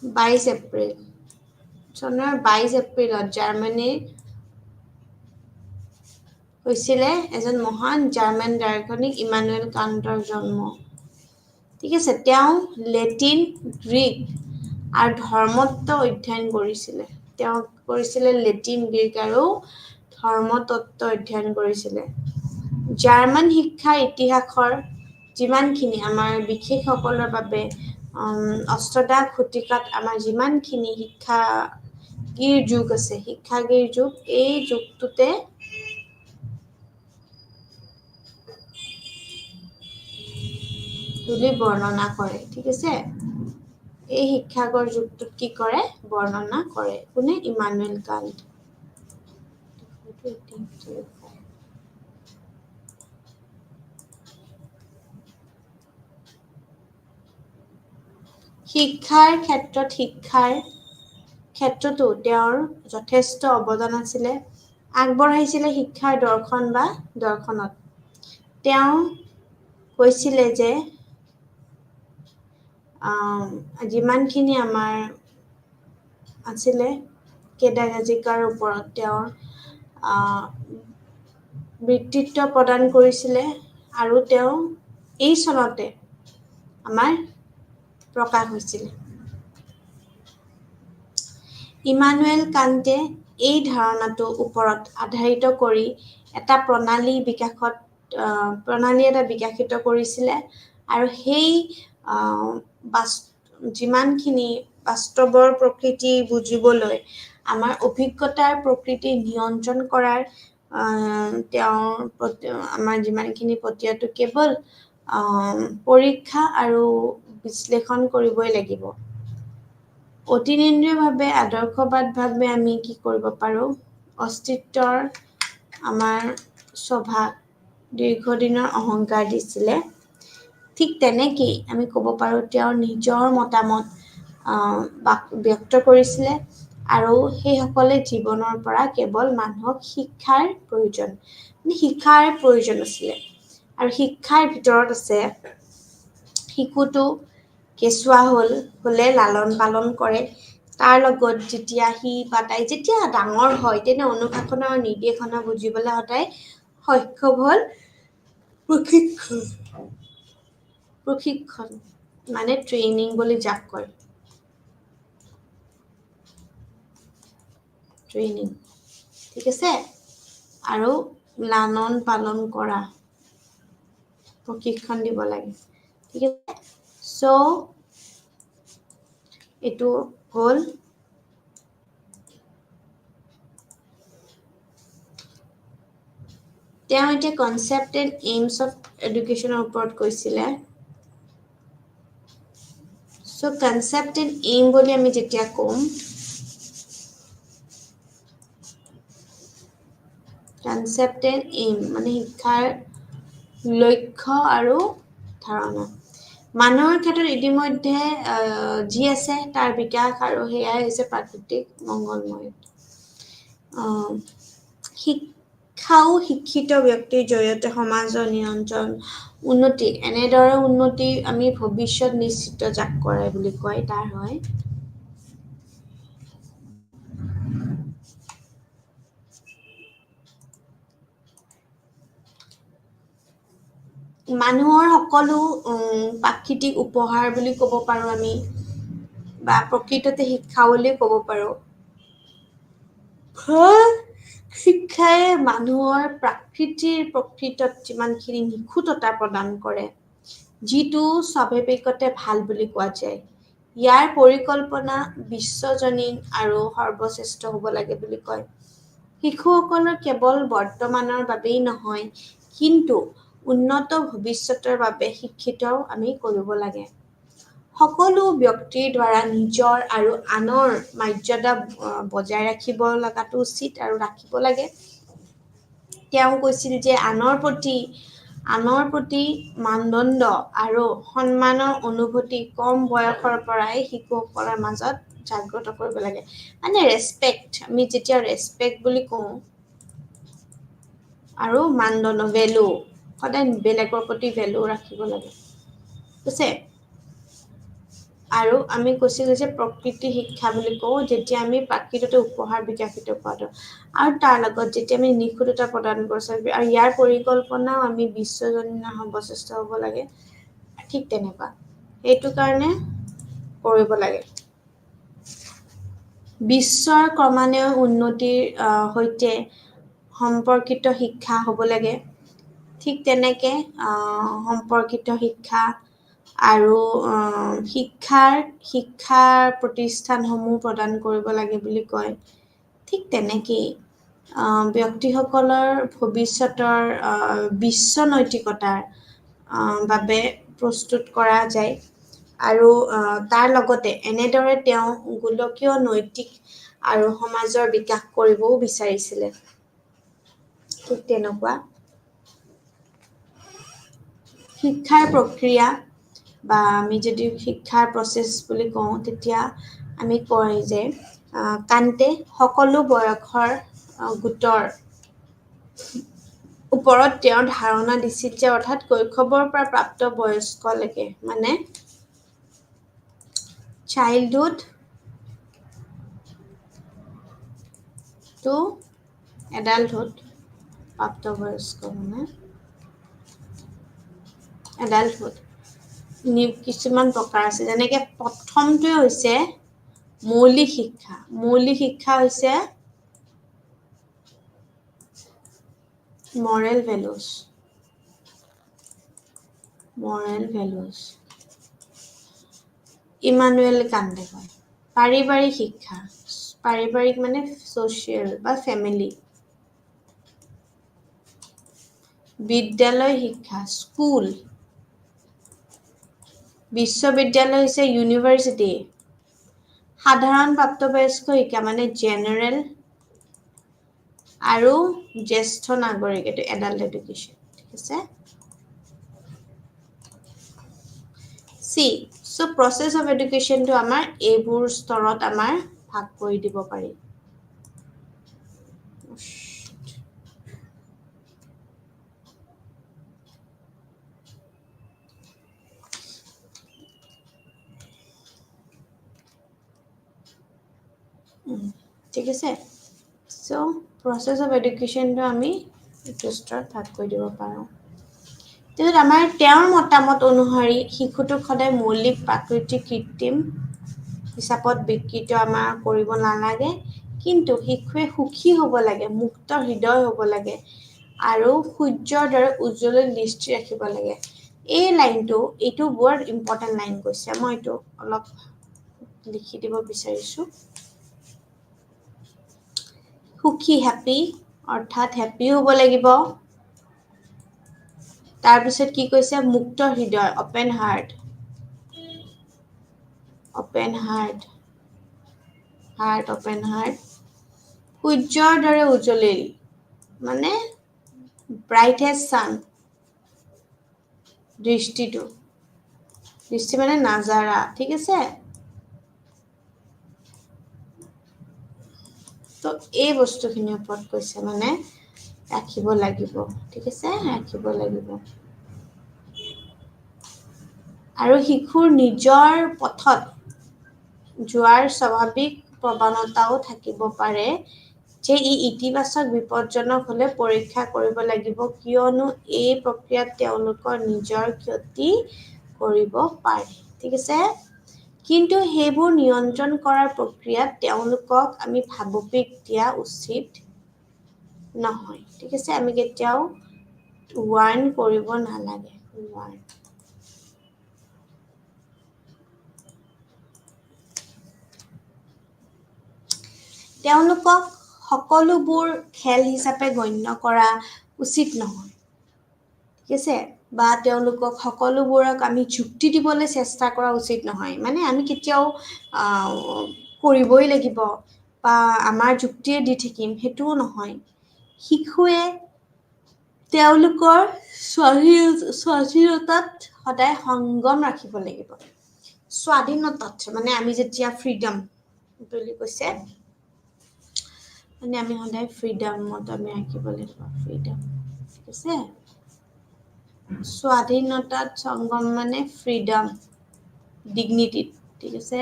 22 এপ্ৰিল চনৰ 22 এপ্ৰিলত জাৰ্মানীৰ হৈছিলে এজন মহান জাৰ্মান দাৰ্শনিক ইমানুৱেল কাণ্টৰ জন্ম ঠিক আছে তেওঁ লেটিন গ্ৰীক আৰু ধৰ্মতত্ত্ব অধ্যয়ন কৰিছিলে লেটিন গ্ৰীক আৰু ধৰ্মতত্ত্ব অধ্যয়ন কৰিছিলে জাৰ্মান শিক্ষাৰ ইতিহাসৰ যিমানখিনি আমাৰ বিশেষসকলৰ বাবে অষ্টদশ শতিকাত আমাৰ যিমানখিনি শিক্ষাগীৰ যুগ আছে, শিক্ষাগীৰ যুগ, এই যুগটোতে বুলি বৰ্ণনা কৰে, ঠিক আছে? এই শিক্ষাগৰ যুগটোত কি কৰে? বৰ্ণনা কৰে। কোনে? Emmanuel can't. শিক্ষাৰ ক্ষেত্ৰতো তেওঁৰ যথেষ্ট অৱদান আছিলে। আগবঢ়াইছিলে শিক্ষাৰ দৰ্শন বা দৰ্শনত। তেওঁ কৈছিলে যে যিমানখিনি আমাৰ আছিলে কেদাৰনাজিকাৰ ওপৰত তেওঁৰ বৃত্তিত্ব প্ৰদান কৰিছিলে আৰু তেওঁ এই চনতে আমাৰ প্ৰকাশ হৈছিলে। ইমানুৱেল কাণ্টে এই ধাৰণাটোৰ ওপৰত আধাৰিত কৰি এটা প্ৰণালী এটা বিকশিত কৰিছিলে আৰু সেই যিমানখিনি বাস্তৱৰ প্ৰকৃতি বুজিবলৈ আমাৰ অভিজ্ঞতাৰ প্ৰকৃতি নিয়ন্ত্ৰণ কৰাৰ আমাৰ যিমানখিনি প্ৰক্ৰিয়াটো কেৱল পৰীক্ষা আৰু বিশ্লেষণ কৰিবই লাগিব। অতীন্দ্ৰিয়ভাৱে আদৰ্শবাদভাৱে আমি কি কৰিব পাৰোঁ? অস্তিত্বৰ আমাৰ স্বভাৱ দীৰ্ঘদিনৰ অহংকাৰ দিছিলে। ঠিক তেনেকেই আমি ক'ব পাৰোঁ তেওঁৰ নিজৰ মতামত ব্যক্ত কৰিছিলে আৰু সেইসকলে জীৱনৰ পৰা কেৱল মানুহক শিক্ষাৰ প্ৰয়োজন আছিলে। আৰু শিক্ষাৰ ভিতৰত আছে শিশুটো কেঁচুৱা হ'লে লালন পালন কৰে। তাৰ লগত যেতিয়া সি বা তাই যেতিয়া ডাঙৰ হয়, তেনে অনুশাসনৰ আৰু নিৰ্দেশনা বুজিবলৈ সদায় সক্ষম হ'ল প্ৰশিক্ষণ মানে ট্ৰেইনিং বুলি যাক কয়। ট্ৰেইনিং, ঠিক আছে? আৰু লালন পালন কৰা, প্ৰশিক্ষণ দিব লাগে, ঠিক আছে? এইটো হ'ল তেওঁ এতিয়া কনচেপ্ট এণ্ড এইমছ অফ এডুকেশ্যনৰ ওপৰত কৈছিলে। কনচেপ্ট এণ্ড এইম বুলি আমি যেতিয়া ক'ম, কনচেপ্ট এণ্ড এইম মানে শিক্ষাৰ লক্ষ্য আৰু ধাৰণা। মানুহৰ ক্ষেত্ৰত ইতিমধ্যে যি আছে তাৰ বিকাশ আৰু সেয়াই হৈছে প্ৰাকৃতিক মংগলময়। শিক্ষাও শিক্ষিত ব্যক্তিৰ জৰিয়তে সমাজৰ নিয়ন্ত্ৰণ উন্নতি, এনেদৰে উন্নতি আমি ভৱিষ্যত নিশ্চিত যাক কৰে বুলি কয় তাৰ হয়। মানুহৰ সকলো প্ৰাকৃতিক উপহাৰ বুলি ক'ব পাৰোঁ আমি, বা প্ৰকৃততে শিক্ষা বুলিও ক'ব পাৰোঁ। শিক্ষাই মানুহৰ প্ৰকৃতত যিমানখিনি নিখুঁততা প্ৰদান কৰে, যিটো স্বাভাৱিকতে ভাল বুলি কোৱা যায়। ইয়াৰ পৰিকল্পনা বিশ্বজনীন আৰু সৰ্বশ্ৰেষ্ঠ হ'ব লাগে বুলি কয়। শিশুসকলৰ কেৱল বৰ্তমানৰ বাবেই নহয়, কিন্তু উন্নত ভৱিষ্যতৰ বাবে শিক্ষিতও আমি কৰিব লাগে। সকলো ব্যক্তিৰ দ্বাৰা নিজৰ আৰু আনৰ মৰ্যাদা বজাই ৰাখিব লগাটো উচিত আৰু ৰাখিব লাগে। তেওঁ কৈছিল যে আনৰ প্ৰতি মানদণ্ড আৰু সন্মানৰ অনুভূতি কম বয়সৰ পৰাই শিশুসকলৰ মাজত জাগ্ৰত কৰিব লাগে। মানে ৰেচপেক্ট, আমি যেতিয়া ৰেচপেক্ট বুলি কওঁ আৰু মানদণ্ড ভেলু, সদায় বেলেগৰ প্ৰতি ভেলু ৰাখিব লাগে, ঠিক আছে? আৰু আমি কৈছিলোঁ যে প্ৰকৃতি শিক্ষা বুলি কওঁ যেতিয়া আমি প্ৰাকৃততে উপহাৰ বিকশিত কৰাটো, আৰু তাৰ লগত যেতিয়া আমি নিখুঁততা প্ৰদান কৰিছোঁ আৰু ইয়াৰ পৰিকল্পনাও আমি বিশ্বজনীন সৰ্বশ্ৰেষ্ঠ হ'ব লাগে, ঠিক তেনেকুৱা। সেইটো কাৰণে কৰিব লাগে। বিশ্বৰ ক্ৰমান্বয়ে উন্নতিৰ সৈতে সম্পৰ্কিত শিক্ষা হ'ব লাগে। ঠিক তেনেকে সম্পৰ্কিত শিক্ষা আৰু শিক্ষাৰ প্ৰতিষ্ঠানসমূহ প্ৰদান কৰিব লাগে বুলি কয় ঠিক তেনেকেই ব্যক্তিসকলৰ ভৱিষ্যতৰ বিশ্ব নৈতিকতাৰ বাবে প্ৰস্তুত কৰা যায় আৰু তাৰ লগতে এনেদৰে তেওঁ গোলকীয় নৈতিক আৰু সমাজৰ বিকাশ কৰিবও বিচাৰিছিলে ঠিক তেনেকুৱা শিক্ষাৰ প্ৰক্ৰিয়া বা আমি যদি শিক্ষাৰ প্ৰচেছ বুলি কওঁ তেতিয়া আমি কয় যে কান্তে সকলো বয়সৰ গোটৰ ওপৰত তেওঁৰ ধাৰণা দিছিল যে অৰ্থাৎ কৈশৱৰ পৰা প্ৰাপ্তবয়স্কলৈকে মানে চাইল্ডহুড টু এডাল্টহুড প্ৰাপ্তবয়স্ক মানে এডাল্টহুড কিছুমান প্ৰকাৰ আছে যেনেকৈ প্ৰথমটোৱে হৈছে মৌলিক শিক্ষা হৈছে moral values ইমানুৱেল কান্তে কয় পাৰিবাৰিক শিক্ষা পাৰিবাৰিক মানে social বা ফেমিলি বিদ্যালয় শিক্ষা স্কুল বিশ্ববিদ্যালয় হৈছে ইউনিভাৰ্চিটি সাধাৰণ প্ৰাপ্তবয়স্ক শিক্ষা মানে জেনাৰেল আৰু জ্যেষ্ঠ নাগৰিক এটো এডাল্ট এডুকেশ্যন ঠিক আছে so process of education to আমাৰ এইবোৰ স্তৰত আমাৰ ভাগ কৰি দিব পাৰি ঠিক আছে so process of education to আমি এইটো স্তৰত ভাগ কৰি দিব পাৰো তেতিয়াহ'লে আমাৰ তেওঁৰ মতামত অনুসৰি শিশুটোক সদায় মৌলিক প্ৰাকৃতিক কৃত্ৰিম হিচাপত বিকৃত আমাৰ কৰিব নালাগে কিন্তু শিশুৱে সুখী হ'ব লাগে মুক্ত হৃদয় হ'ব লাগে আৰু সূৰ্যৰ দৰে উজ্জ্বল দৃষ্টি ৰাখিব লাগে এই লাইনটো এইটো বৰ ইম্পৰ্টেন্ট লাইন কৈছে মই এইটো অলপ লিখি দিব বিচাৰিছো সুখী হ্যাপি অৰ্থাৎ হ্যাপি হ'ব লাগিব তাৰ পিছত কি কৈছে মুক্ত হৃদয় ওপেন হাৰ্ট সূৰ্যৰ দৰে উজ্জ্বলিল মানে ব্ৰাইটেষ্ট সান দৃষ্টি মানে নাজাৰা ঠিক আছে তো এই বস্তুখিনিৰ ওপৰত কৈছে মানে ৰাখিব লাগিব ঠিক আছে ৰাখিব লাগিব আৰু শিশুৰ নিজৰ পথত যোৱাৰ স্বাভাৱিক প্ৰৱণতাও থাকিব পাৰে যে ই ইতিবাচক বিপদজনক হলে পৰীক্ষা কৰিব লাগিব কিয়নো এই প্ৰক্ৰিয়াত তেওঁলোকৰ নিজৰ ক্ষতি কৰিব পাৰে ঠিক আছে কিন্তু হেবোৰ নিয়ন্ত্ৰণ কৰাৰ প্ৰক্ৰিয়াত তেওঁলোকক আমি ভাবুকিক দিয়া উচিত নহয় ঠিক আছে আমি কেতিয়াও ওয়াৰ্ন কৰিব নালাগে ওয়াৰ্ন তেওঁলোকক সকলোবোৰ খেল হিচাপে গণ্য কৰা উচিত নহয় ঠিক আছে বা তেওঁলোকক সকলোবোৰক আমি যুক্তি দিবলৈ চেষ্টা কৰা উচিত নহয় মানে আমি কেতিয়াও কৰিবই লাগিব বা আমাৰ যুক্তিয়ে দি থাকিম হেতু নহয় শিশুৱে তেওঁলোকৰ স্বাধীনতাত সদায় সংগম ৰাখিব লাগিব স্বাধীনতাত মানে আমি যেতিয়া ফ্ৰীডম বুলি কৈছে মানে আমি সদায় ফ্ৰীডমত আমি ৰাখিব লাগিব ফ্ৰীডম ঠিক আছে স্বাধীনতাত সংগম মানে ফ্ৰীডম ডিগনিটি ঠিক আছে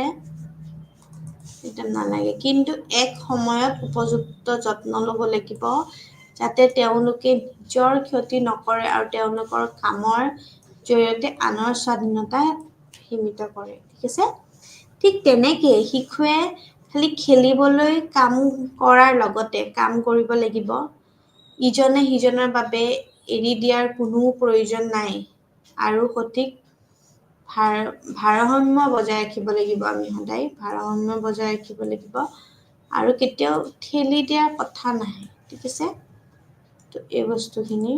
এটা নালাগে কিন্তু এক সময়ত উপযুক্ত যত্ন ল'ব লাগিব যাতে তেওঁলোকে নিজৰ ক্ষতি নকৰে আৰু তেওঁলোকৰ কামৰ জৰিয়তে আনৰ স্বাধীনতা সীমিত কৰে ঠিক আছে ঠিক তেনেকৈ শিশুৱে খালি খেলিবলৈ কাম কৰাৰ লগতে কাম কৰিব লাগিব ইজনে সিজনৰ বাবে এৰি দিয়াৰ কোনো প্ৰয়োজন নাই আৰু সঠিক ভাৰসাম্য বজাই ৰাখিব লাগিব। আমি সদায় ভাৰসাম্য বজাই ৰাখিব লাগিব আৰু কেতিয়াও ঠেলি দিয়াৰ কথা নাহে, ঠিক আছে। তো এই বস্তুখিনি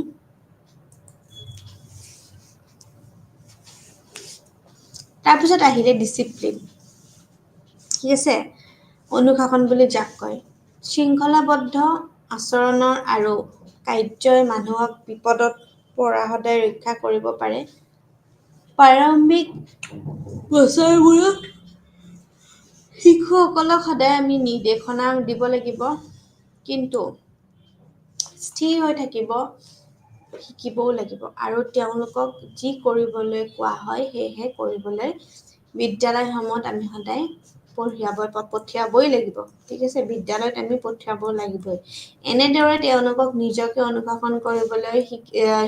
তাৰপিছত আহিলে ডিচিপ্লিন, ঠিক আছে। অনুশাসন বুলি যাক কয়, শৃংখলাবদ্ধ আচৰণৰ আৰু কাৰ্যই মানুহক বিপদত পৰা সদায় ৰক্ষা কৰিব পাৰে। প্ৰাৰম্ভিক বছৰবোৰত শিশুসকলক সদায় আমি নিৰ্দেশনা দিব লাগিব, কিন্তু স্থিৰ হৈ থাকিব শিকিবও লাগিব আৰু তেওঁলোকক যি কৰিবলৈ কোৱা হয় সেয়েহে কৰিবলৈ বিদ্যালয়সমূহত আমি সদায় পঠিয়াবই লাগিব, ঠিক আছে। বিদ্যালয়ত আমি পঠিয়াব লাগিবই। এনেদৰে তেওঁলোকক নিজকে অনুশাসন কৰিবলৈ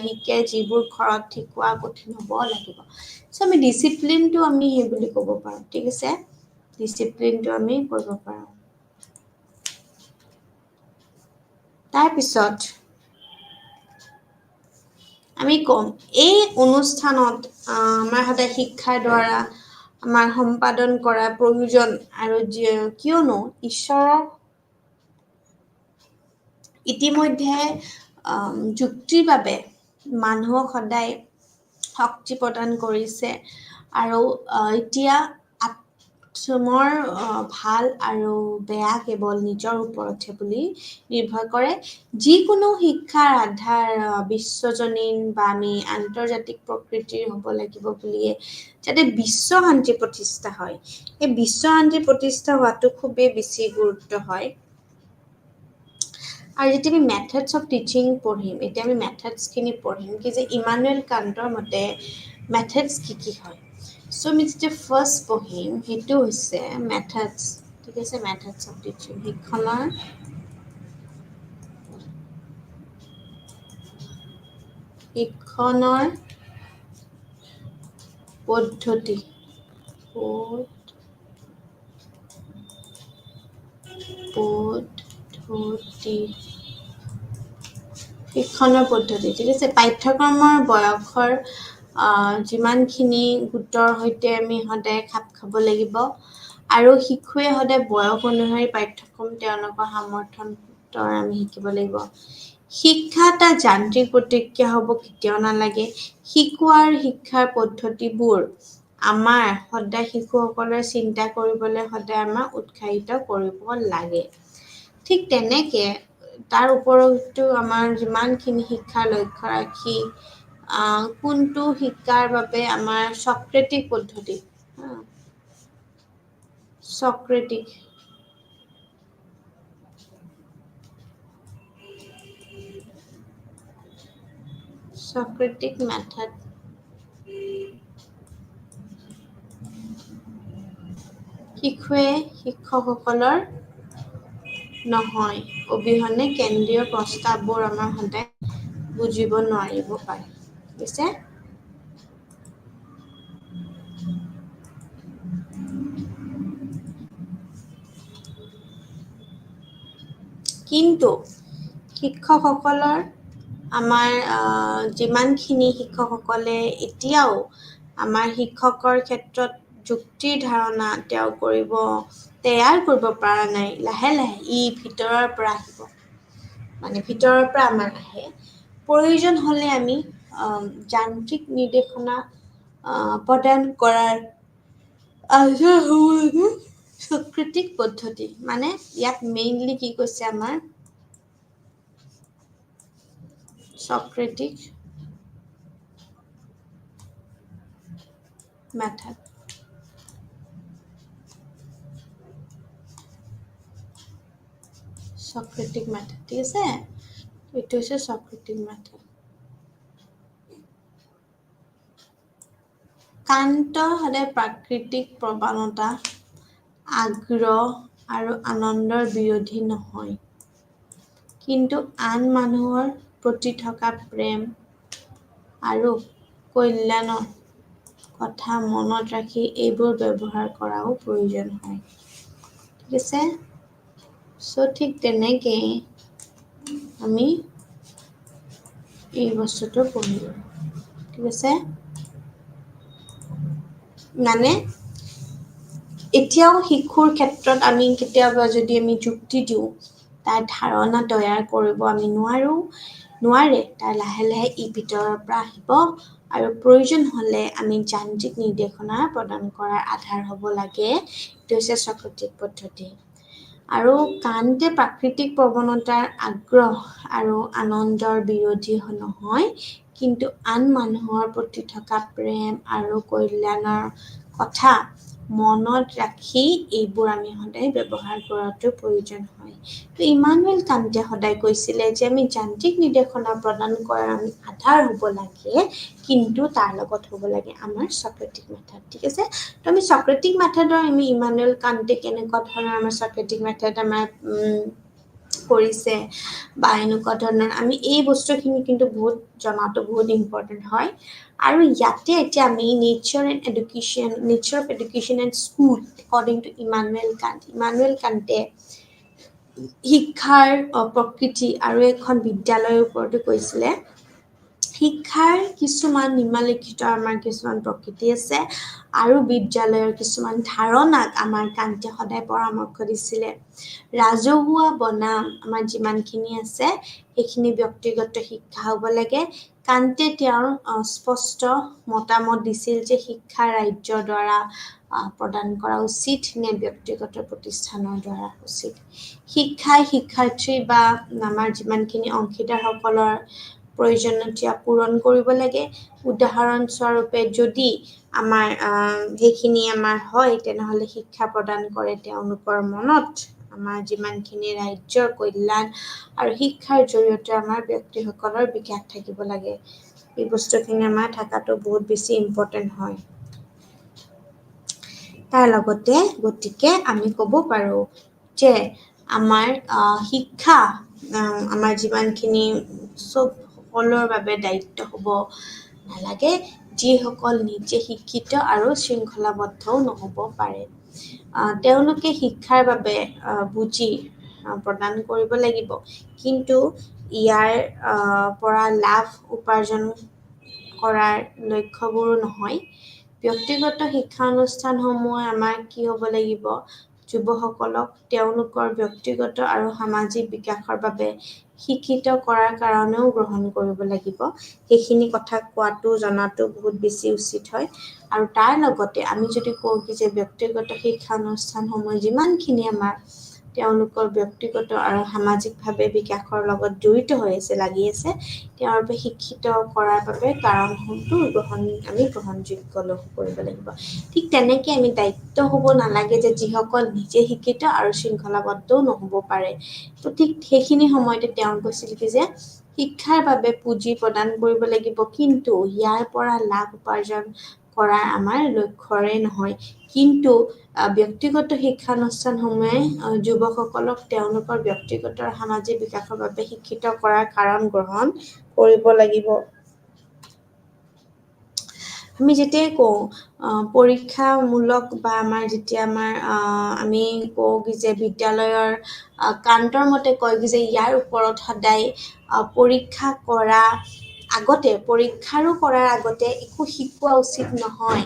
শিকে, যিবোৰ ঘৰত শিকোৱা কঠিন হ'ব লাগিব। চ' আমি ডিচিপ্লিনটো আমি সেই বুলি ক'ব পাৰোঁ, ঠিক আছে। ডিচিপ্লিনটো আমি কৰিব পাৰোঁ। তাৰপিছত আমি ক'ম এই অনুষ্ঠানত আমাৰ সদায় শিক্ষাৰ দ্বাৰা আমাৰ সম্পাদন কৰা প্ৰয়োজন, আৰু কিয়নো ঈশ্বৰৰ ইতিমধ্যে যুক্তিৰ বাবে মানুহক সদায় শক্তি প্ৰদান কৰিছে, আৰু এতিয়া আত্মৰ ভাল আৰু বেয়া কেৱল নিজৰ ওপৰতহে বুলি নিৰ্ভৰ কৰে। যিকোনো শিক্ষাৰ আধাৰ বিশ্বজনীন বা আমি আন্তৰ্জাতিক প্ৰকৃতিৰ হ'ব লাগিব বুলিয়ে যাতে বিশ্ব শান্তি প্ৰতিষ্ঠা হয়, এই বিশ্ব শান্তি প্ৰতিষ্ঠা হোৱাটো খুবেই বেছি গুৰুত্ব হয়। আৰু যেতিয়া আমি মেথডছ অফ টিচিং পঢ়িম, এতিয়া আমি মেথডছখিনি পঢ়িম কি যে ইমানুৱেল কাণ্টৰ মতে মেথডছ কি হয়। চ' আমি যেতিয়া ফাৰ্ষ্ট পঢ়িম সেইটো হৈছে মেথডছ, ঠিক আছে। মেথডছ অফ টিচিং শিক্ষণৰ পদ্ধতি শিক্ষণৰ পদ্ধতি, ঠিক আছে। পাঠ্যক্ৰমৰ বয়সৰ যিমানখিনি গোটৰ সৈতে আমি সদায় খাপ খাব লাগিব, আৰু শিশুৱে সদায় বয়স অনুসৰি পাঠ্যক্ৰম তেওঁলোকৰ সামৰ্থ্যৰ আমি শিকিব লাগিব। শিক্ষা এটা যান্ত্ৰিক প্ৰতিক্ৰিয়া হ'ব কেতিয়াও নালাগে। শিকোৱাৰ শিক্ষাৰ পদ্ধতিবোৰ আমাৰ সদায় শিশুসকলে চিন্তা কৰিবলৈ সদায় আমাক উৎসাহিত কৰিব লাগে। ঠিক তেনেকে তাৰ ওপৰতো আমাৰ যিমানখিনি শিক্ষাৰ লক্ষ্য ৰাখি কোনটো শিকাৰ বাবে আমাৰ সক্ৰেটিক পদ্ধতি, সক্ৰেটিক মেথড শিশুৱে শিক্ষকসকলৰ নহয় অবিহনে কেন্দ্ৰীয় প্ৰস্তাৱবোৰ আমাৰ সদায় বুজিব নোৱাৰিব পাৰে, ঠিক আছে। কিন্তু শিক্ষকসকলৰ আমাৰ যিমানখিনি শিক্ষকসকলে এতিয়াও আমাৰ শিক্ষকৰ ক্ষেত্ৰত যুক্তিৰ ধাৰণা তেওঁ তৈয়াৰ কৰিব পৰা নাই, লাহে লাহে ই ভিতৰৰ পৰা আহিব, মানে ভিতৰৰ পৰা আমাৰ আহে। প্ৰয়োজন হ'লে আমি যান্ত্ৰিক নিৰ্দেশনা প্ৰদান কৰাৰ সক্ৰেটিক পদ্ধতি, মানে ইয়াত মেইনলি কি কৈছে আমাৰ সক্ৰেটিক মেথড। সক্ৰেটিক মেথড, ঠিক আছে। এইটো হৈছে সক্ৰেটিক মেথড। কান্ত সদায় প্ৰাকৃতিক প্ৰৱণতা, আগ্ৰহ আৰু আনন্দৰ বিৰোধী নহয়, কিন্তু আন মানুহৰ প্ৰতি থকা প্ৰেম আৰু কল্যাণৰ কথা মনত ৰাখি এইবোৰ ব্যৱহাৰ কৰাও প্ৰয়োজন হয়, ঠিক আছে। চ' ঠিক তেনেকেই আমি এই বস্তুটো পঢ়িব ঠিক আছে মানে এতিয়াও শিশুৰ ক্ষেত্ৰত আমি কেতিয়াবা যদি আমি যুক্তি দিওঁ তাৰ ধাৰণা তৈয়াৰ কৰিব আমি নোৱাৰে তাৰ লাহে লাহে ই ভিতৰৰ পৰা আহিব আৰু প্ৰয়োজন হ'লে আমি যান্ত্ৰিক নিৰ্দেশনা প্ৰদান কৰাৰ আধাৰ হ'ব লাগে এইটো হৈছে সক্ৰেটিক পদ্ধতি আৰু কান্তে প্ৰাকৃতিক প্ৰৱণতাৰ আগ্ৰহ আৰু আনন্দৰ বিৰোধী নহয় কিন্তু আন মানুহৰ প্ৰতি থকা প্ৰেম আৰু কল্যাণৰ কথা মনত ৰাখি এইবোৰ আমি সদায় ব্যৱহাৰ কৰাটো প্ৰয়োজন হয় তো ইমানুৱেল কান্তে সদায় কৈছিলে যে আমি যান্ত্ৰিক নিৰ্দেশনা প্ৰদান কৰাৰ আমি আধাৰ হ'ব লাগে কিন্তু তাৰ লগত হ'ব লাগে আমাৰ সক্ৰেটিক মেথড ঠিক আছে তো আমি সক্ৰেটিক মেথডৰ আমি ইমানুৱেল কান্তে কেনেকুৱা ধৰণৰ আমাৰ সক্ৰেটিক মেথড আমাৰ কৰিছে বা এনেকুৱা ধৰণৰ আমি এই বস্তুখিনি কিন্তু বহুত জনাটো বহুত ইম্পৰ্টেণ্ট হয় আৰু ইয়াতে এতিয়া আমি nature of education and school according to Emmanuel কান্তে শিক্ষাৰ প্ৰকৃতি আৰু এখন বিদ্যালয়ৰ ওপৰতো কৈছিলে শিক্ষাৰ কিছুমান নিম্নলিখিত আমাৰ কিছুমান প্ৰকৃতি আছে আৰু বিদ্যালয়ৰ কিছুমান ধাৰণাক আমাৰ কান্তে সদায় পৰামৰ্শ দিছিলে ৰাজহুৱা বনাম আমাৰ যিমানখিনি আছে সেইখিনি ব্যক্তিগত শিক্ষা হ'ব লাগে কান্তে তেওঁৰ স্পষ্ট মতামত দিছিল যে শিক্ষা ৰাজ্যৰ দ্বাৰা প্ৰদান কৰা উচিত নে ব্যক্তিগত প্ৰতিষ্ঠানৰ দ্বাৰা উচিত শিক্ষাই শিক্ষাৰ্থী বা আমাৰ যিমানখিনি অংশীদাৰসকলৰ প্ৰয়োজনীয়তা পূৰণ কৰিব লাগে উদাহৰণস্বৰূপে যদি আমাৰ সেইখিনি আমাৰ হয় তেনেহ'লে শিক্ষা প্ৰদান কৰে তেওঁলোকৰ মনত আমাৰ যিমানখিনি ৰাজ্যৰ কল্যাণ আৰু শিক্ষাৰ জৰিয়তে আমাৰ ব্যক্তিসকলৰ বিকাশ থাকিব লাগে এই বস্তুখিনি আমাৰ থকাটো বহুত বেছি ইম্পৰ্টেণ্ট হয় তাৰ লগতে গতিকে আমি ক'ব পাৰোঁ যে আমাৰ শিক্ষা আমাৰ যিমানখিনি চব সকলৰ বাবে দায়িত্ব হ'ব নালাগে যিসকল নিজে শিক্ষিত আৰু শৃংখলাবদ্ধও নহ'ব পাৰে তেওঁলোকে শিক্ষাৰ বাবে বুজি প্ৰদান কৰিব লাগিব কিন্তু ইয়াৰ পৰা লাভ উপাৰ্জন কৰাৰ লক্ষ্যবোৰো নহয় ব্যক্তিগত শিক্ষানুষ্ঠানসমূহে আমাৰ কি হ'ব লাগিব যুৱসকলক তেওঁলোকৰ ব্যক্তিগত আৰু সামাজিক বিকাশৰ বাবে শিক্ষিত কৰাৰ কাৰণেও গ্ৰহণ কৰিব লাগিব সেইখিনি কথা কোৱাটো জনাটো বহুত বেছি উচিত হয় আৰু তাৰ লগতে আমি যদি কওঁ কি যে ব্যক্তিগত শিক্ষানুষ্ঠানসমূহ যিমানখিনি আমাৰ তেওঁলোকৰ ব্যক্তিগত আৰু সামাজিকভাৱে বিকাশৰ লগত জড়িত হৈ আছে লাগি আছে তেওঁৰ বাবে শিক্ষিত কৰাৰ বাবে কাৰণসমূহটো আমি গ্ৰহণযোগ্য লাভ কৰিব লাগিব ঠিক তেনেকৈ আমি দায়িত্ব হ'ব নালাগে যে যিসকল নিজে শিক্ষিত আৰু শৃংখলাবদ্ধও নহ'ব পাৰে তো ঠিক সেইখিনি সময়তে তেওঁ কৈছিল কি যে শিক্ষাৰ বাবে পুঁজি প্ৰদান কৰিব লাগিব কিন্তু ইয়াৰ পৰা লাভ উপাৰ্জন কৰা আমাৰ লক্ষ্যৰে নহয় কিন্তু ব্যক্তিগত শিক্ষানুষ্ঠানসমূহে যুৱকসকলক তেওঁলোকৰ ব্যক্তিগত আৰু সামাজিক বিকাশৰ বাবে শিক্ষিত কৰাৰ কাৰণ গ্ৰহণ কৰিব লাগিব আমি যেতিয়াই কওঁ পৰীক্ষামূলক বা আমাৰ যেতিয়া আমি কওঁ কি যে বিদ্যালয়ৰ কান্তৰ মতে কয় কি যে ইয়াৰ ওপৰত সদায় পৰীক্ষা কৰাৰ আগতে একো শিকোৱা উচিত নহয়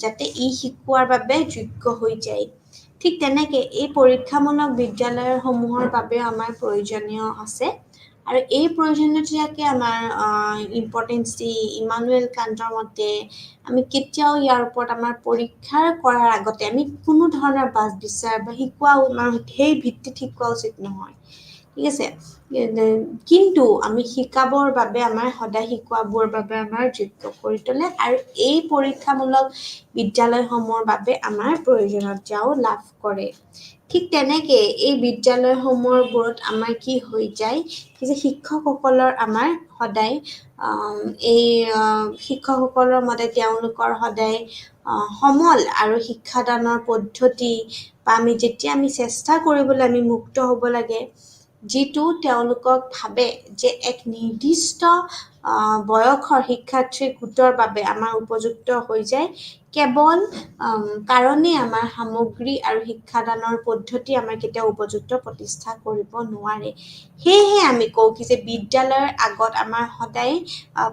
যাতে ই শিকোৱাৰ বাবে যোগ্য হৈ যায় ঠিক তেনেকে এই পৰীক্ষামূলক বিদ্যালয়সমূহৰ বাবে আমাৰ প্ৰয়োজনীয় আছে আৰু এই প্ৰয়োজনীয়তাকে আমাৰ ইম্পৰ্টেঞ্চ দি ইমানুৱেল কান্তৰ মতে আমি কেতিয়াও ইয়াৰ ওপৰত আমাৰ পৰীক্ষা কৰাৰ আগতে আমি কোনো ধৰণৰ বাছ বিচাৰ বা শিকোৱা সেই ভিত্তিত শিকোৱা উচিত নহয় ঠিক আছে কিন্তু আমি শিকাবৰ বাবে আমাৰ সদায় শিকোৱাবোৰৰ বাবে আমাৰ যোগ্য কৰি তোলে আৰু এই পৰীক্ষামূলক বিদ্যালয়সমূহৰ বাবে আমাৰ প্ৰয়োজনীয়তাও লাভ কৰে ঠিক তেনেকে এই বিদ্যালয়সমূহবোৰত আমাৰ কি হৈ যায় যে শিক্ষকসকলৰ আমাৰ সদায় এই শিক্ষকসকলৰ মতে তেওঁলোকৰ সদায় সমল আৰু শিক্ষাদানৰ পদ্ধতি বা যেতিয়া আমি চেষ্টা কৰিবলৈ আমি মুক্ত হ'ব লাগে যিটো তেওঁলোকক ভাবে যে এক নিৰ্দিষ্ট বয়সৰ শিক্ষাৰ্থীৰ গোটৰ বাবে আমাৰ উপযুক্ত হৈ যায় কেৱল কাৰণেই আমাৰ সামগ্ৰী আৰু শিক্ষাদানৰ পদ্ধতি আমাৰ কেতিয়াও উপযুক্ত প্ৰতিষ্ঠা কৰিব নোৱাৰে সেয়েহে আমি কওঁ কি যে বিদ্যালয়ৰ আগত আমাৰ সদায়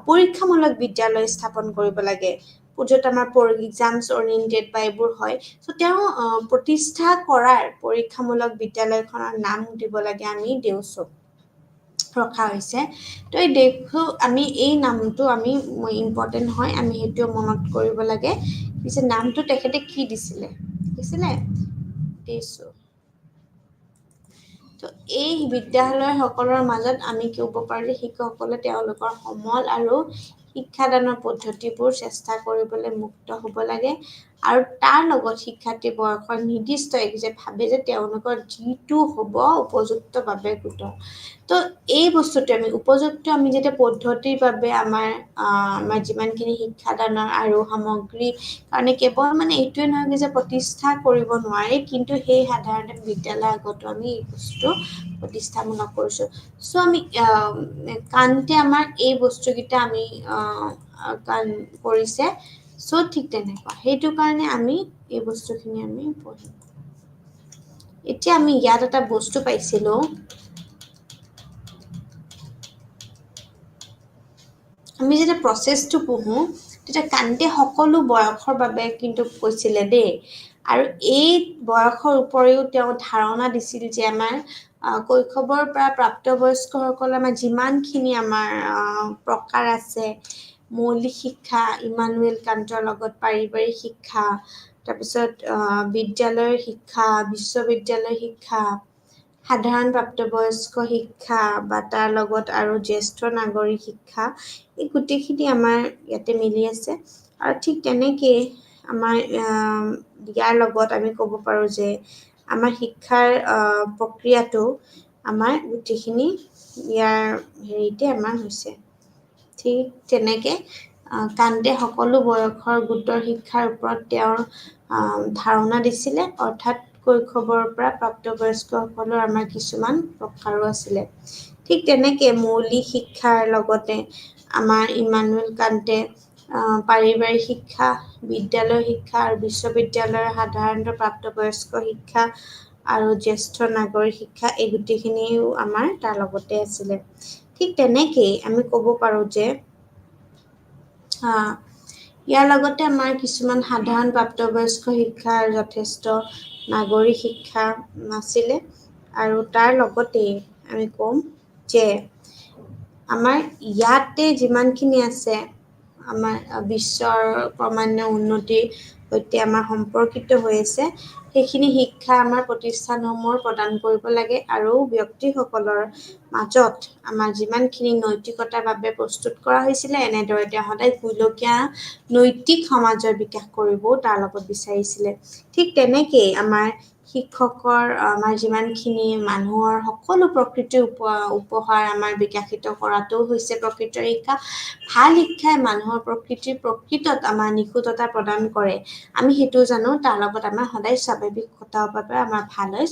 পৰীক্ষামূলক বিদ্যালয় স্থাপন কৰিব লাগে য'ত আমাৰ এক্সামছ অৰিয়েণ্টেড বা এইবোৰ হয় চ' তেওঁ প্ৰতিষ্ঠা কৰাৰ পৰীক্ষামূলক বিদ্যালয়খনৰ নাম দিব লাগে আমি দেওচুক ৰখা হৈছে তো এই দেখো আমি এই নামটো আমি ইম্পৰ্টেণ্ট হয় আমি সেইটো মনত কৰিব লাগে পিছে নামটো তেখেতে কি দিছিলে দেওচুক তো এই বিদ্যালয় সকলৰ মাজত আমি ক'ব পাৰোঁ যে শিক্ষকসকলে তেওঁলোকৰ সমল আৰু শিক্ষাদানৰ পদ্ধতিবোৰ চেষ্টা কৰিবলৈ মুক্ত হ'ব লাগে আৰু তাৰ লগত শিক্ষাৰ্থী বয়সৰ নিৰ্দিষ্ট যে ভাবে যে তেওঁলোকৰ যিটো হ'ব উপযুক্তভাৱে গোটৰ তো এই বস্তুটো আমি উপযুক্ত আমি যেতিয়া পদ্ধতিৰ বাবে আমাৰ যিমানখিনি শিক্ষাদানৰ আৰু সামগ্ৰী কাৰণে কেৱল মানে এইটোৱে নহয় যে প্ৰতিষ্ঠা কৰিব নোৱাৰে কিন্তু সেই সাধাৰণতে বিদ্যালয় আগতো আমি এই বস্তু প্ৰতিষ্ঠামূলক কৰিছোঁ চ' আমি কান্তে আমাৰ এই বস্তুকেইটা আমি কৰিছে চ' ঠিক তেনেকুৱা সেইটো কাৰণে আমি এই বস্তুখিনি আমি পঢ়িম এতিয়া আমি ইয়াত এটা বস্তু পাইছিলোঁ আমি যেতিয়া প্ৰচেছটো পঢ়োঁ তেতিয়া কান্তে সকলো বয়সৰ বাবে কিন্তু কৈছিলে দেই আৰু এই বয়সৰ উপৰিও তেওঁ ধাৰণা দিছিল যে আমাৰ কৈশৱৰ পৰা প্ৰাপ্তবয়স্কসকল আমাৰ যিমানখিনি আমাৰ প্ৰকাৰ আছে মৌলিক শিক্ষা ইমানুৱেল কান্তৰ লগত পাৰিবাৰিক শিক্ষা তাৰপিছত বিদ্যালয়ৰ শিক্ষা বিশ্ববিদ্যালয়ৰ শিক্ষা সাধাৰণ প্ৰাপ্তবয়স্ক শিক্ষা বা তাৰ লগত আৰু জ্যেষ্ঠ নাগৰিক শিক্ষা এই গোটেইখিনি আমাৰ ইয়াতে মিলি আছে আৰু ঠিক তেনেকৈ আমাৰ ইয়াৰ লগত আমি ক'ব পাৰোঁ যে আমাৰ শিক্ষাৰ প্ৰক্ৰিয়াটো আমাৰ গোটেইখিনি ইয়াৰ হেৰিতে আমাৰ হৈছে ঠিক তেনেকৈ কান্তে সকলো বয়সৰ গোটৰ শিক্ষাৰ ওপৰত তেওঁৰ ধাৰণা দিছিলে অৰ্থাৎ কৈশৱৰ পৰা প্ৰাপ্তবয়স্কসকলৰ আমাৰ কিছুমান প্ৰকাৰো আছিলে ঠিক তেনেকৈ মৌলিক শিক্ষাৰ লগতে আমাৰ ইমানুৱেল কান্তে পাৰিবাৰিক শিক্ষা বিদ্যালয় শিক্ষা আৰু বিশ্ববিদ্যালয়ৰ সাধাৰণতে প্ৰাপ্তবয়স্ক শিক্ষা আৰু জ্যেষ্ঠ নাগৰিক শিক্ষা এই গোটেইখিনিও আমাৰ তাৰ লগতে আছিলে ঠিক তেনেকেই আমি ক'ব পাৰোঁ যে ইয়াৰ লগতে আমাৰ কিছুমান সাধাৰণ প্ৰাপ্তবয়স্ক শিক্ষাৰ যথেষ্ট নাগৰিক শিক্ষা আছিলে আৰু তাৰ লগতেই আমি ক'ম যে আমাৰ ইয়াতে যিমানখিনি আছে আমাৰ বিশ্বৰ ক্ৰমান্বয়ে উন্নতিৰ সৈতে আমাৰ সম্পৰ্কিত হৈ আছে সেইখিনি শিক্ষা আমাৰ প্ৰতিষ্ঠানসমূহ প্ৰদান কৰিব লাগে আৰু ব্যক্তিসকলৰ মাজত আমাৰ যিমানখিনি নৈতিকতাৰ বাবে প্ৰস্তুত কৰা হৈছিলে এনেদৰে তেওঁ সদায় গোলকীয়া নৈতিক সমাজৰ বিকাশ কৰিবও তাৰ লগত বিচাৰিছিলে ঠিক তেনেকেই আমাৰ শিক্ষকৰ আমাৰ যিমানখিনি মানুহৰ সকলো প্ৰকৃতিৰ উপহাৰ আমাৰ বিকাশিত কৰাটো হৈছে প্ৰকৃতৰ শিক্ষা ভাল শিক্ষাই মানুহৰ প্ৰকৃতত আমাৰ নিখুঁততা প্ৰদান কৰে আমি সেইটো জানো তাৰ লগত আমাৰ সদায় স্বাভাৱিকতাৰ বাবে আমাৰ ভাল হয়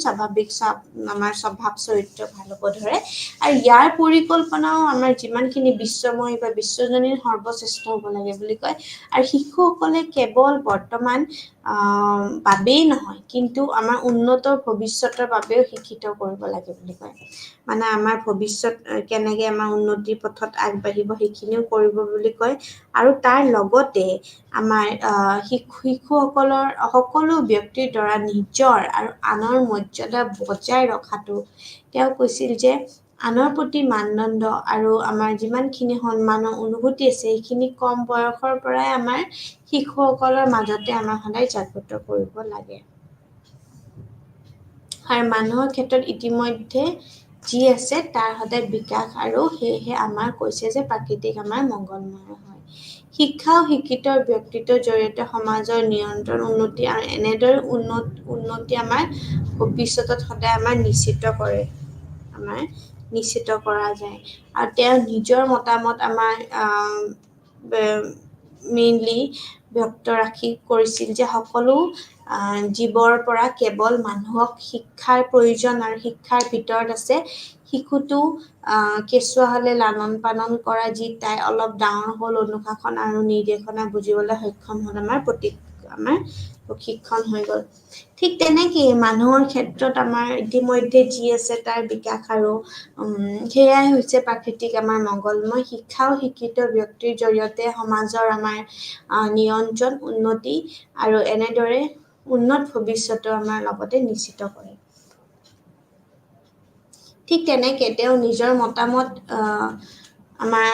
আমাৰ স্বভাৱ চৰিত্ৰ ভাল হ'ব ধৰে আৰু ইয়াৰ পৰিকল্পনাও আমাৰ যিমানখিনি বিশ্বময় বা বিশ্বজনীন সৰ্বশ্ৰেষ্ঠ হ'ব লাগে বুলি কয় আৰু শিশুসকলে কেৱল বৰ্তমান বাবেই নহয় কিন্তু আমাৰ উন্নত ভৱিষ্যতৰ বাবেও শিক্ষিত কৰিব লাগে বুলি কয় মানে আমাৰ ভৱিষ্যত কেনেকৈ আমাৰ উন্নতিৰ পথত আগবাঢ়িব সেইখিনিও কৰিব বুলি কয় আৰু তাৰ লগতে আমাৰ শিশুসকলৰ সকলো ব্যক্তিৰ দ্বাৰা নিজৰ আৰু আনৰ মৰ্যাদা বজাই ৰখাটো তেওঁ কৈছিল যে আনৰ প্ৰতি মানদণ্ড আৰু আমাৰ যিমানখিনি সন্মানৰ অনুভূতি আছে সেইখিনি কম বয়সৰ পৰাই আমাৰ শিশুসকলৰ মাজতে আমাৰ সদায় জাগ্ৰত কৰিব লাগে আৰু মানুহৰ ক্ষেত্ৰত ইতিমধ্যে যি আছে তাৰ সদায় বিকাশ আৰু সেয়েহে আমাৰ কৈছে যে প্ৰাকৃতিক আমাৰ মংগলময় হয় শিক্ষা আৰু শিক্ষিত ব্যক্তিত্বৰ জৰিয়তে সমাজৰ নিৰন্তৰ উন্নতি আৰু এনেদৰে উন্নতি আমাৰ ভৱিষ্যতত সদায় আমাৰ নিশ্চিত কৰা যায় আৰু তেওঁ নিজৰ মতামত আমাৰ মেইনলি ব্যক্ত ৰাখি কৰিছিল যে সকলো জীৱৰ পৰা কেৱল মানুহক শিক্ষাৰ প্ৰয়োজন আৰু শিক্ষাৰ ভিতৰত আছে শিশুটো কেঁচুৱা হ'লে লালন পালন কৰা যি তাই অলপ ডাঙৰ হ'ল অনুশাসন আৰু নিৰ্দেশনা বুজিবলৈ সক্ষম হ'ল আমাৰ প্ৰশিক্ষণ হৈ গ'ল ঠিক তেনেকৈ মানুহৰ ক্ষেত্ৰত আমাৰ ইতিমধ্যে যি আছে তাৰ বিকাশ আৰু সেয়াই হৈছে প্ৰাকৃতিক আমাৰ মংগলময় শিক্ষাও শিক্ষিত ব্যক্তিৰ জৰিয়তে সমাজৰ আমাৰ নিয়ন্ত্ৰণ উন্নতি আৰু এনেদৰে উন্নত ভৱিষ্যতো আমাৰ লগতে নিশ্চিত কৰে ঠিক তেনেকৈ তেওঁ নিজৰ মতামত আমাৰ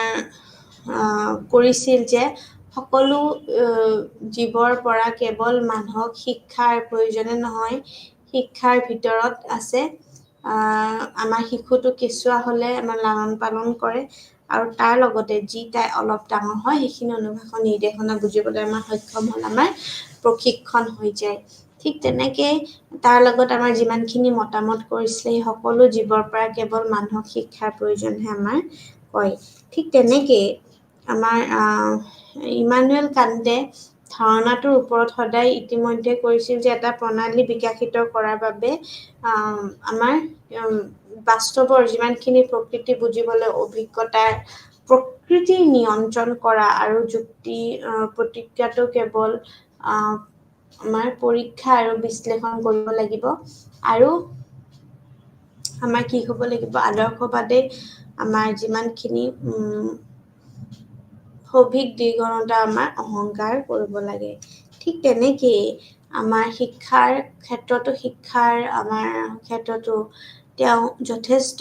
কৰিছিল যে সকলো জীৱৰ পৰা কেৱল মানুহক শিক্ষাৰ প্ৰয়োজনে নহয় শিক্ষাৰ ভিতৰত আছে আমাৰ শিশুটো কেঁচুৱা হ'লে আমাৰ লালন পালন কৰে আৰু তাৰ লগতে যি তাই অলপ ডাঙৰ হয় সেইখিনি অনুশাসন নিৰ্দেশনা বুজিবলৈ আমাৰ সক্ষম হ'ল আমাৰ প্ৰশিক্ষণ হৈ যায় ঠিক তেনেকৈ তাৰ লগত আমাৰ যিমানখিনি মতামত কৰিছিলে সেই সকলো জীৱৰ পৰা কেৱল মানুহক শিক্ষাৰ প্ৰয়োজনহে আমাৰ কয় ঠিক তেনেকৈ আমাৰ ইমানুৱেল কান্টে ধাৰণাটোৰ ওপৰত সদায় ইতিমধ্যে কৰিছিল যে এটা প্ৰণালী বিকশিত কৰাৰ বাবে আমাৰ বাস্তৱৰ যিমানখিনি প্ৰকৃতি বুজিবলৈ অভিজ্ঞতাৰ প্ৰকৃতি নিয়ন্ত্ৰণ কৰা আৰু যুক্তি প্ৰতিক্ৰিয়াটো কেৱল আমাৰ পৰীক্ষা আৰু বিশ্লেষণ কৰিব লাগিব আৰু আমাৰ কি হ'ব লাগিব আদৰ্শবাদে আমাৰ যিমানখিনি সভিক দীৰ্ঘনতা আমাৰ অহংকাৰ কৰিব লাগে ঠিক তেনেকেই আমাৰ শিক্ষাৰ ক্ষেত্ৰতো তেওঁ যথেষ্ট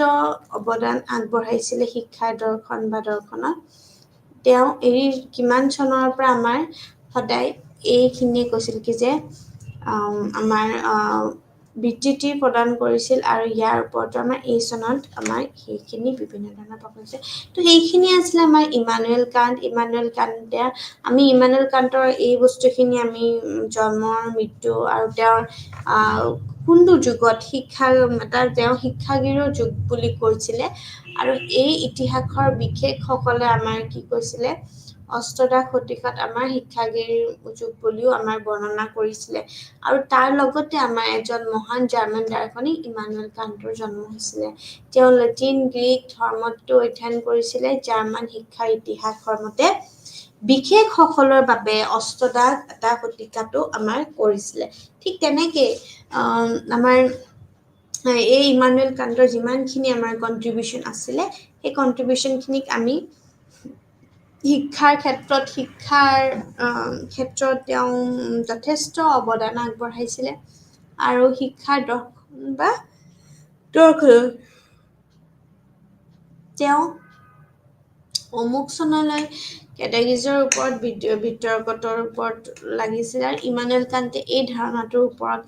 অৱদান আগবঢ়াইছিলে শিক্ষাৰ দৰ্শনত তেওঁ কিমান চনৰ পৰা আমাৰ সদায় এইখিনিয়ে কৈছিল কি যে আমাৰ বৃত্তি প্ৰদান কৰিছিল আৰু ইয়াৰ ওপৰতো আমাৰ এই চনত আমাৰ সেইখিনি বিভিন্ন ধৰণৰ কৰিছে তো সেইখিনি আছিলে আমাৰ ইমানুৱেল কান্টে আমি ইমানুৱেল কান্টৰ এই বস্তুখিনি আমি জন্মৰ মৃত্যু আৰু তেওঁৰ কোনটো যুগত তেওঁ শিক্ষাগুৰুৰ যুগ বুলি কৈছিলে আৰু এই ইতিহাসৰ বিশেষসকলে আমাৰ কি কৈছিলে অষ্টদশ শতিকাত আমাৰ শিক্ষাগুৰুৰ যুগ বুলিও আমাৰ বৰ্ণনা কৰিছিলে আৰু তাৰ লগতে আমাৰ এজন মহান জাৰ্মান দাৰ্শনিক ইমানুৱেল কান্টৰ জন্ম হৈছিলে তেওঁ লেটিন গ্ৰীক ধৰ্মটো অধ্যয়ন কৰিছিলে জাৰ্মান শিক্ষাৰ ইতিহাসৰ মতে বিশেষসকলৰ বাবে অষ্টদশ শতিকাটো আমাৰ কৰিছিলে ঠিক তেনেকৈ আমাৰ এই ইমানুৱেল কান্টৰ যিমানখিনি আমাৰ কণ্ট্ৰিবিউশ্যন আছিলে সেই কণ্ট্ৰিবিউশ্যনখিনিক আমি শিক্ষাৰ ক্ষেত্ৰত তেওঁ যথেষ্ট অৱদান আগবঢ়াইছিলে আৰু শিক্ষাৰ দৰ্শন তেওঁ অমুক চনলৈ কেটেগিজৰ ওপৰত বিতৰ্কতৰ ওপৰত লাগিছিল আৰু ইমানুৱেল কান্টে এই ধাৰণাটোৰ ওপৰত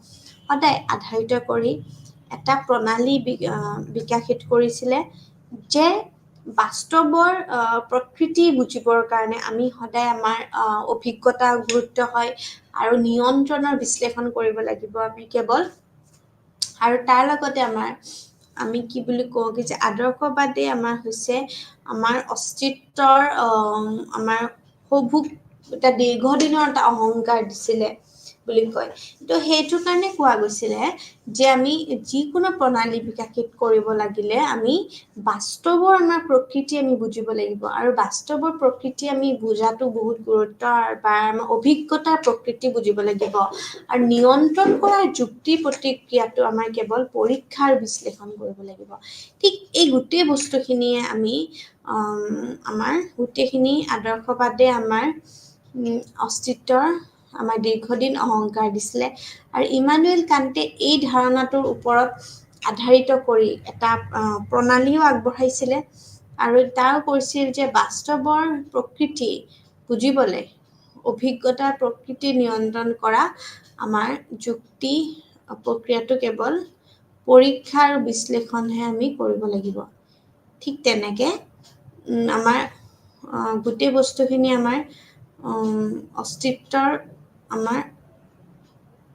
সদায় আধাৰিত কৰি এটা প্ৰণালী বিকশিত কৰিছিলে যে বাস্তৱৰ প্ৰকৃতি বুজিবৰ কাৰণে আমি সদায় আমাৰ অভিজ্ঞতা গুৰুত্ব হয় আৰু নিয়ন্ত্ৰণৰ বিশ্লেষণ কৰিব লাগিব আমি কেৱল আৰু তাৰ লগতে আমি কি বুলি কওঁ কি যে আদৰ্শবাদে আমাৰ হৈছে আমাৰ অস্তিত্বৰ আমাৰ সভোগ এটা দীৰ্ঘদিনৰ এটা অহংকাৰ দিছিলে বুলি কয় তো সেইটো কাৰণে কোৱা গৈছিলে যে আমি যিকোনো প্ৰণালী বিকশিত কৰিব লাগিলে আমি বাস্তৱৰ আমাৰ প্ৰকৃতি আমি বুজিব লাগিব আৰু বাস্তৱৰ প্ৰকৃতি আমি বুজাটো বহুত গুৰুত্ব বা আমাৰ অভিজ্ঞতাৰ প্ৰকৃতি বুজিব লাগিব আৰু নিয়ন্ত্ৰণ কৰা যুক্তি প্ৰতিক্ৰিয়াটো আমাৰ কেৱল পৰীক্ষাৰ বিশ্লেষণ কৰিব লাগিব ঠিক এই গোটেই বস্তুখিনিয়ে আমি আমাৰ গোটেইখিনি আদৰ্শবাদে আমাৰ অস্তিত্বৰ আমাৰ দীৰ্ঘদিন অহংকাৰ দিছিলে আৰু ইমানুৱেল কান্টে এই ধাৰণাটোৰ ওপৰত আধাৰিত কৰি এটা প্ৰণালীও আগবঢ়াইছিলে আৰু তেওঁ কৈছিল যে বাস্তৱৰ প্ৰকৃতি বুজিবলৈ অভিজ্ঞতাৰ প্ৰকৃতি নিয়ন্ত্ৰণ কৰা আমাৰ যুক্তি প্ৰক্ৰিয়াটো কেৱল পৰীক্ষা আৰু বিশ্লেষণহে আমি কৰিব লাগিব ঠিক তেনেকৈ আমাৰ গোটেই বস্তুখিনি আমাৰ অস্তিত্বৰ আমাৰ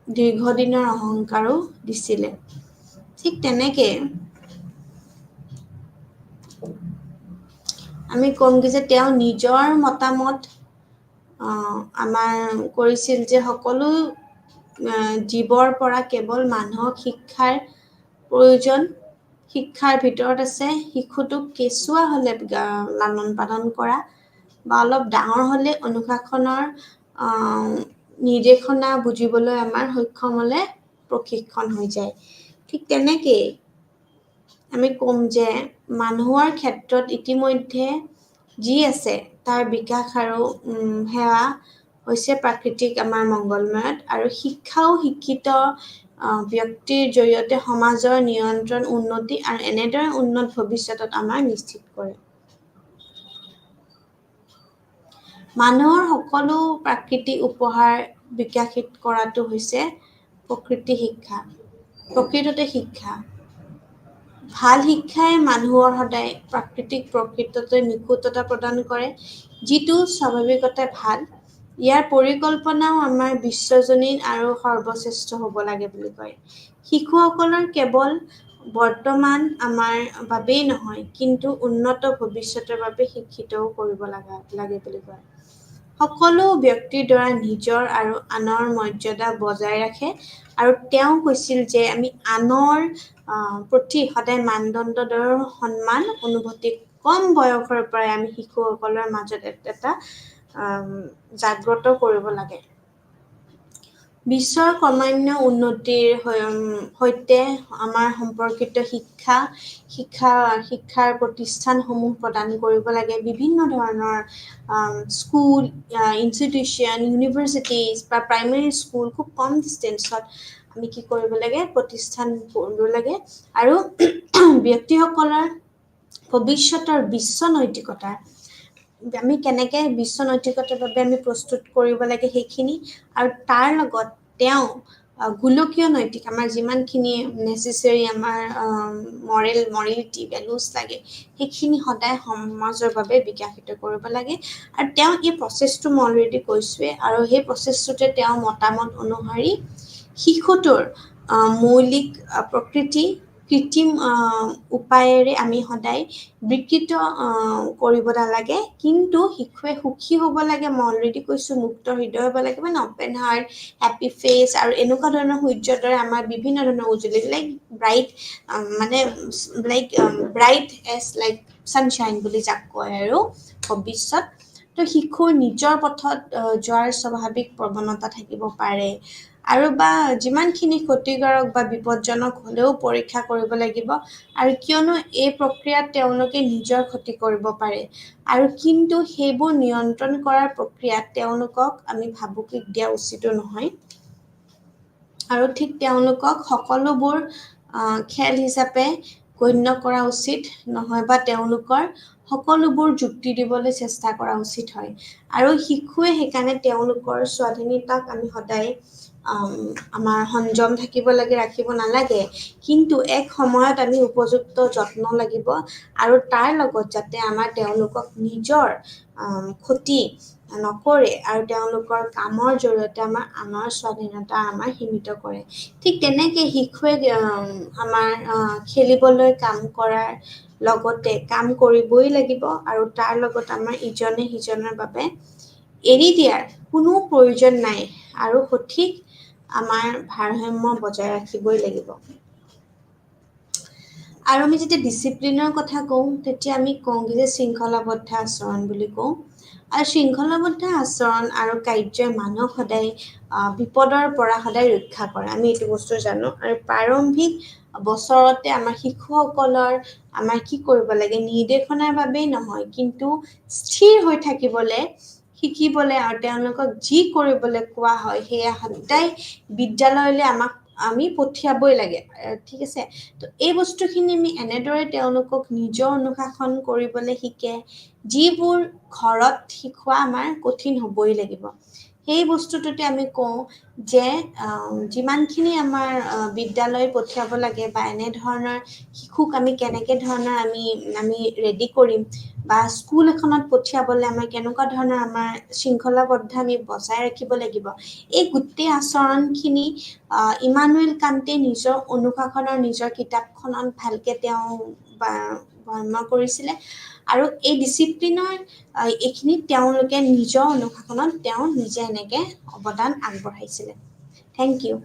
দীৰ্ঘদিনৰ অহংকাৰো দিছিলে ঠিক তেনেকৈ আমি ক'ম কি যে তেওঁ নিজৰ মতামত আমাৰ কৰিছিল যে সকলো জীৱৰ পৰা কেৱল মানুহক শিক্ষাৰ প্ৰয়োজন। শিক্ষাৰ ভিতৰত আছে শিশুটোক কেঁচুৱা হ'লে লালন পালন কৰা বা অলপ ডাঙৰ হ'লে অনুশাসনৰ নিৰ্দেশনা বুজিবলৈ আমাৰ সক্ষম হ'লে প্ৰশিক্ষণ হৈ যায়। ঠিক তেনেকেই আমি ক'ম যে মানুহৰ ক্ষেত্ৰত ইতিমধ্যে যি আছে তাৰ বিকাশ আৰু সেৱা হৈছে প্ৰাকৃতিক আমাৰ মংগলময়ত, আৰু শিক্ষাও শিক্ষিত ব্যক্তিৰ জৰিয়তে সমাজৰ নিয়ন্ত্ৰণ উন্নতি আৰু এনেদৰে উন্নত ভৱিষ্যতত আমাৰ নিশ্চিত কৰে। মানুহৰ সকলো প্ৰাকৃতিক উপহাৰ বিকশিত কৰাটো হৈছে প্ৰকৃততে শিক্ষা। ভাল শিক্ষাই মানুহৰ সদায় প্ৰাকৃতিক প্ৰকৃততে নিখুঁততা প্ৰদান কৰে, যিটো স্বাভাৱিকতে ভাল। ইয়াৰ পৰিকল্পনাও আমাৰ বিশ্বজনীন আৰু সৰ্বশ্ৰেষ্ঠ হ'ব লাগে বুলি কয়। শিশুসকলৰ কেৱল বৰ্তমান আমাৰ বাবেই নহয়, কিন্তু উন্নত ভৱিষ্যতৰ বাবে শিক্ষিতও কৰিব লাগে বুলি কয়। সকলো ব্যক্তিৰ দ্বাৰা নিজৰ আৰু আনৰ মৰ্যাদা বজাই ৰাখে, আৰু তেওঁ কৈছিল যে আমি আনৰ প্ৰতি সদায় মানদণ্ডৰ সন্মান অনুভূতি কম বয়সৰ পৰাই আমি শিশুসকলৰ মাজত এটা জাগ্ৰত কৰিব লাগে। বিশ্বৰ ক্ৰমান্বয়ে উন্নতিৰ সৈতে আমাৰ সম্পৰ্কিত শিক্ষাৰ প্ৰতিষ্ঠানসমূহ প্ৰদান কৰিব লাগে। বিভিন্ন ধৰণৰ স্কুল, ইনষ্টিটিউশ্যন, ইউনিভাৰ্চিটিজ বা প্ৰাইমেৰী স্কুল খুব কম ডিষ্টেঞ্চত আমি কি কৰিব লাগে, প্ৰতিষ্ঠান কৰিব লাগে। আৰু ব্যক্তিসকলৰ ভৱিষ্যতৰ বিশ্ব নৈতিকতা আমি কেনেকৈ বিশ্ব নৈতিকতাৰ বাবে আমি প্ৰস্তুত কৰিব লাগে সেইখিনি, আৰু তাৰ লগত তেওঁ গোলকীয় নৈতিক আমাৰ যিমানখিনি নেচেচেৰী আমাৰ মৰেলিটি ভেলুজ লাগে সেইখিনি সদায় সমাজৰ বাবে বিকশিত কৰিব লাগে। আৰু তেওঁ এই প্ৰচেছটো মই অলৰেডি কৈছোঁৱে, আৰু সেই প্ৰচেছটোতে তেওঁ মতামত অনুসৰি শিশুটোৰ মৌলিক প্ৰকৃতি কৃত্ৰিম উপায়েৰে আমি সদায় বিকৃত কৰিব নালাগে, কিন্তু শিশুৱে সুখী হ'ব লাগে। মই অলৰেডি কৈছোঁ মুক্ত হৃদয় হ'ব লাগে, মানে অপেন হাৰ্ট, হেপী ফেচ, আৰু এনেকুৱা ধৰণৰ সূৰ্যৰ দৰে আমাৰ বিভিন্ন ধৰণৰ উজ্জ্বলি ব্ৰাইট এজ লাইক ছানশ্বাইন বুলি যাক কয় আৰু ভৱিষ্যত। তো শিশুৰ নিজৰ পথত যোৱাৰ স্বাভাৱিক প্ৰৱণতা থাকিব পাৰে, আৰু বা যিমানখিনি ক্ষতিকাৰক বা বিপদজনক হ'লেও পৰীক্ষা কৰিব লাগিব, আৰু কিয়নো এই প্ৰক্ৰিয়াত তেওঁলোকে নিজৰ ক্ষতি কৰিব পাৰে, আৰু কিন্তু সেইবোৰ নিয়ন্ত্ৰণ কৰাৰ প্ৰক্ৰিয়াত তেওঁলোকক আমি ভাবুকি দিয়া উচিতো নহয়। আৰু ঠিক তেওঁলোকক সকলোবোৰ খেল হিচাপে গণ্য কৰা উচিত নহয়, বা তেওঁলোকৰ সকলোবোৰ যুক্তি দিবলৈ চেষ্টা কৰা উচিত হয়। আৰু শিশুৱে সেইকাৰণে তেওঁলোকৰ স্বাধীনতাক আমি সদায় আমাৰ সংযম থাকিব লাগে, ৰাখিব নালাগে, কিন্তু এক সময়ত আমি উপযুক্ত যত্ন লাগিব, আৰু তাৰ লগত যাতে আমাৰ তেওঁলোকক নিজৰ ক্ষতি নকৰে, আৰু তেওঁলোকৰ কামৰ জৰিয়তে আমাৰ স্বাধীনতা আমাৰ সীমিত কৰে। ঠিক তেনেকৈ শিশুৱে আমাৰ খেলিবলৈ কাম কৰাৰ লগতে কাম কৰিবই লাগিব, আৰু তাৰ লগত আমাৰ ইজনে সিজনৰ বাবে এৰি দিয়াৰ কোনো প্ৰয়োজন নাই, আৰু সঠিক আমাৰ ভাৰসাম্য বজাই ৰাখিবই লাগিব। আৰু আমি যেতিয়া ডিচিপ্লিনৰ কথা কওঁ, তেতিয়া আমি কওঁ যে শৃংখলাবদ্ধ আচৰণ বুলি কওঁ। আৰু শৃংখলাবদ্ধ আচৰণ আৰু কাৰ্যই মানুহক সদায় বিপদৰ পৰা সদায় ৰক্ষা কৰে, আমি এইটো বস্তু জানো। আৰু প্ৰাৰম্ভিক বছৰতে আমাৰ শিশুসকলৰ আমাৰ কি কৰিব লাগে, নিৰ্দেশনাৰ বাবেই নহয়, কিন্তু স্থিৰ হৈ থাকিবলৈ শিকিবলৈ, আৰু তেওঁলোকক যি কৰিবলৈ কোৱা হয় সেয়া সদায় বিদ্যালয়লৈ আমি পঠিয়াবই লাগে। ঠিক আছে, তো এই বস্তুখিনি আমি এনেদৰে তেওঁলোকক নিজৰ অনুশাসন কৰিবলৈ শিকে, যিবোৰ ঘৰত শিকোৱা আমাৰ কঠিন হ'বই লাগিব। সেই বস্তুটোতে আমি কওঁ যে যিমানখিনি আমাৰ বিদ্যালয় পঠিয়াব লাগে, বা এনেধৰণৰ শিশুক আমি কেনেকৈ ধৰণৰ আমি ৰেডি কৰিম, বা স্কুল এখনত পঠিয়াবলৈ আমাৰ কেনেকুৱা ধৰণৰ আমাৰ শৃংখলাবদ্ধ আমি বজাই ৰাখিব লাগিব, এই গোটেই আচৰণখিনি ইমানুৱেল কাণ্টে নিজৰ অনুশাসনৰ নিজৰ কিতাপখনত ভালকৈ তেওঁ বৰ্ণনা কৰিছিলে। আৰু এই ডিচিপ্লিনৰ এইখিনিত তেওঁলোকে নিজৰ অনুশাসনত তেওঁ নিজে এনেকৈ অৱদান আগবঢ়াইছিলে। Thank you.